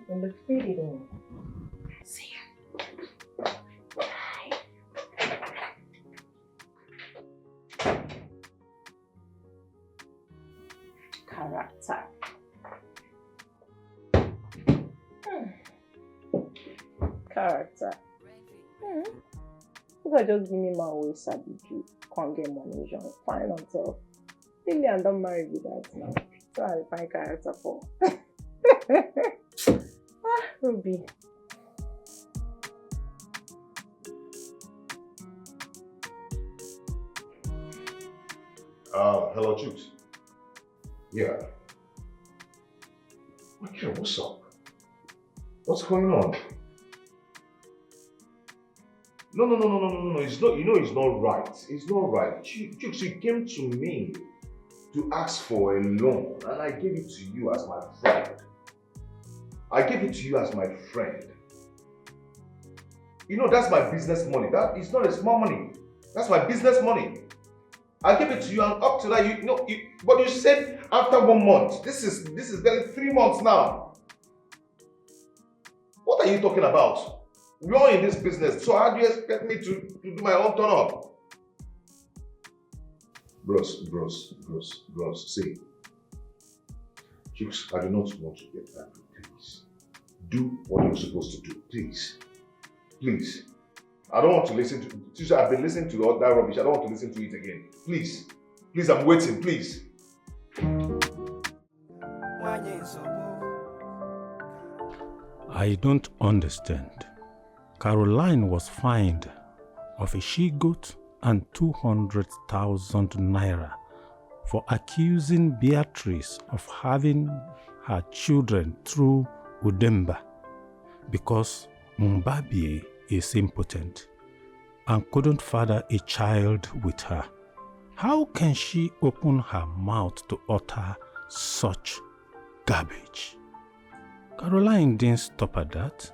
H: In the feeling.
A: See ya.
H: Character. Character. You could just give me my way, Sabi. Can't get money, John. Fine on top. Lillian don't marry with that now. So I'll find character for. Ruby.
E: Hello, Chooks. Yeah. Okay, what's up? What's going on? No. It's not, it's not right. It's not right. Chooks, you came to me to ask for a loan, and I gave it to you as my friend. That's my business money. That is not a small money. That's my business money. I gave it to you, and up to that, but you said after 1 month. This is getting 3 months now. What are you talking about? You're in this business, so how do you expect me to do my own turn up? Bros, see. Chicks, I do not want to get angry, please. Do what you're supposed to do, please. Please. I don't want to listen to I've been listening to all that rubbish. I don't want to listen to it again. Please. Please, I'm waiting, please.
I: I don't understand. Caroline was fined of a she-goat and 200,000 naira for accusing Beatrice of having her children through Udemba because Mbabie is impotent and couldn't father a child with her. How can she open her mouth to utter such garbage? Caroline didn't stop at that.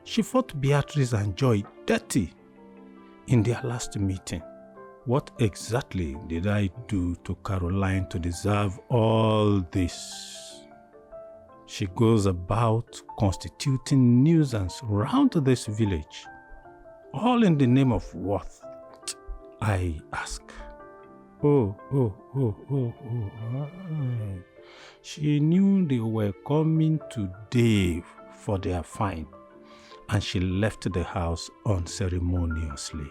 I: She fought Beatrice and Joy dirty in their last meeting. What exactly did I do to Caroline to deserve all this? She goes about constituting nuisance round this village, all in the name of worth, I ask. Oh. She knew they were coming to Dave for their fine, and she left the house unceremoniously.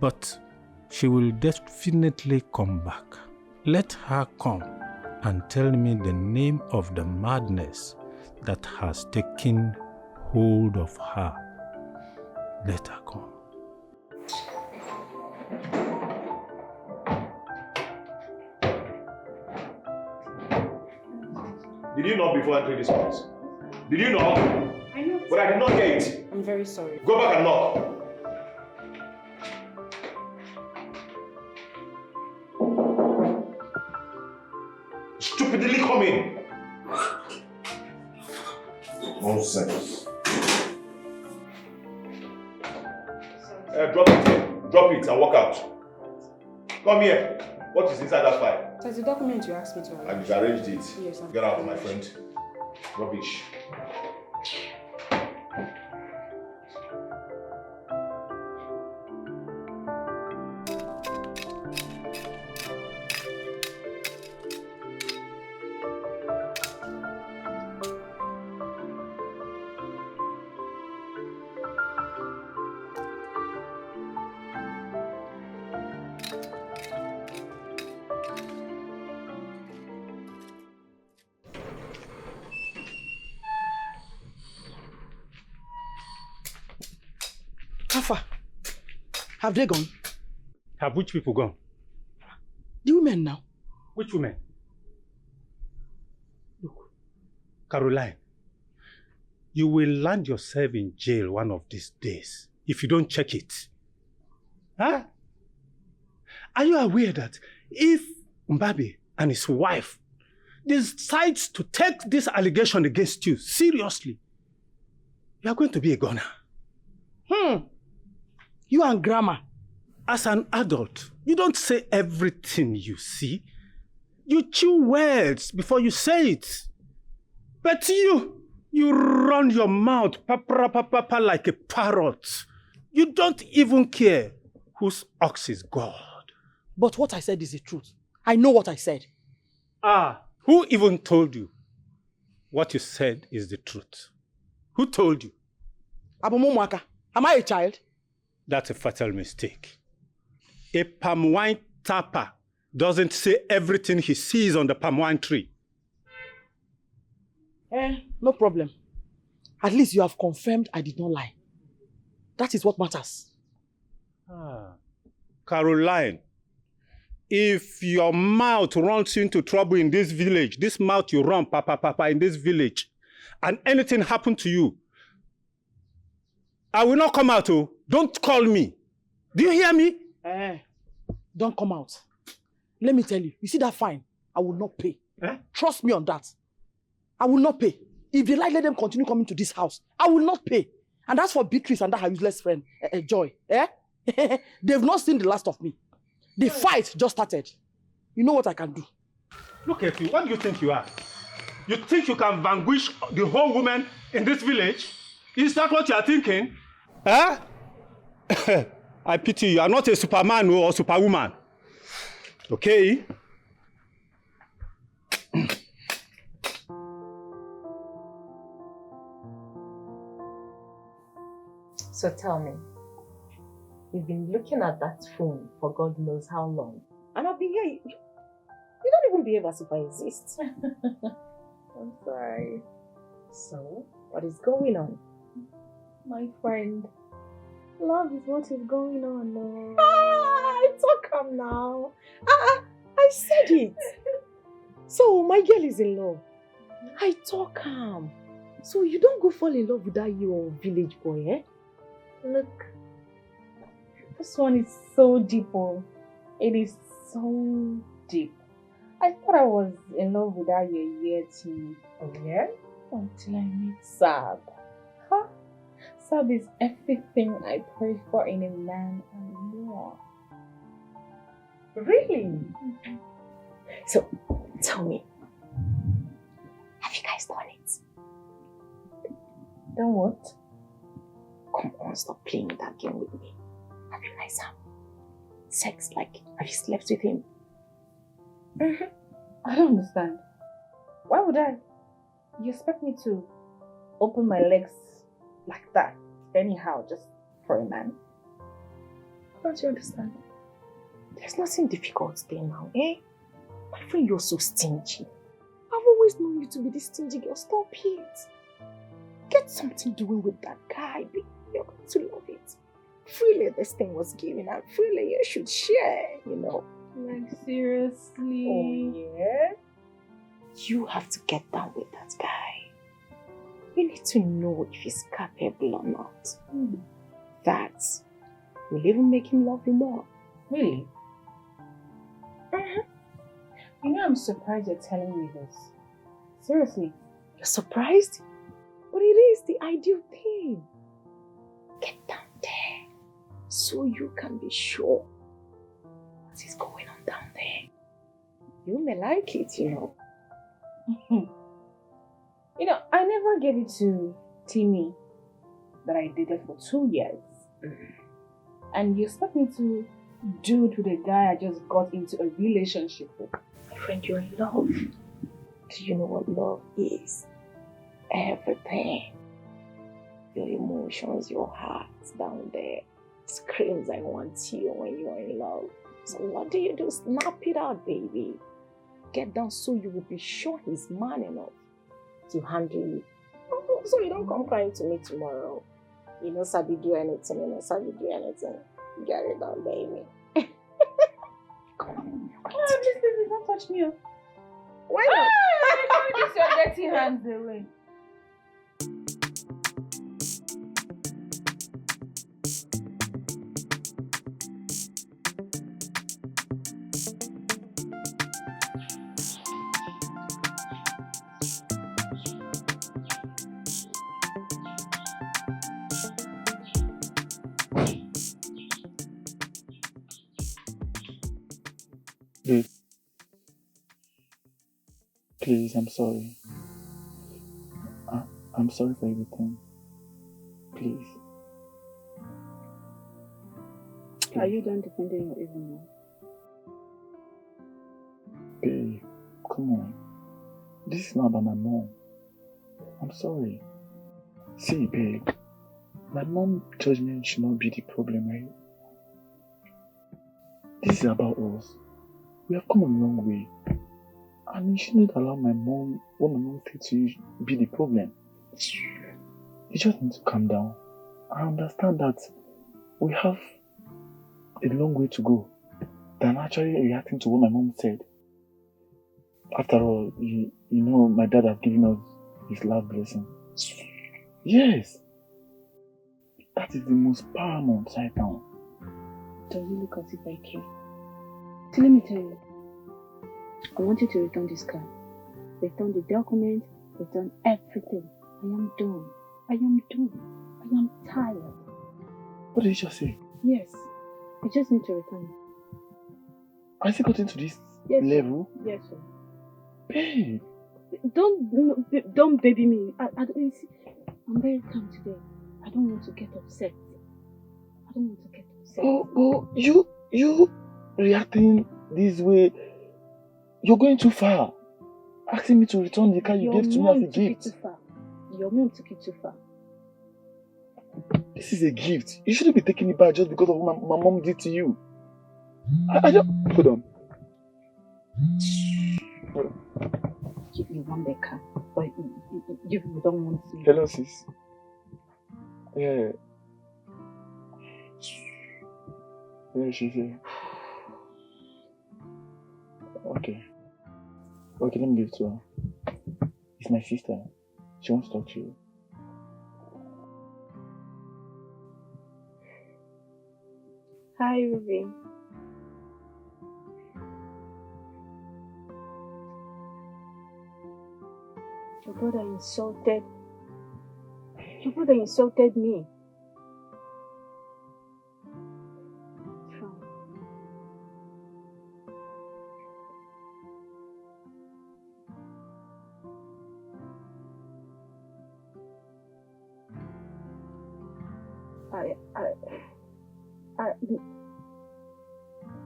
I: But she will definitely come back. Let her come and tell me the name of the madness that has taken hold of her. Let her come.
E: Did you knock before entering this house? Did you knock?
J: I know.
E: But I did not hear it.
J: I'm very sorry.
E: Go back and knock. Stupidly come in. Nonsense. Drop it and walk out. Come here. What is inside that file?
J: That's the document you asked me to arrange.
E: I arranged it.
J: Yes,
E: Get out, my friend. Rubbish.
B: How far? Have they gone?
I: Have which people gone?
B: The women now.
I: Which women? Look, Caroline, you will land yourself in jail one of these days if you don't check it. Huh? Are you aware that if Mbabe and his wife decides to take this allegation against you seriously, you are going to be a goner?
B: You and Grandma.
I: As an adult, you don't say everything you see. You chew words before you say it. But you run your mouth like a parrot. You don't even care whose ox is God.
B: But what I said is the truth. I know what I said.
I: Who even told you what you said is the truth? Who told you?
B: Abumumwaka, am I a child?
I: That's a fatal mistake. A palm wine tapper doesn't say everything he sees on the palm wine tree.
B: No problem. At least you have confirmed I did not lie. That is what matters.
I: Caroline, if your mouth runs into trouble in this village, this mouth you run, papa, in this village, and anything happen to you, I will not come out, oh. Don't call me. Do you hear me?
B: Don't come out. Let me tell you, you see that fine? I will not pay. Trust me on that. I will not pay. If they like, let them continue coming to this house. I will not pay. And that's for Beatrice and that her useless friend, Joy. They've not seen the last of me. The fight just started. You know what I can do.
I: Look at you. What do you think you are? You think you can vanquish the whole woman in this village? Is that what you are thinking? Huh? I pity you. You are not a superman or superwoman. Okay?
J: So tell me, you've been looking at that phone for God knows how long. And I've been here. You don't even behave as if I exist. I'm sorry. So, what is going on?
H: My friend, love is what is going on now.
J: It's all calm now. I said it. So, my girl is in love. I talk calm. So, you don't go fall in love with that your village boy, eh?
H: Look, this one is so deep, oh. It is so deep. I thought I was in love with that Yeti.
J: Oh, yeah?
H: Until I met Sab. Huh? Sab is everything I pray for in a man and more.
J: Really? Mm-hmm. So, tell me, have you guys done it?
H: Done what?
J: Come on, stop playing that game with me. Have you guys had sex? Like, have you slept with him?
H: Mm-hmm. I don't understand. Why would I? You expect me to open my legs like that, anyhow, just for a man? Don't you understand?
J: There's nothing difficult there now, eh? My friend, you're so stingy. I've always known you to be this stingy girl. Stop it. Get something doing with that guy. You're going to love it. Freely this thing was given, and freely you should share, you know.
H: Like, seriously?
J: Oh, yeah? You have to get down with that guy. You need to know if he's capable or not. That will even make him love you more.
H: Really? You know, I'm surprised you're telling me this. Seriously.
J: You're surprised? But it is the ideal thing. Get down there so you can be sure what is going on down there. You may like it, you know.
H: You know, I never gave it to Timmy that I dated for 2 years. And you expect me to do it with a guy I just got into a relationship with?
J: My friend, you're in love. Do you know what love is? Everything. Your emotions, your heart down there screams, I want you when you're in love. So what do? Snap it out, baby. Get down so you will be sure he's man enough to handle you. So you don't come crying to me tomorrow. You know, Sabi do anything, you know, Sabi do anything. Get it done, baby. Come on.
H: Please, don't touch me.
J: Why not?
H: Get your dirty hands away.
K: Babe, please, I'm sorry. I'm sorry for everything. Please.
A: Are you done defending your evil man?
K: Babe, come on. This is not about my mom. I'm sorry. See, babe, my mom's judgment should not be the problem, right? This is about us. We have come a long way. And you shouldn't allow what my mom said to you, be the problem. You just need to calm down. I understand that we have a long way to go than actually reacting to what my mom said. After all, you know my dad has given us his last blessing. Yes. That is the most paramount right now.
N: Does it look as if I care? So let me tell you. I want you to return this car. Return the document. Return everything. I am done. I am done. I am tired.
K: What did you just say?
N: Yes. I just need to return it.
K: Has it gotten to this level?
N: Yes, sir.
K: Babe.
N: Don't baby me. I'm very calm today. I don't want to get upset.
K: Oh, you reacting this way, you're going too far. Asking me to return the car you gave to me as a gift.
N: Your mom took it too far.
K: This is a gift. You shouldn't be taking it back just because of what my mom did to you. I don't... Hold on.
N: You want the car, but you don't want to.
K: Hello, sis. Yeah. Yeah, she's here. Okay, let me give it to her. It's my sister. She wants to talk to you.
N: Hi, Ruby. Your brother insulted me.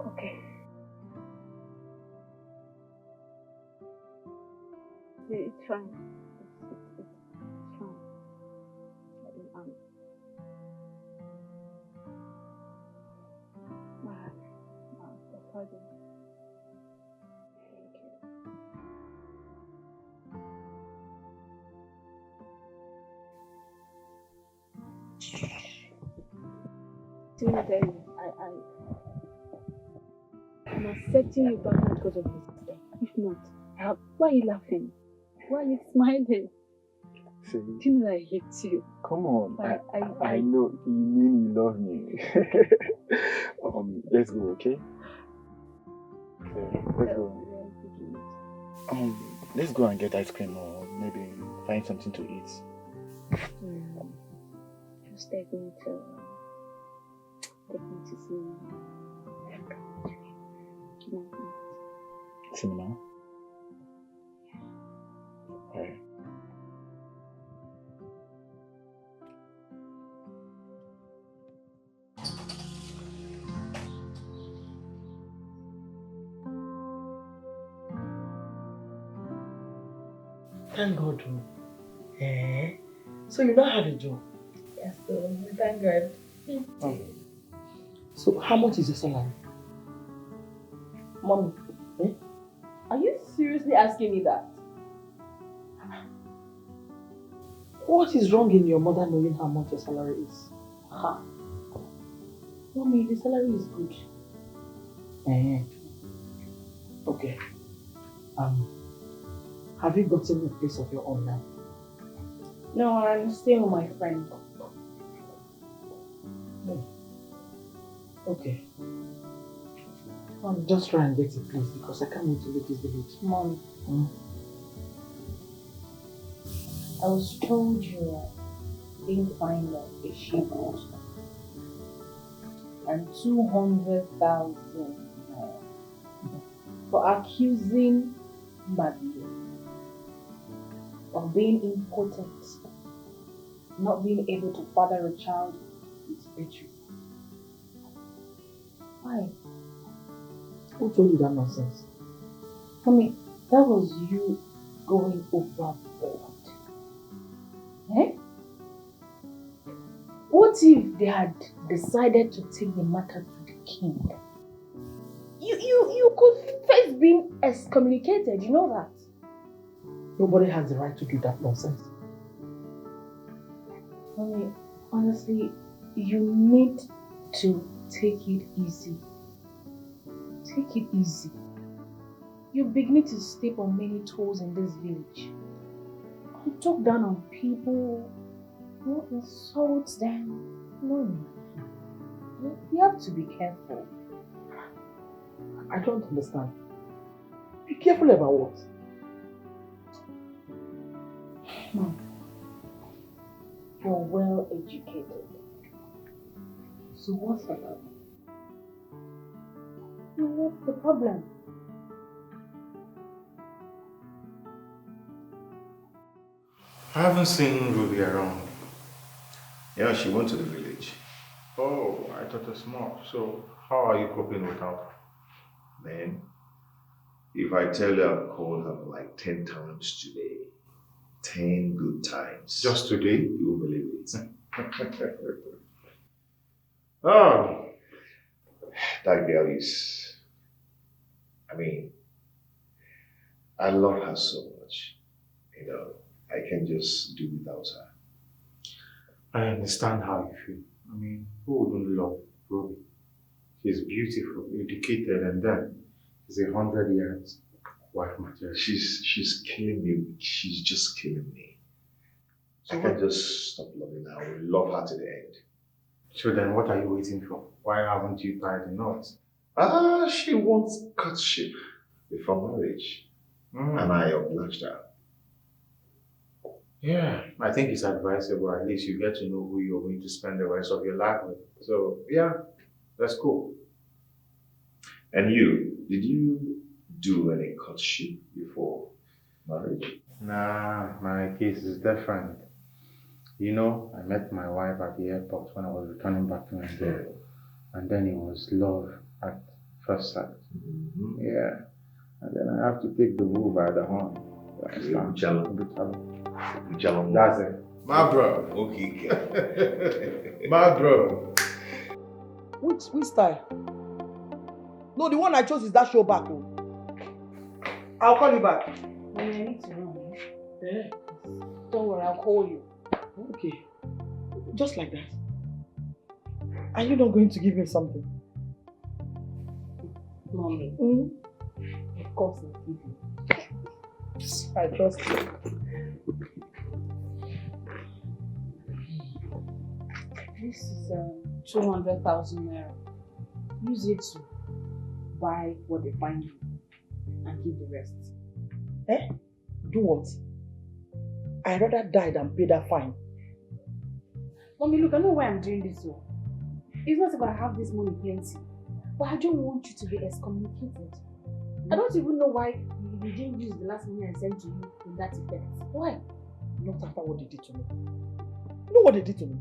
N: Okay. It's fine. It's fine. Pardon. Thank you. Let me tell you, I'm accepting you back not because of your sister. If not, why are you laughing? Why are you smiling?
K: See,
N: do you know that I hate you?
K: Come on, I know you mean you love me. Let's go, okay? Let's go. Let's go and get ice cream or maybe find something to eat.
N: Just take me to
K: cinema. Alright.
B: Thank God. So you now have a job?
J: Yes, so thank God.
B: So how much is your salary?
H: Mommy, are you seriously asking me that?
B: What is wrong in your mother knowing how much your salary is?
H: Mommy, the salary is good.
B: Okay. Have you gotten a place of your own now?
H: No, I'm staying with my friend.
B: Okay. Just try and get a place because I can't wait to leave this village.
H: Mom, I was told you didn't find a sheepwood and 200,000 for accusing Maggie of being impotent, not being able to father a child with Beatrice. Why?
B: Who told you that nonsense?
H: Mommy, that was you going overboard. What if they had decided to take the matter to the king? You could face being excommunicated, you know that?
B: Nobody has the right to do that nonsense.
H: Mommy, honestly, you need to take it easy. Take it easy. You're beginning to step on many toes in this village. You talk down on people, you insult them. No. You have to be careful.
B: I don't understand. Be careful about what?
H: Mom, you're well educated. So what's the problem? What's the problem?
F: I haven't seen Ruby around.
E: Yeah, she went to the village.
F: Oh, I thought it's more. So, how are you coping without her?
E: Man, if I tell you I've called her like 10 times today, 10 good times.
F: Just today?
E: You won't believe it.
F: Oh,
E: that girl is, I love her so much. You know, I can just do without her.
F: I understand how you feel. Who wouldn't love Ruby? She's beautiful, educated, and then she's 100 years wife material.
E: She's killing me. She's just killing me. So I can't just stop loving her. I will love her to the end.
F: So then what are you waiting for? Why haven't you tied the knot?
E: She wants courtship before marriage. And I obliged her.
F: Yeah, I think it's advisable. At least you get to know who you're going to spend the rest of your life with. So, yeah, that's cool.
E: And you, did you do any courtship before marriage?
F: Nah, my case is different. You know, I met my wife at the airport when I was returning back to Nigeria. And then it was love at first sight. Yeah. And then I have to take the bull by the horn. That's it. My bro.
E: Okay.
F: My bro.
B: Which style? No, the one I chose is that show back. I'll call you back.
H: I need to run. Yeah. Don't worry, I'll call you.
B: Okay. Just like that. Are you not going to give me something?
H: Mommy. Of course I'll give you.
B: I trust you.
H: This is 200,000 naira. Use it to buy what they find you and give the rest.
B: Eh? Do what? I'd rather die than pay that fine.
H: Mommy, look, I know why I'm doing this. So. It's not about I have this money plenty, but I don't want you to be excommunicated. I don't even know why you didn't use the last money I sent to you in that effect. Why?
B: Not after what they did to me. You know what they did to me?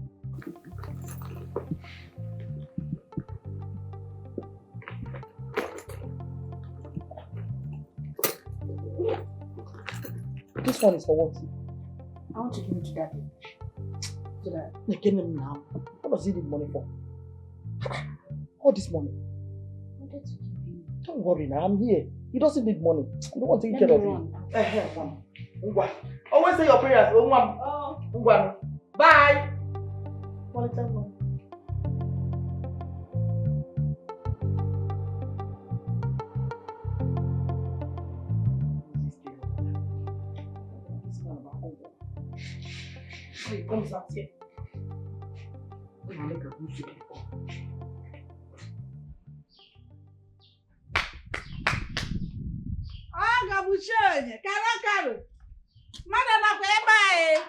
B: This one is for what?
H: I want to give it to Daddy. So that
B: you get him now. What does he need money for? All this money.
H: I wanted to give him.
B: Don't worry now, I'm here. He doesn't need money. I don't want to take care of him. Always say your prayers. Bye. He comes out here.
A: Chinenye, caro. Madam, bye.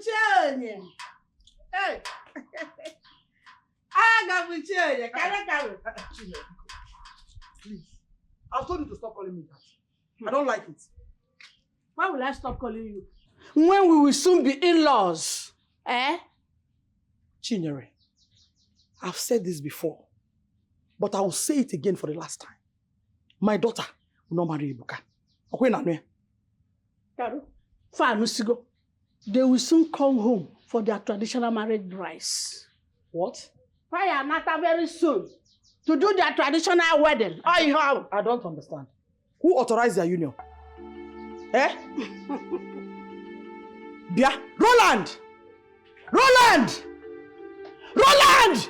A: Chinenye. Hey. Chinenye, caro.
B: Please. I've told you to stop calling me that. I don't like it.
A: Why will I stop calling you? When we will soon be in-laws. Eh?
B: Chinenye, I've said this before, but I will say it again for the last time. My daughter will not marry Ibuka.
A: Caro, Fanusigo, they will soon come home for their traditional marriage rites.
B: What?
A: Fire Nata very soon to do their traditional wedding.
B: I don't understand. Who authorized their union? Eh? Bia, Roland! Roland! Roland!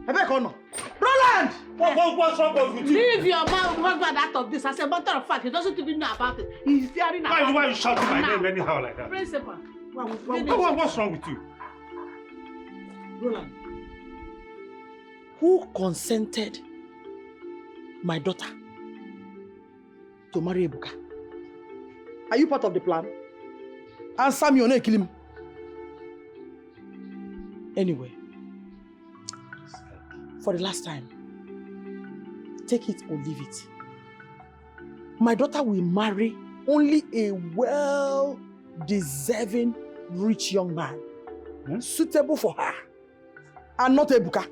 B: I beg on. Roland!
I: What's wrong with you?
A: Leave your husband out of this. As a matter of fact, he doesn't even know about it. He's hearing about it.
I: Why are you shouting my name anyhow like that?
A: Principal.
I: What's wrong with you?
B: Roland, who consented my daughter to marry Ebuka? Are you part of the plan? Answer me or not, kill him. Anyway, for the last time, take it or leave it. My daughter will marry only a well-deserving rich young man, suitable for her, and not Ebuka.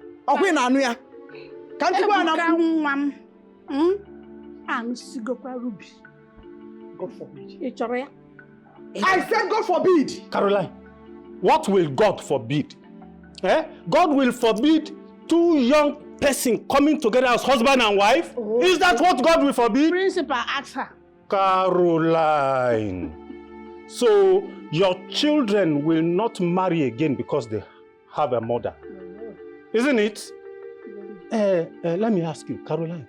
B: Can't you go and Ruby. God forbid. I said God forbid.
I: Caroline, what will God forbid? God will forbid two young persons coming together as husband and wife? Oh. Is that what God will forbid?
A: Principal, ask her.
I: Caroline, so your children will not marry again because they have a mother. Isn't it? Let me ask you, Caroline,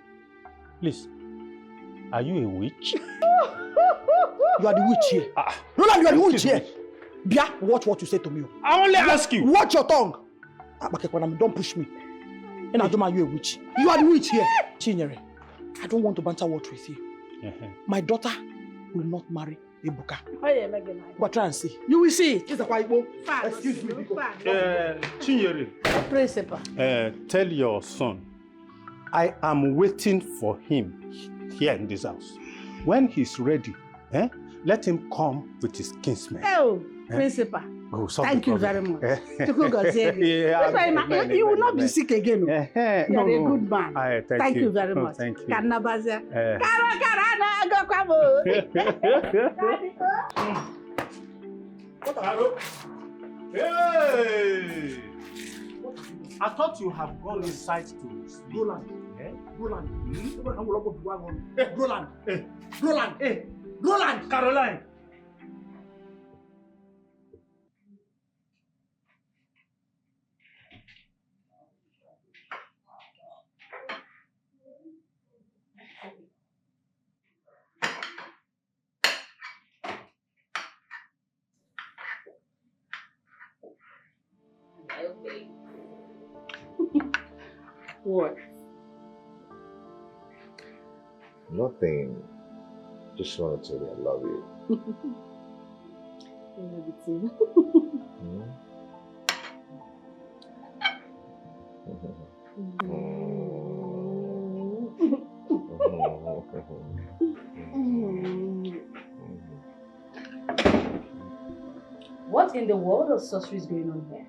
I: please, are you a witch?
B: You are the witch here. Roland, you are the witch here. Bia, watch what you say to me.
I: I only ask you.
B: Watch your tongue. Don't push me. And I don't mind you a witch. You are the witch here. Chinenye, I don't want to banter words with you. My daughter will not marry Ebuka. But try and see. You will see. Excuse me.
I: Chinenye.
A: Principal.
I: Tell your son, I am waiting for him here in this house. When he's ready, let him come with his kinsman.
A: Oh, Principal.
I: Oh,
A: thank you very much. You will not be sick again. You are a good man. Thank you very much.
I: Thank you. Hey! I thought you have gone inside to sleep.
B: Roland. Roland.
I: Caroline.
A: What?
E: Nothing. Just want to tell you I love you.
A: I love you too.
G: What in the world of sorcery is going on here?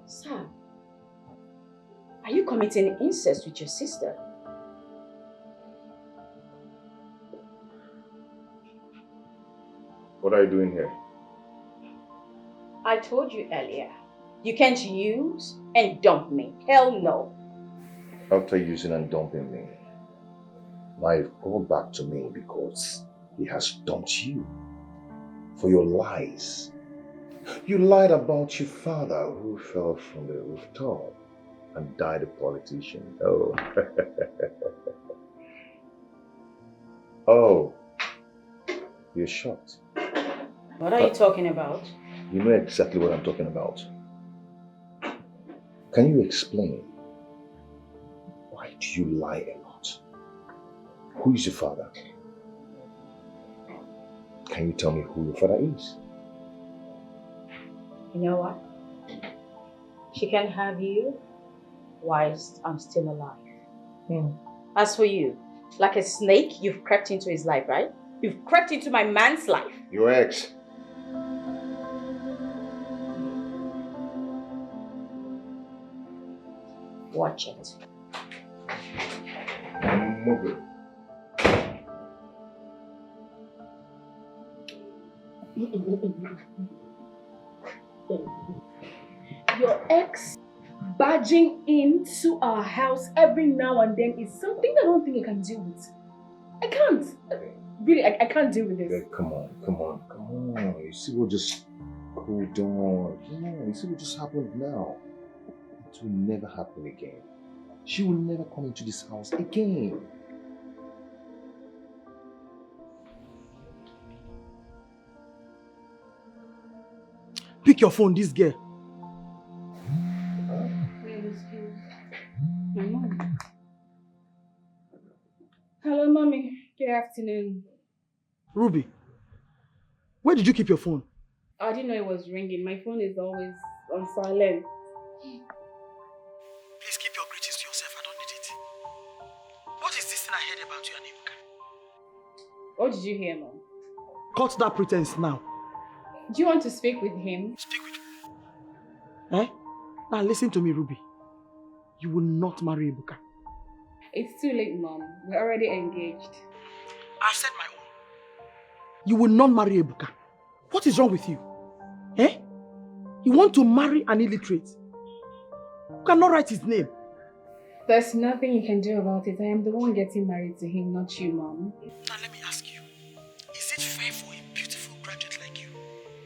G: Sir, are you committing incest with your sister?
E: What are you doing here?
G: I told you earlier, you can't use and dump me. Hell no.
E: After using and dumping me, now you've called back to me because he has dumped you for your lies. You lied about your father who fell from the rooftop and died a politician. Oh. Oh. You're shocked.
G: What are you talking about?
E: You know exactly what I'm talking about. Can you explain? Why do you lie a lot? Who is your father? Can you tell me who your father is?
G: You know what? She can have you whilst I'm still alive. As for you, like a snake, you've crept into his life, right? You've crept into my man's life.
E: Your ex.
G: Watch it.
E: Move it.
N: Your ex barging into our house every now and then is something I don't think I can deal with. I can't.
H: Really, I can't deal with this.
E: Yeah, come on. You see what just cool down. Come on, you see what just happened now. It will never happen again. She will never come into this house again.
B: Pick your phone, this girl.
N: My mom. Hello, mommy. Good afternoon.
B: Ruby, where did you keep your phone?
N: I didn't know it was ringing. My phone is always on silent.
B: Please keep your greetings to yourself. I don't need it. What is this thing I heard about you and Ebuka?
N: What did you hear, Mom?
B: Cut that pretense now.
N: Do you want to speak with him?
B: Speak with who? Eh? Now listen to me, Ruby. You will not marry Ebuka.
N: It's too late, Mom. We're already engaged.
B: I've said my own. You will not marry Ebuka. What is wrong with you? Eh? You want to marry an illiterate? You cannot write his name.
N: There's nothing you can do about it. I am the one getting married to him, not you, Mom.
B: Now let me ask you. Is it fair for a beautiful graduate like you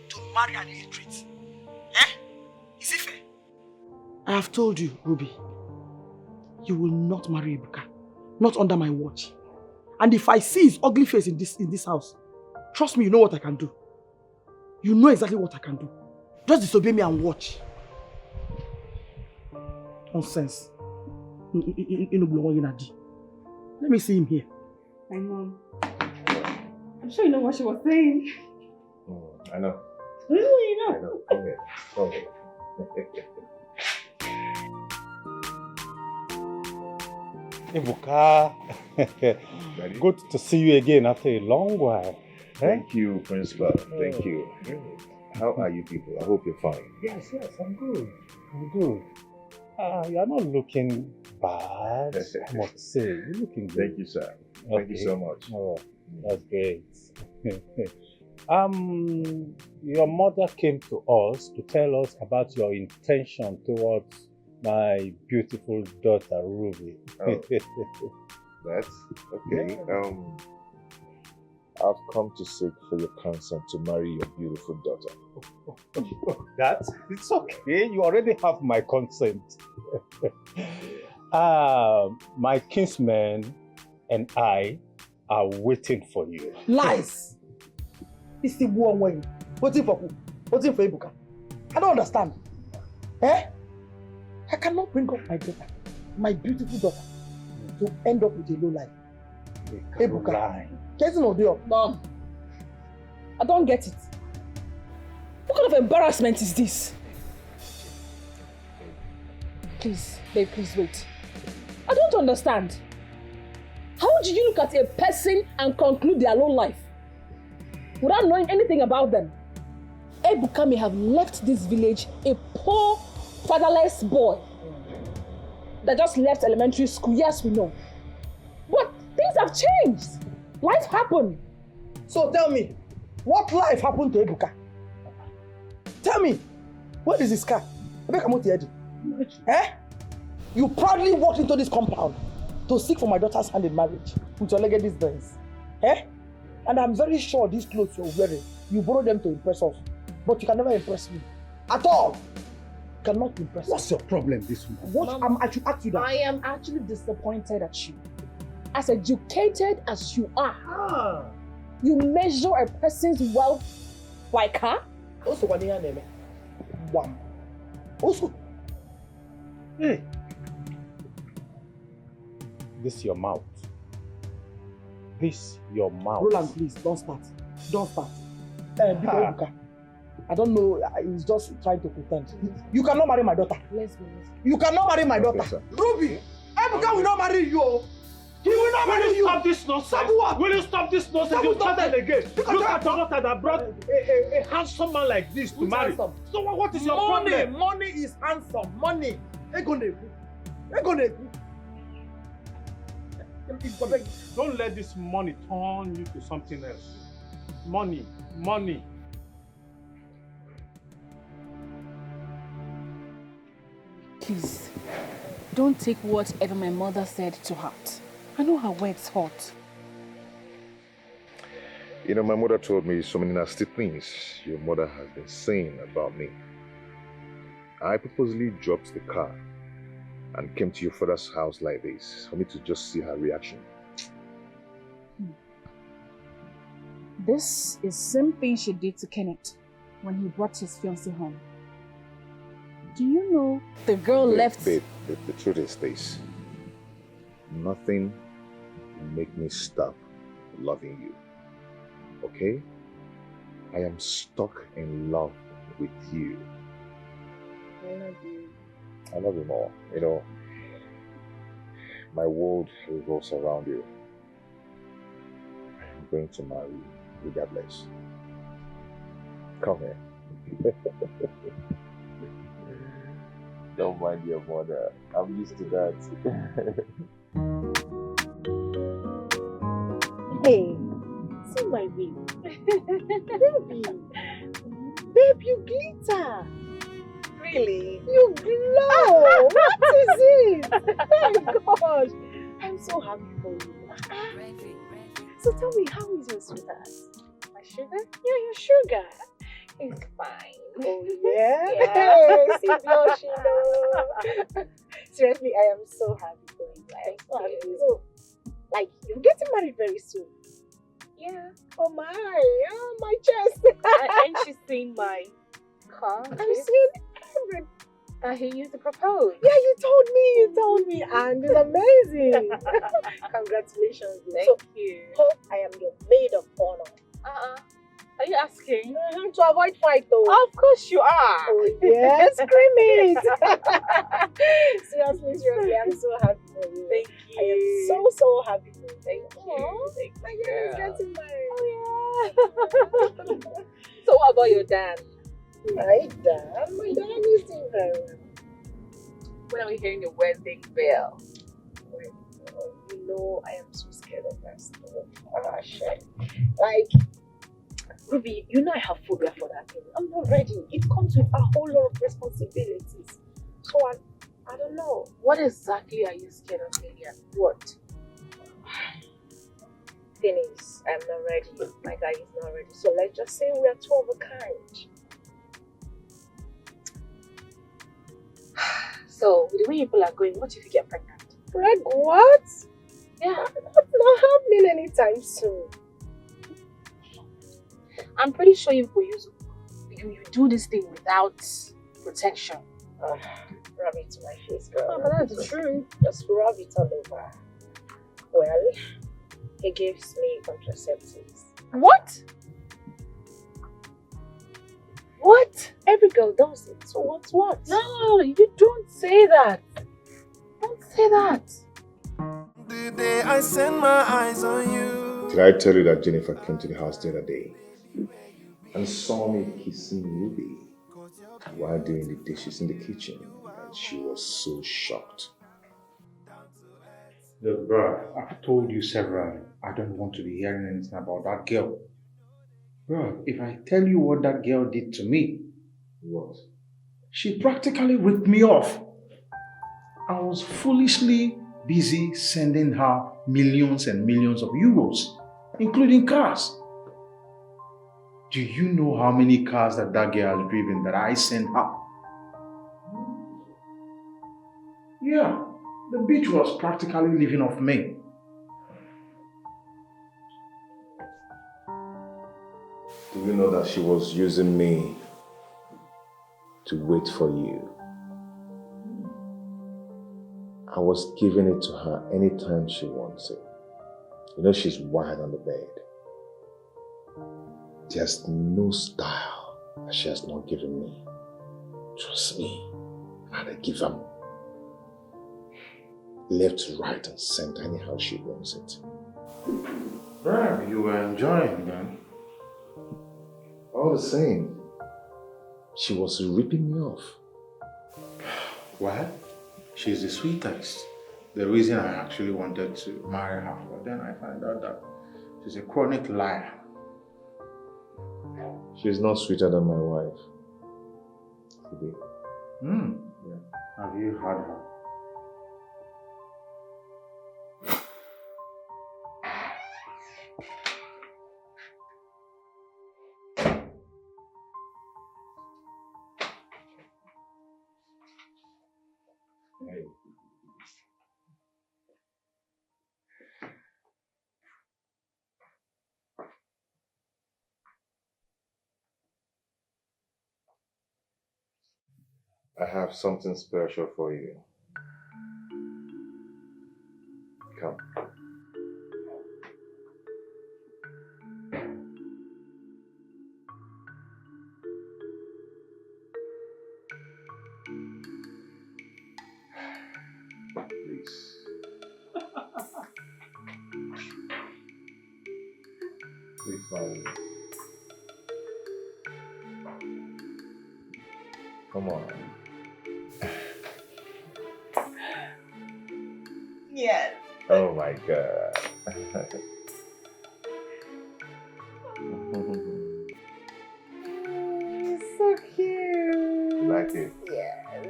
B: to marry an illiterate? Eh? Is it fair? I have told you, Ruby. You will not marry Ebuka. Not under my watch. And if I see his ugly face in this house, trust me, you know what I can do. You know exactly what I can do. Just disobey me and watch. Nonsense. Let me see him here.
N: My mom. I'm sure you know what she was saying.
E: I know.
N: Really, you know?
E: I know. Come here. Come here.
D: Ebuka, good to see you again after a long while.
E: Thank you, Principal. Thank you. How are you people? I hope you're fine.
D: Yes, I'm good. You're not looking bad, I must say. You're looking good.
E: Thank you, sir. Thank you so much.
D: Oh, that's great. Your mother came to us to tell us about your intention towards my beautiful daughter, Ruby.
E: Oh, that's okay. I've come to seek for your consent to marry your beautiful daughter.
D: It's okay. You already have my consent. My kinsman and I are waiting for you.
B: Lies! It's the one way. Waiting for who? Waiting for Ebuka. I don't understand. Eh? I cannot bring up my daughter, my beautiful daughter, to end up with a low life. Ebuka.
H: Mom, I don't get it. What kind of embarrassment is this? Please, babe, please wait. I don't understand. How do you look at a person and conclude their low life without knowing anything about them? Ebuka may have left this village a poor, fatherless boy that just left elementary school. Yes, we know. But things have changed. Life happened.
B: So tell me, what life happened to Ebuka? Tell me, where is his car? Eh? You proudly walked into this compound to seek for my daughter's hand in marriage with your legged Benz. Eh? And I'm very sure these clothes you're wearing, you borrowed them to impress us. But you can never impress me. At all. You cannot impress me.
I: What's your problem this week?
B: Mom, I should ask you that.
H: I am actually disappointed at you. As educated as you are, you measure a person's wealth like her?
B: Also, what is your name? One. Also.
D: Hey. This your mouth. This your mouth.
B: Roland, please, don't start. Don't start. Ebuka, I don't know, he's just trying to pretend. You cannot marry my daughter.
H: Let's go.
B: You cannot marry my daughter.
E: Sir.
B: Ruby, Ebuka will not marry you. He will not marry you.
I: Stop this nonsense? Will you stop this nonsense? You started again. Look at your daughter that brought a handsome man like this to marry.
B: Handsome?
I: So what is your problem?
B: Money is handsome. Money.
I: Don't let this money turn you to something else. Money.
H: Please, don't take whatever my mother said to heart. I know her words hurt.
E: You know, my mother told me so many nasty things your mother has been saying about me. I purposely dropped the car and came to your father's house like this for me to just see her reaction.
H: This is same thing she did to Kenneth when he brought his fiancée home. Do you know the girl left?
E: Babe, the truth is this. Nothing will make me stop loving you. Okay? I am stuck in love with you.
H: I love you.
E: I love you more. You know, my world revolves around you. I'm going to marry you regardless. Come here. Don't mind your mother. I'm used to that.
H: Hey, see my baby. Baby. Babe, you glitter. Really? You glow. What is it? Oh my gosh. I'm so happy for you. So tell me, how is your sweetheart? My sugar? Yeah, your sugar. It's fine. Oh yeah? Yes, it's blushing. Seriously, I am so happy for you. I am so happy. So, like, you're getting married very soon. Yeah. Oh my chest. And she's seeing my car. I'm seeing everything. He used to propose. Yeah, you told me, and it's amazing. Congratulations. Thank you. Hope I am your maid of honor. Are you asking? To avoid fight though. Of course you are. Oh yes, scream it. Seriously, I'm so happy for you. Thank you. I am so happy for you. Thank you. My girl is getting married. Oh yeah. So what about your dad? My dad is doing very well. When are we hearing the wedding bell? You know, I am so scared of that stuff. Oh, shit. Like, Ruby, you know I have phobia for that thing. I'm not ready. It comes with a whole lot of responsibilities. So I don't know. What exactly are you scared of, Lillian? What? Thing is, I'm not ready. My guy is not ready. So let's just say we are two of a kind. So, with the way people are going, what if you get pregnant? What? Yeah. That's not happening anytime soon. I'm pretty sure you do this thing without protection. Rub it to my face, girl. Oh, but that's true. Just rub it all over. Well, he gives me contraceptives. What? What? Every girl does it. So what's what? No, you don't say that. Don't say that.
M: The day I set my eyes on you.
E: Did I tell you that Jennifer came to the house the other day and saw me kissing Ruby while doing the dishes in the kitchen, and she was so shocked?
F: Look, bro, I've told you several. I don't want to be hearing anything about that girl. Bro, if I tell you what that girl did to me,
E: what?
F: She practically ripped me off. I was foolishly busy sending her millions and millions of euros, including cars. Do you know how many cars that girl has driven that I sent her? Yeah, the bitch was practically living off me.
E: Do you know that she was using me to wait for you? I was giving it to her anytime she wants it. You know she's wired on the bed. There's no style that she has not given me. Trust me, and I give them left, right, and center anyhow she wants it.
F: Bro, you were enjoying then.
E: All the same, she was ripping me off.
F: Well, she's the sweetest. The reason I actually wanted to marry her, but then I found out that she's a chronic liar.
E: She's not sweeter than my wife. Chidi.
F: Yeah. Have you heard her?
E: Hey. I have something special for you. Come. Please. Please follow me. Come on.
J: Yes.
E: Oh my god.
J: So cute.
E: Like it?
J: Yes, I do.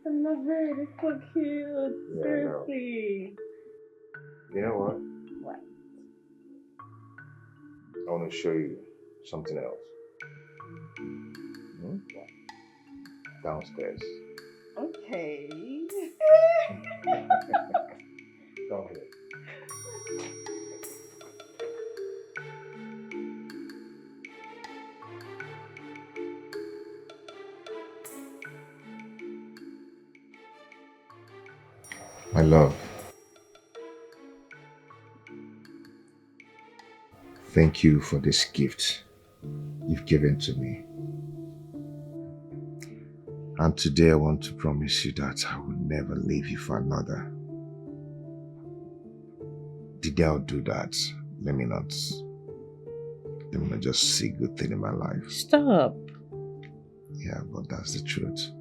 J: I love it. It's so cute.
E: Yeah,
J: Seriously.
E: You know what?
J: What?
E: I want to show you something else. Downstairs.
J: Okay.
E: Come here. My love, thank you for this gift you've given to me. And today I want to promise you that I will never leave you for another. The day I'll do that, let me not just see good thing in my life.
J: Stop.
E: Yeah, but that's the truth.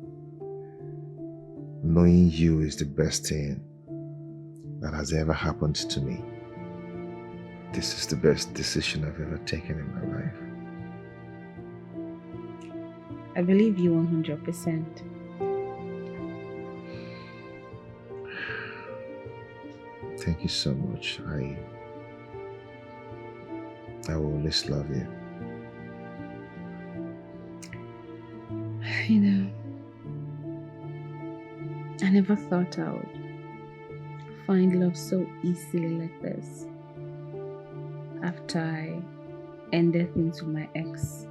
E: Knowing you is the best thing that has ever happened to me. This is the best decision I've ever taken in my life.
J: I believe you 100%.
E: Thank you so much. I will always love you.
J: You know, I never thought I would find love so easily like this after I ended things with my ex.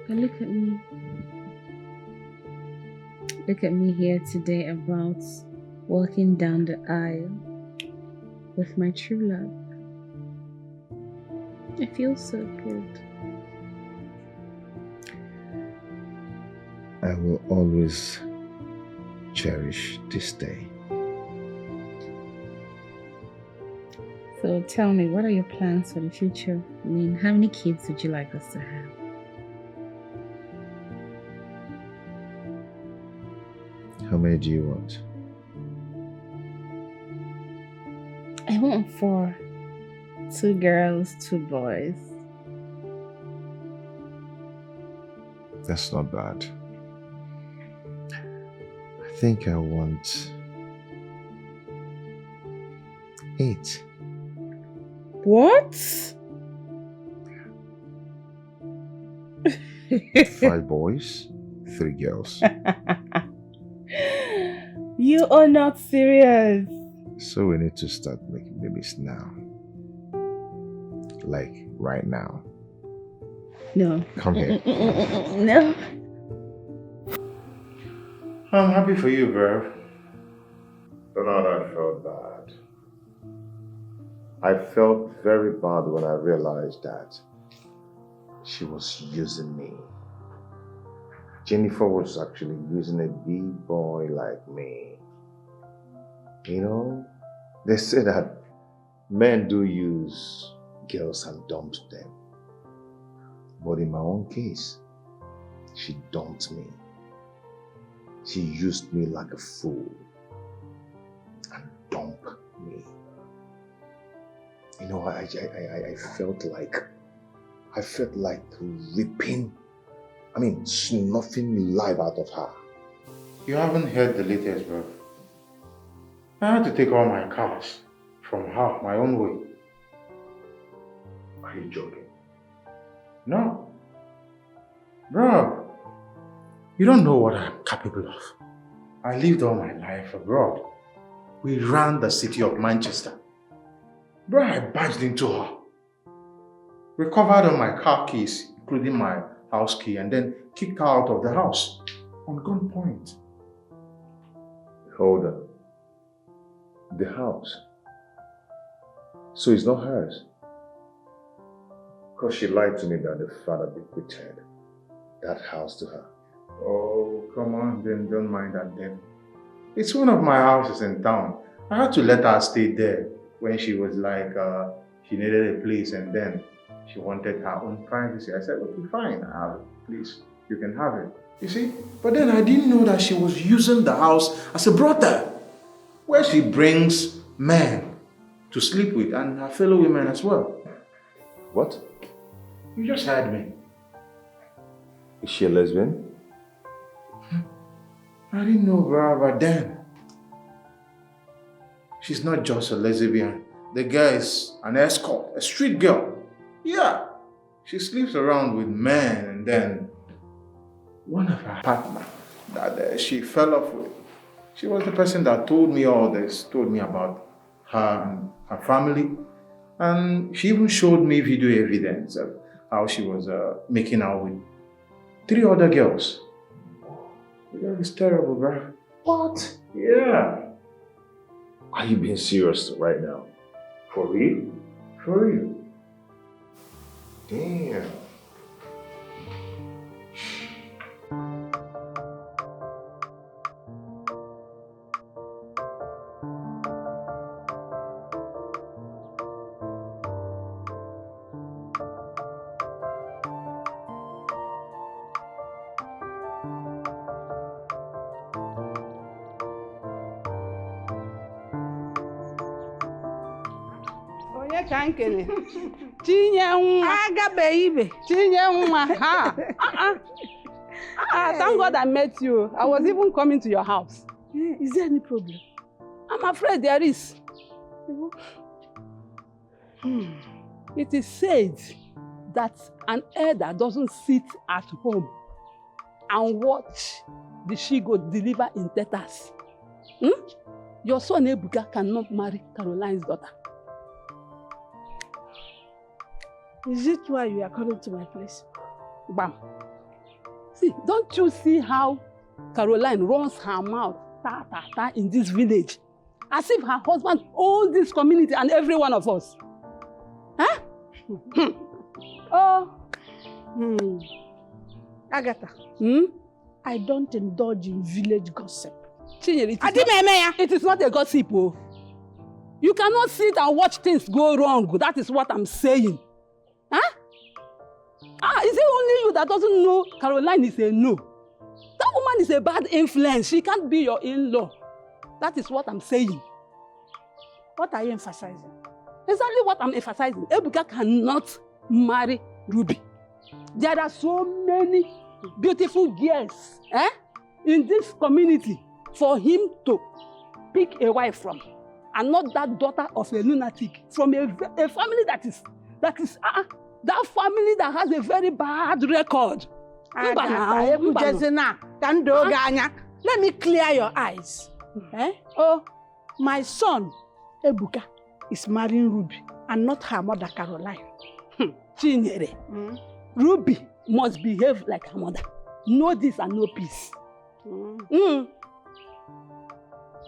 J: But look at me. Look at me here today about walking down the aisle with my true love. It feels so good.
E: I will always cherish this day.
J: So tell me, what are your plans for the future? I mean, how many kids would you like us to have?
E: How many do you want?
J: I want 4. 2 girls, 2 boys.
E: That's not bad. I think I want 8.
J: What?
E: 5 boys, 3 girls.
J: You are not serious.
E: So we need to start making babies now. Like right now.
J: No.
E: Come here.
J: No.
F: I'm happy for you, bro.
E: But I felt bad. I felt very bad when I realized that she was using me. Jennifer was actually using a big boy like me. You know, they say that men do use girls and dump them. But in my own case, she dumped me. She used me like a fool and dumped me. You know, I felt like ripping, snuffing life out of her.
F: You haven't heard the latest, bro. I had to take all my cars from her my own way.
E: Are you joking?
F: No. Bro, you don't know what I'm capable of. I lived all my life abroad. We ran the city of Manchester. Bro, I barged into her. Recovered all my car keys, including my house key, and then kicked her out of the house on gunpoint.
E: Hold on. The house? So it's not hers? Because she lied to me that the father bequeathed that house to her.
F: Oh, come on, then don't mind that then. It's one of my houses in town. I had to let her stay there when she was like, she needed a place and then she wanted her own privacy. I said, okay, fine, please, you can have it. You see? But then I didn't know that she was using the house as a brothel, where she brings men to sleep with and her fellow women as well.
E: What?
F: You just heard me.
E: Is she a lesbian?
F: I didn't know, bro, but then she's not just a lesbian. The girl is an escort, a street girl. Yeah, she sleeps around with men and then one of her partners that she fell off with, she was the person that told me all this, told me about her and her family. And she even showed me video evidence of how she was making out with 3 other girls. That is terrible, bro.
E: What?
F: Yeah.
E: Are you being serious right now?
F: For real? For real.
E: Damn.
A: Chankele. Chinenye. Agabe. Chinenye. Ha. Thank God I met you. I was even coming to your house. Is there any problem? I'm afraid there is. It is said that an elder doesn't sit at home and watch the she-goat deliver in tetas. Your son Ebuka cannot marry Caroline's daughter. Is it why you are coming to my place? Bam. See, don't you see how Caroline runs her mouth in this village? As if her husband owns this community and every one of us. Huh? Agatha, I don't indulge in village gossip. Chinenye, it is not a gossip. Oh. You cannot sit and watch things go wrong. That is what I'm saying. Huh? Is it only you that doesn't know Caroline is a no? That woman is a bad influence. She can't be your in-law. That is what I'm saying. What are you emphasizing? Exactly what I'm emphasizing. Ebuka cannot marry Ruby. There are so many beautiful girls in this community for him to pick a wife from. And not that daughter of a lunatic from a family that family that has a very bad record. Let me clear your eyes. My son, Ebuka, is marrying Ruby and not her mother, Caroline. Chinenye, Ruby must behave like her mother. No this and no peace.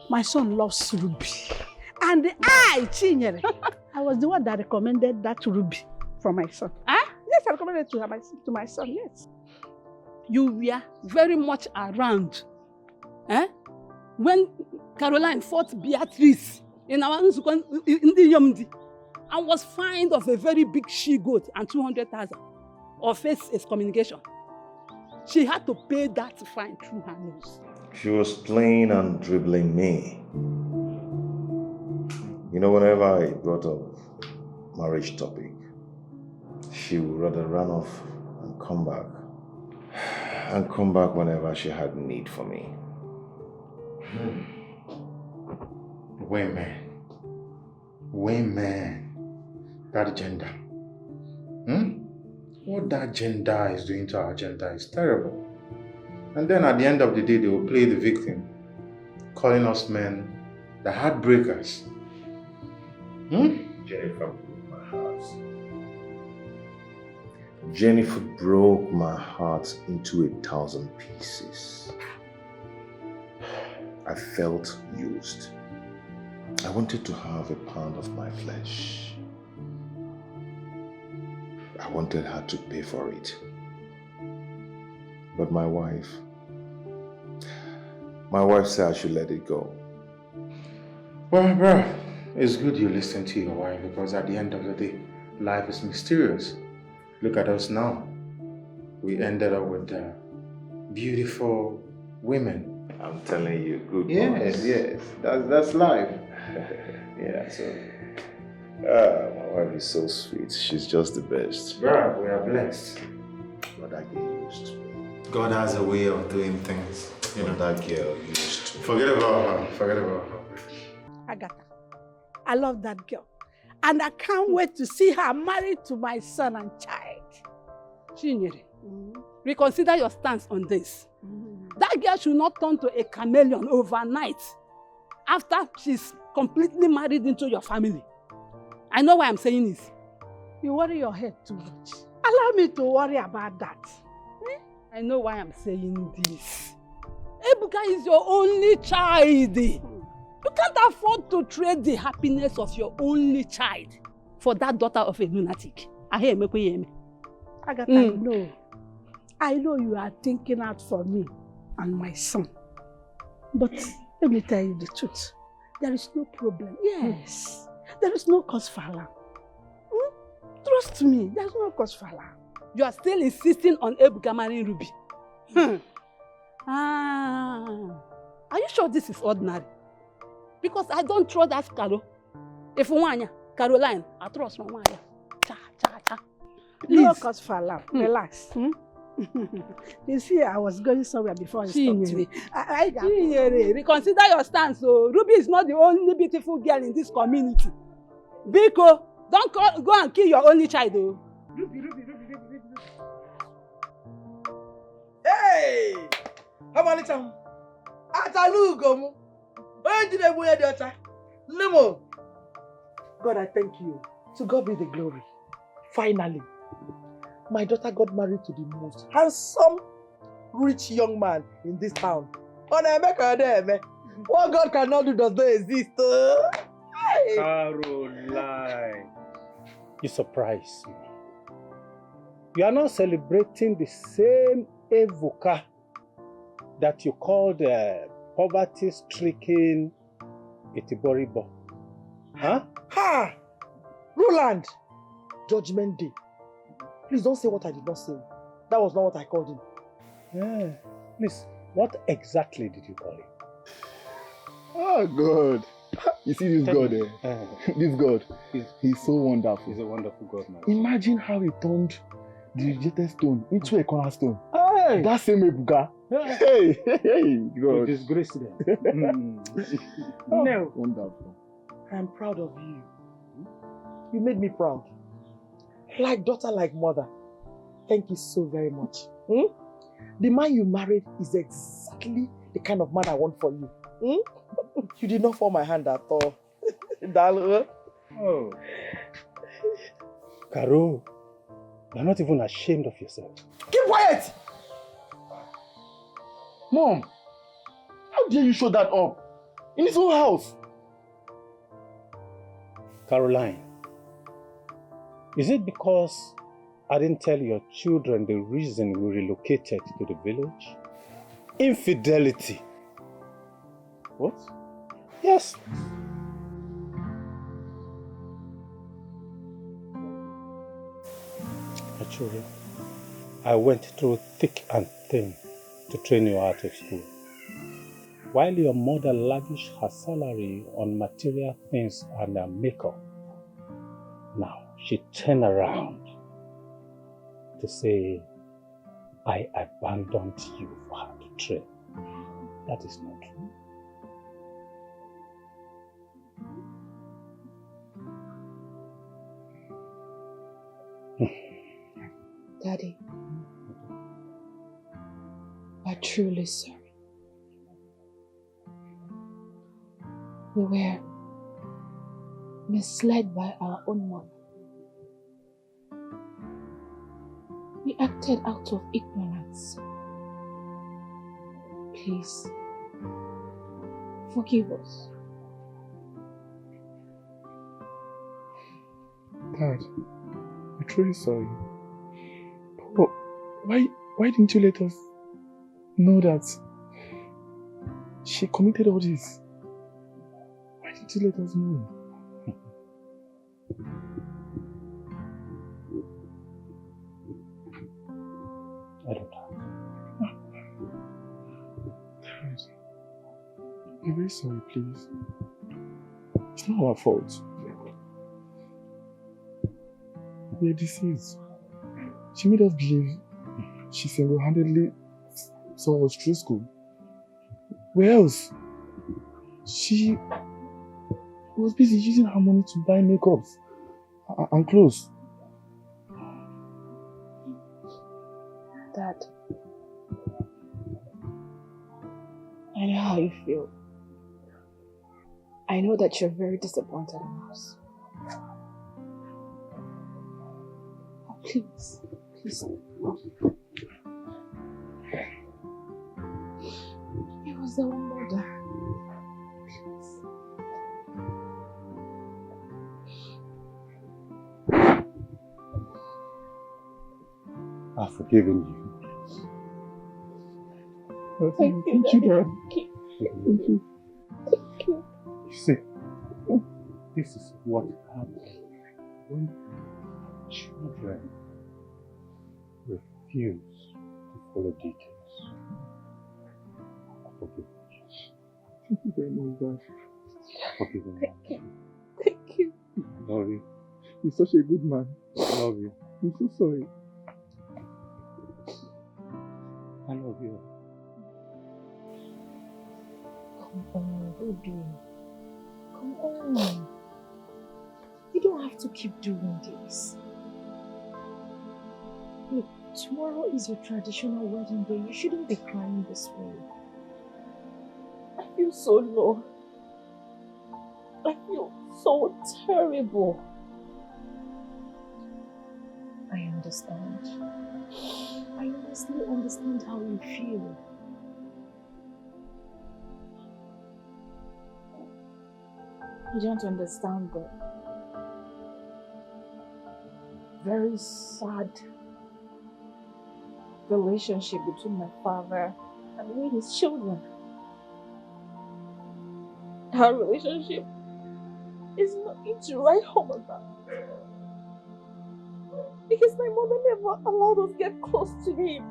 A: My son loves Ruby. And Chinenye, I was the one that recommended that Ruby for my son. Yes, I recommended it to my son, yes. You were very much around when Caroline fought Beatrice in our in the Yomdi and was fined of a very big she-goat and 200,000 of face excommunication. She had to pay that fine through her nose.
E: She was playing and dribbling me. You know, whenever I brought up marriage topic, she would rather run off and come back. And come back whenever she had need for me.
F: Women. That gender. What that gender is doing to our gender is terrible. And then at the end of the day, they will play the victim, calling us men the heartbreakers.
E: Jennifer broke my heart. Jennifer broke my heart into 1,000 pieces. I felt used. I wanted to have a pound of my flesh. I wanted her to pay for it. But my wife said I should let it go.
F: Well, bro, it's good you listen to your wife because at the end of the day, life is mysterious. Look at us now. We ended up with beautiful women.
E: I'm telling you, good
F: Yes,
E: boys.
F: yes, that's life.
E: Yeah, so my wife is so sweet. She's just the best.
F: Bro, we are blessed.
E: But that girl used me.
F: God has a way of doing things. You know,
E: that girl used me.
F: Forget about her. Forget about her.
A: Agatha, I love that girl. And I can't wait to see her married to my son and child. Chinenye, reconsider your stance on this. That girl should not turn to a chameleon overnight after she's completely married into your family. I know why I'm saying this. You worry your head too much. Allow me to worry about that. I know why I'm saying this. Ebuka is your only child. You can't afford to trade the happiness of your only child for that daughter of a lunatic. Agatha, I know you are thinking out for me and my son. But let me tell you the truth. There is no problem. Yes. There is no cause for alarm. Trust me, there's no cause for alarm. You are still insisting on Ebuka marrying Ruby. Are you sure this is ordinary? Because I don't trust that Caro. If Wanya, Caroline, I trust Wanya. No cause for alarm. Relax. You see, I was going somewhere before you stopped me. Chinenye, reconsider your stance. So Ruby is not the only beautiful girl in this community. Biko, don't go and kill your only child. Ruby.
B: Hey! How many times? Atalugo. Where did I wear the other? Nemo. God, I thank you. To God be the glory. Finally, my daughter got married to the most handsome, rich young man in this town. What God cannot do does not exist. Hey.
I: Caroline, you surprise me. You are not celebrating the same Ebuka that you called poverty-stricken Itiboribo. Huh?
B: Ha! Roland! Judgment Day. Please don't say what I did not say. That was not what I called him.
I: Yeah. Please, what exactly did you call him?
K: Oh God. You see this God this God, he's so wonderful.
I: He's a wonderful God, man.
K: Imagine how he turned the rejected stone into a cornerstone.
I: Hey!
K: That same Ebuka. Hey, God.
I: You disgrace them.
B: No.
K: Wonderful.
B: I am proud of you. You made me proud. Like daughter, like mother. Thank you so very much. The man you married is exactly the kind of man I want for you. You did not fall my hand at all.
I: Oh. Caro, you're not even ashamed of yourself.
B: Keep quiet!
K: Mom, how dare you show that up? In his own house?
I: Caroline, is it because I didn't tell your children the reason we relocated to the village? Infidelity.
K: What?
I: Yes. My children, I went through thick and thin to train you out of school. While your mother lavished her salary on material things and makeup, now she turned around to say, I abandoned you for her to train. That is not true.
H: Daddy, we're truly sorry. We were misled by our own mother. We acted out of ignorance. Please, forgive us.
K: Dad, I'm truly sorry. But why didn't you let us know that she committed all this? Why didn't you let us know?
D: I don't know.
K: Dad, I'm very sorry, please. It's not our fault. We are deceased. She made us believe she single-handedly saw us through school. Where else? She was busy using her money to buy makeups and clothes.
H: Dad, I know how you feel. I know that you're very disappointed in us. Oh, please. It was our mother.
D: I've forgiven you.
K: Thank you, Dad.
H: Thank you.
D: You see, this is what happens when children refuse to follow details. I forgive you.
K: Thank you very much, Dad.
D: Forgive me.
H: Thank you.
D: I love you.
K: You're such a good man.
D: I love you.
K: I'm so sorry.
D: I love you.
H: Come on, Ruby. Come on. You don't have to keep doing this. Look, tomorrow is your traditional wedding day. You shouldn't be crying this way. I feel so low. I feel so terrible. I understand. I honestly understand how you feel. You don't understand the very sad relationship between my father and we, his children. Our relationship is nothing to write home about. Because my mother never allowed us to get close to him.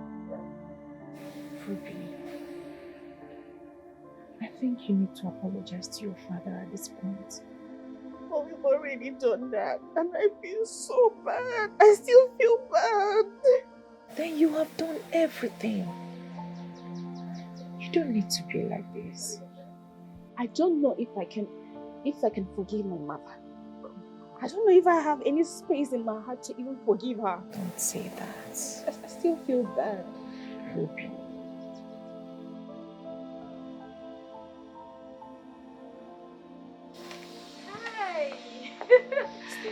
H: Ruby, I think you need to apologize to your father at this point. But we've already done that, and I feel so bad. I still feel bad. Then you have done everything. You don't need to be like this. I don't know if I can forgive my mother. I don't know if I have any space in my heart to even forgive her. Don't say that. I still feel bad. Ruby.
N: Hi!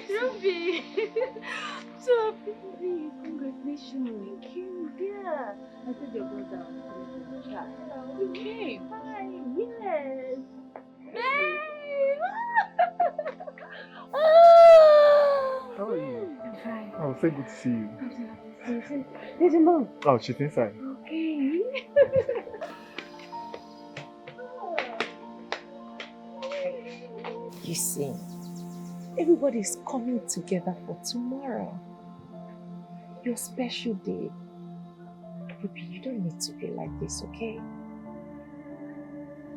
N: Ruby! So happy to see you. Congratulations. Thank you. Yeah. I said your brother. You came. Hi. Yes. Babe!
K: How are you?
N: I'm fine.
K: Oh, so good to see you.
N: There's your mom.
K: Oh, she's inside.
N: Okay.
H: You see, everybody's coming together for tomorrow. Your special day. Ruby, you don't need to be like this, okay?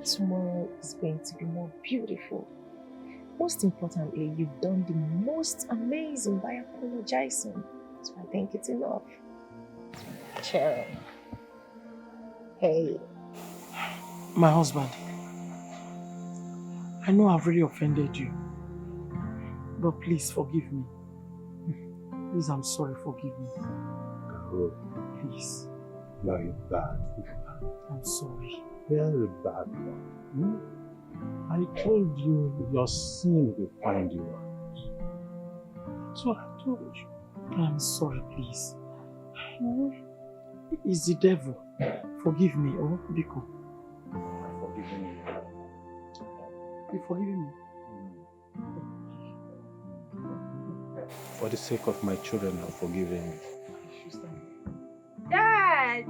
H: Tomorrow is going to be more beautiful. Most importantly, you've done the most amazing by apologizing. So I think it's enough. Sharon. Hey.
B: My husband, I know I've really offended you, but please forgive me. Please, I'm sorry, forgive me.
D: Oh,
K: Please.
D: very bad.
K: I'm sorry.
D: Very bad one. Hmm? I told you your sin will find you out. So I told you.
K: I'm sorry, please. It's the devil. Forgive me, oh, Biko.
D: I'm forgiving you.
K: You forgiving me?
D: For the sake of my children, I'm forgiving you.
N: Dad!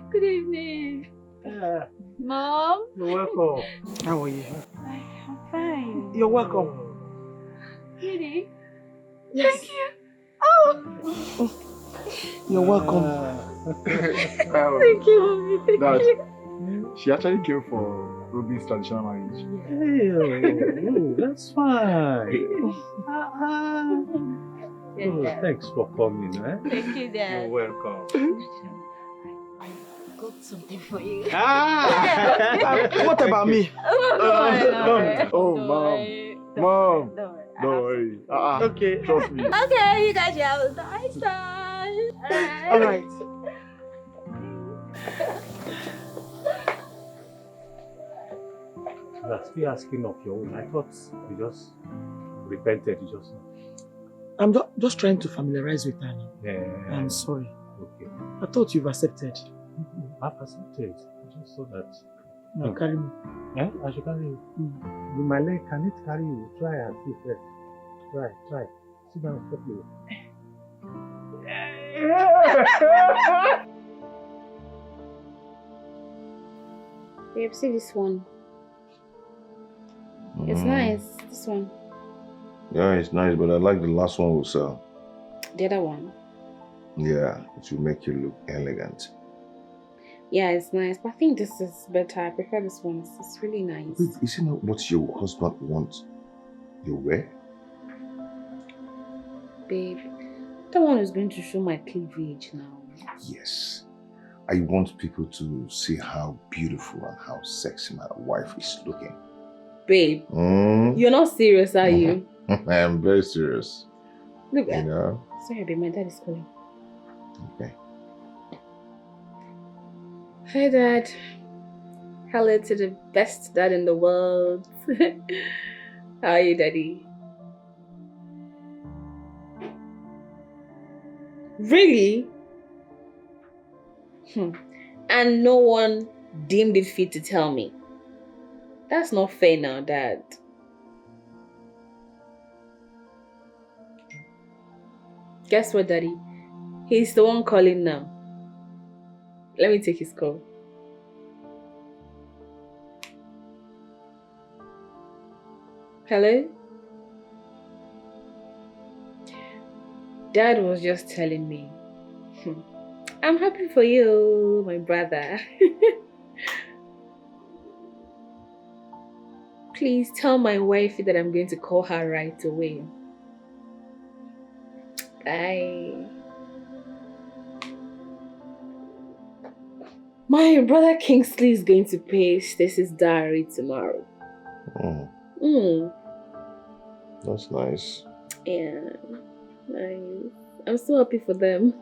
N: Good evening. Mom?
D: You're welcome.
K: How are you?
N: I'm fine.
K: You're welcome.
N: Really?
K: Yes.
N: Thank you. Oh!
K: You're welcome.
N: Thank you, Mommy. Thank
K: Dad,
N: you.
K: she actually came for Ruby's traditional marriage.
D: Hey, that's fine.
N: Yes,
D: Oh,
N: Dad.
D: thanks for coming. Eh?
N: Thank you, Dad.
D: You're welcome.
N: I got something for you.
K: What about me?
N: Oh,
K: Mom.
N: Don't
K: worry.
D: Okay.
K: Trust me.
N: Okay, you guys have a nice time.
K: All right.
D: You are still asking of your own. I thought you just repented. You just.
B: I'm just trying to familiarize with her now.
D: Yeah.
B: I'm sorry.
D: Okay.
B: I thought you've accepted.
D: I've accepted. Just so that.
B: No, carry me.
D: Yeah, I should carry you. With my leg, can it carry you? Try and see first. Try. Sit down properly.
Q: Babe, see this one. It's nice. This one.
E: Yeah, it's nice, but I like the last one we saw.
Q: The other one.
E: Yeah, it will make you look elegant.
Q: Yeah, it's nice. But I think this is better. I prefer this one. It's really nice.
E: Wait, is it not what your husband wants you wear?
Q: Babe, that one is going to show my cleavage now.
E: Yes. I want people to see how beautiful and how sexy my wife is looking.
Q: Babe, you're not serious, are you?
E: I am very serious.
Q: Look,
E: you know?
Q: Sorry, babe, my dad is calling.
E: Okay.
Q: Hi, Dad. Hello to the best dad in the world. How are you, Daddy? Really? And no one deemed it fit to tell me. That's not fair now, Dad. Guess what, Daddy? He's the one calling now. Let me take his call. Hello? Dad was just telling me. I'm happy for you, my brother. Please tell my wife that I'm going to call her right away. Bye. My brother Kingsley is going to pay Stacy's diary tomorrow.
E: That's nice.
Q: Yeah, nice. I'm so happy for them.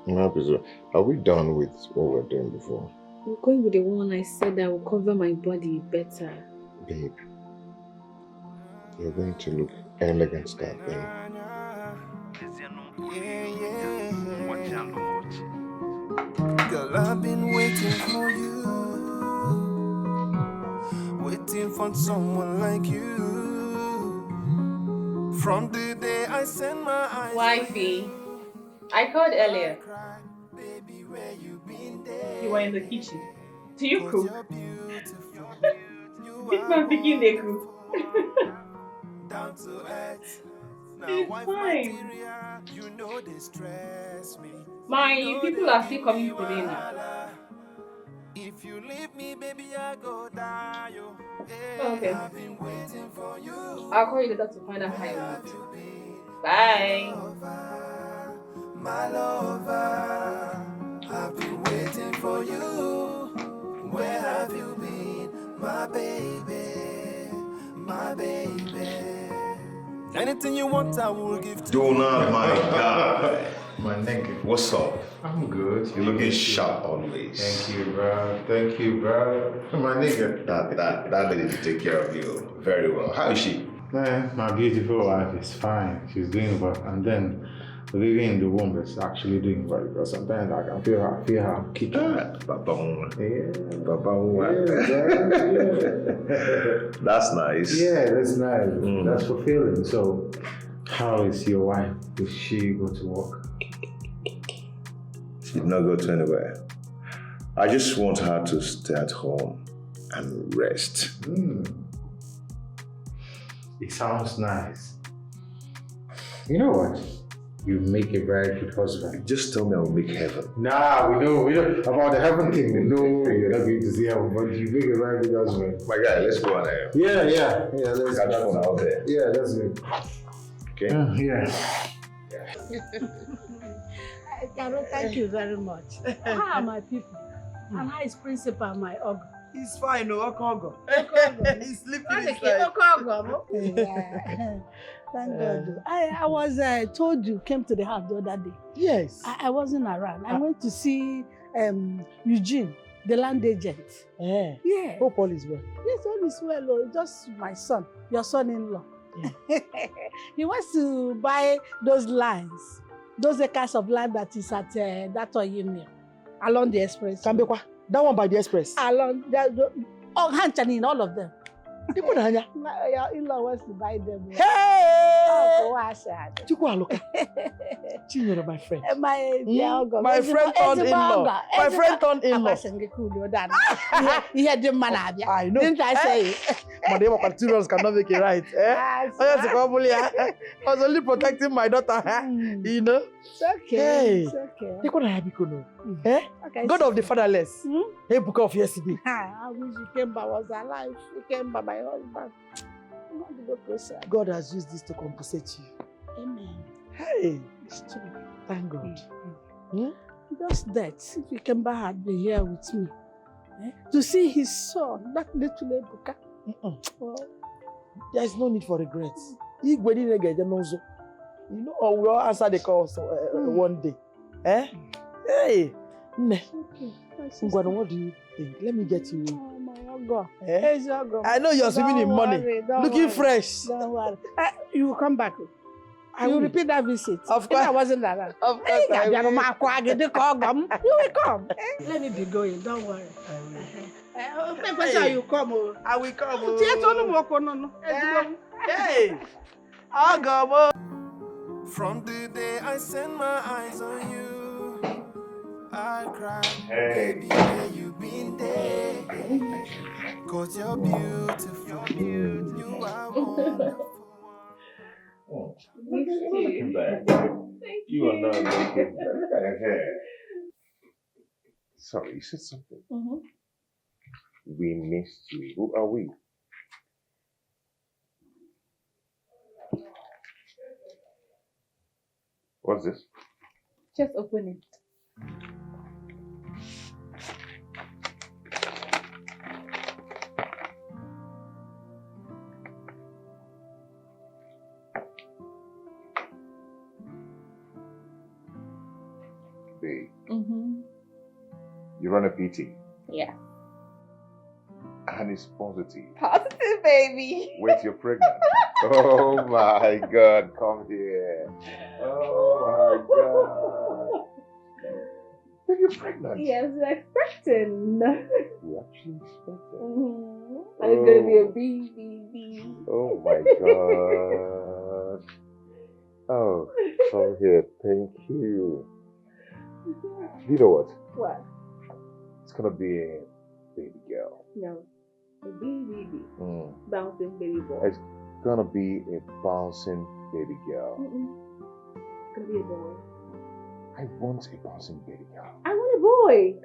E: I'm happy so. Are we done with what we were doing before?
Q: We're going with the one I said that will cover my body better.
E: Babe, you're going to look elegant that thing.
M: Girl, I've been waiting for you, waiting for someone like you. From the day I sent my eyes.
G: Wifey, I called earlier. You were in the kitchen. Do you cook? This man picking the cook. It's fine. My people are still coming today now.
M: If you leave me, baby, I go die.
G: Oh, okay. I'll call you later to find out how you want. Bye.
M: My lover, I've been waiting for you. Where have you been, my baby, my baby? Anything you want, I will give to you.
E: Do not, my God.
F: my nigga.
E: What's up?
F: I'm good.
E: You're looking sharp always.
F: Thank you, bro. Thank you, bro. My nigga.
E: That lady will take care of you very well. How is she?
F: Man, my beautiful wife is fine. She's doing well. And then the baby in the womb is actually doing well because sometimes I can feel her kicking.
E: That's nice.
F: Yeah, that's nice. That's fulfilling. So, how is your wife? Does she go to work?
E: She did not go to anywhere. I just want her to stay at home and rest.
F: It sounds nice. You know what? You make a very good husband.
E: Just tell me I will make heaven.
F: Nah, we know about the heaven thing. We know you're not going to see heaven, but you make a very good husband.
E: My guy, let's go on there.
F: Yeah. Let's
E: catch fun out there.
F: Yeah, that's good.
E: Okay.
F: Yeah.
A: Carol, thank you very much. How are my people? And how is Principal, my Ogo?
B: He's fine, no, Okogo. He's sleeping inside.
A: Yeah. Thank God. I was told you came to the house the other day.
B: Yes.
A: I wasn't around. I went to see Eugene, the land agent. Yeah.
B: Hope all is well.
A: Yes, all is well. Oh, just my son, your son-in-law. He wants to buy those lands, those acres of land that is at that Oyimio, along the express.
B: Kambekwa, that one by the express.
A: Along Hanchanin, all of them.
B: Your
A: in-law wants to buy them.
B: Hey!
A: Oh, sad.
B: Chinenye, my friend.
A: My
B: friend turned-in-law. My friend turned-in-law.
A: He had the man.
B: I know.
A: Didn't I say it?
B: Madam Materials cannot make it right. I was only protecting my daughter. You know?
A: It's okay. It's okay.
B: God of the fatherless. Hey, book of yesterday.
A: I wish Ikemba was alive. Ikemba, my husband.
B: God has used this to compensate you.
A: Amen.
B: Hey,
A: it's true.
B: Thank God.
A: Just that, if Ikemba had been here with me, to see his son, that little Ebuka.
B: There is no need for regrets. You know, or we'll answer the call one day. Hey, what do you think? Let me get you.
A: Oh, my God.
B: I know you're swimming in money. Looking fresh.
A: Don't worry. You will come back. You will repeat that visit.
B: Of course.
A: If I wasn't around.
B: Of course.
A: You will come. Let me be going. Don't worry. Make sure you come.
B: I will come. Hey, I'll go.
M: From the day I set my eyes on you, I cry. Baby, where you been there? 'Cause you're beautiful. You are wonderful.
E: Looking back. You are not looking back. Look at your hair. Sorry, you said something. We missed you. Who are we? What's this?
Q: Just open it.
E: Babe. You run a PT.
Q: Yeah.
E: And it's positive.
Q: Positive, baby.
E: Wait, you're pregnant. Oh my God, come here. Oh my God. Babe, you're pregnant.
Q: Yes, we're expecting.
E: We're actually expecting.
Q: And it's going to be a baby.
E: Oh my God. Oh, come here. Thank you. You know what?
Q: What?
E: It's gonna be a baby girl.
Q: No. A baby. Bouncing baby boy.
E: It's gonna be a bouncing baby girl.
Q: It's gonna be a boy.
E: I want a bouncing baby girl.
Q: I want a boy.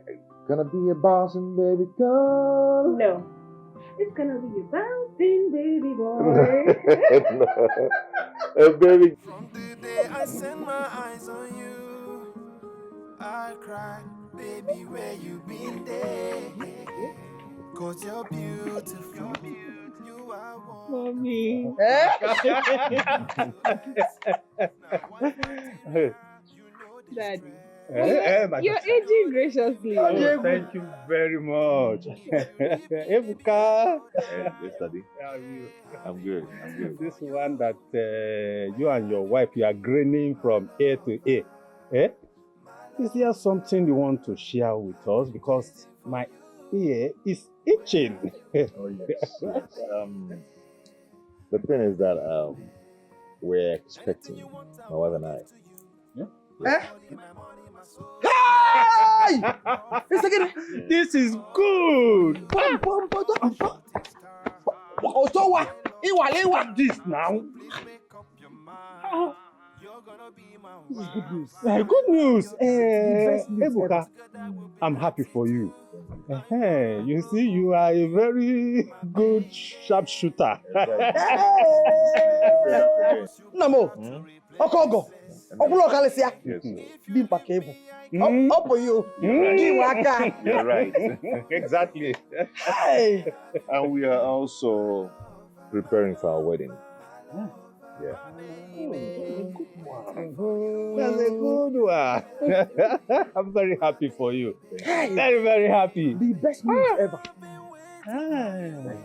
E: Gonna be a bouncing baby girl.
Q: No. It's gonna be a bouncing baby boy.
E: No. A baby.
M: From the day I set my eyes on you, I cried, baby, where you been there? 'Cause you're beautiful. You are one.
A: Mommy.
Q: Daddy.
I: My
Q: You're
I: daughter.
Q: aging graciously.
I: Oh, thank you very much. Ebuka.
K: Yes, Daddy.
I: How are you?
K: I'm good. I'm good.
I: This one that you and your wife, you are grinning from A to A. Eh? Is there something you want to share with us? Because my ear is itching.
K: Oh, yes. The thing is that we're expecting, my wife and I.
I: Yeah?
B: Eh? Hey!
I: This is good. This now.
B: This is good news.
I: Good news.
B: best news
I: Ebuka, I'm happy for you. You see, you are a very good sharpshooter.
B: Namo, Okogo, Okulo Kalesia,
K: Yes.
B: Bimpa Cable. Up for you.
K: You're right.
I: Exactly.
B: Hey.
K: And we are also preparing for our wedding. Yeah.
I: That's a good one. I'm very happy for you. Very, very happy.
B: The best news ever.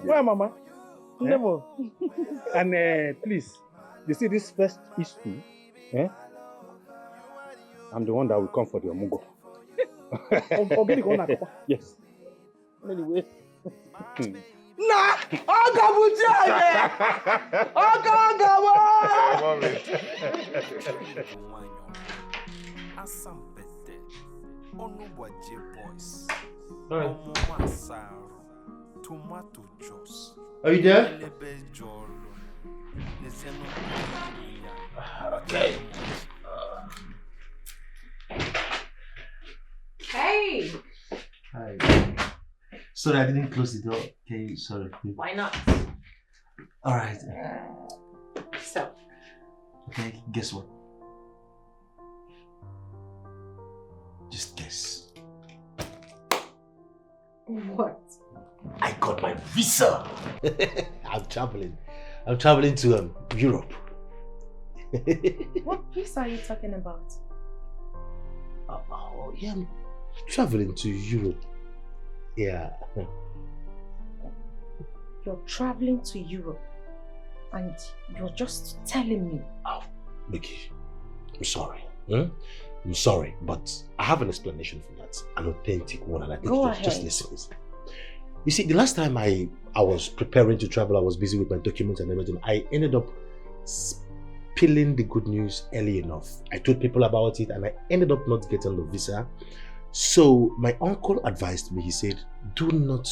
B: Where, Mama? Never.
I: And please, you see this first issue? I'm the one that will come for the Omugo. Yes.
B: Anyway. Nah! Ogabujaye! Ogagawa!
O: Are you there? Okay.
J: Hey!
O: Hi. Sorry, I didn't close the door. Okay, sorry.
J: Why not?
O: Alright.
J: So.
O: Okay, guess what? Just guess.
J: What?
O: I got my visa. I'm traveling to Europe.
J: What visa are you talking about?
O: Oh, yeah, I'm traveling to Europe. Yeah.
J: You're traveling to Europe and you're just telling me.
O: Oh, Luchy, I'm sorry. I'm sorry, but I have an explanation for that. An authentic one, and I think just listen. You see, the last time I was preparing to travel, I was busy with my documents and everything. I ended up spilling the good news early enough. I told people about it and I ended up not getting the visa. So my uncle advised me, he said, do not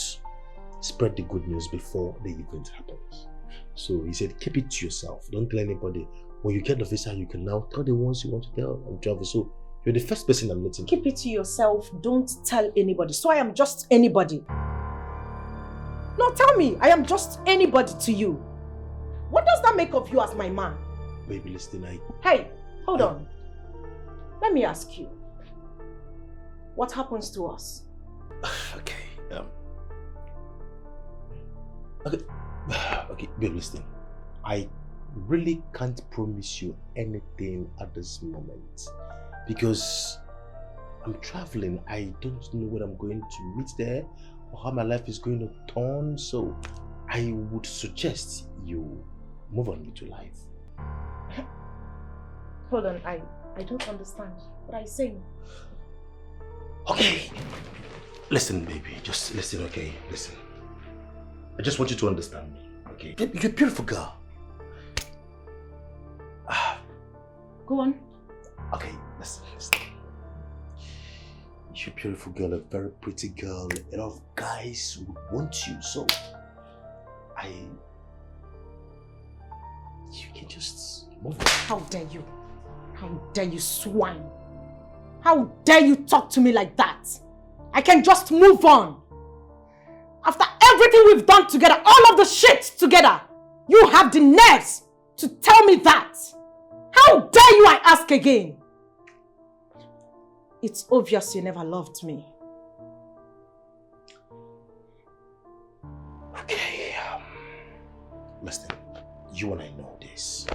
O: spread the good news before the event happens. So he said, keep it to yourself. Don't tell anybody. When you get the visa, you can now tell the ones you want to tell and travel. So you're the first person I'm letting.
J: Keep it to yourself. Don't tell anybody. So I am just anybody. No, tell me, I am just anybody to you. What does that make of you as my man?
O: Baby, listen,
J: Hey, hold on. Let me ask you. What happens to us?
O: Okay, babe, listen. I really can't promise you anything at this moment because I'm traveling. I don't know what I'm going to meet there or how my life is going to turn. So I would suggest you move on with your life.
J: Hold on, I don't understand what I'm saying.
O: Okay. Listen, baby. Just listen, okay? Listen. I just want you to understand me, okay? You're a beautiful girl.
J: Go on.
O: Okay, listen. You're a beautiful girl, a very pretty girl. A lot of guys would want you, so you can just move on.
J: How dare you? How dare you, swine? How dare you talk to me like that? I can just move on. After everything we've done together, all of the shit together, you have the nerves to tell me that. How dare you, I ask again? It's obvious you never loved me.
O: Okay, listen, you and I know this.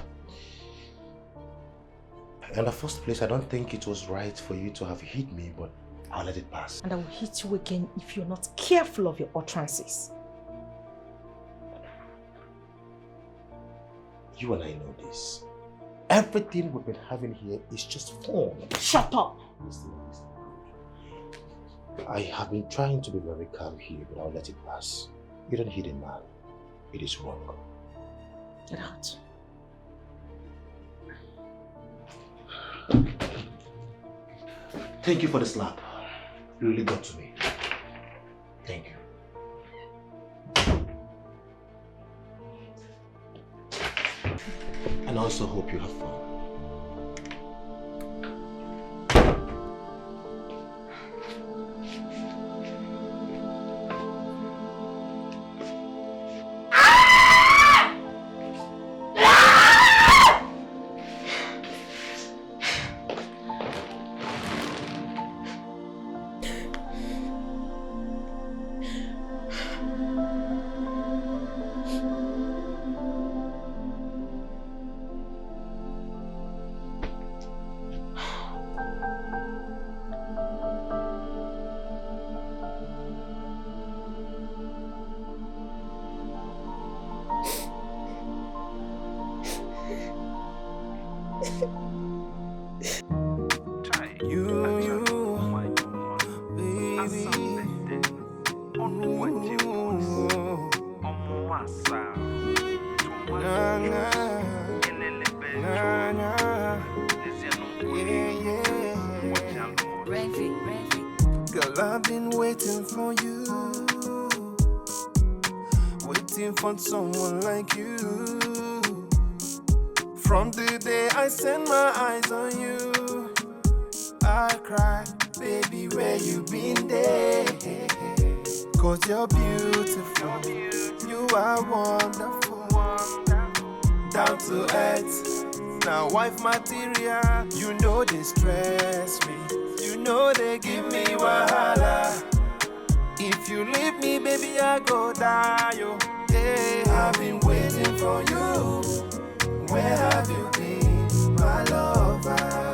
O: In the first place, I don't think it was right for you to have hit me, but I'll let it pass.
J: And I will hit you again if you're not careful of your utterances.
O: You and I know this. Everything we've been having here is just fun.
J: Shut up!
O: Listen. I have been trying to be very calm here, but I'll let it pass. You don't hit a man. It is wrong.
J: Get out.
O: Thank you for the slap. You really got to me. Thank you. And I also hope you have fun.
M: Girl, I've been waiting for you, waiting for someone like you. From the day I set my eyes on you, I cried, baby, where you been there? Cause you're beautiful, you are wonderful, down to earth, now wife material. You know they stress me, you know they give me wahala. If you leave me, baby, I go die, yo. Hey, I've been waiting for you. Where have you been, my lover?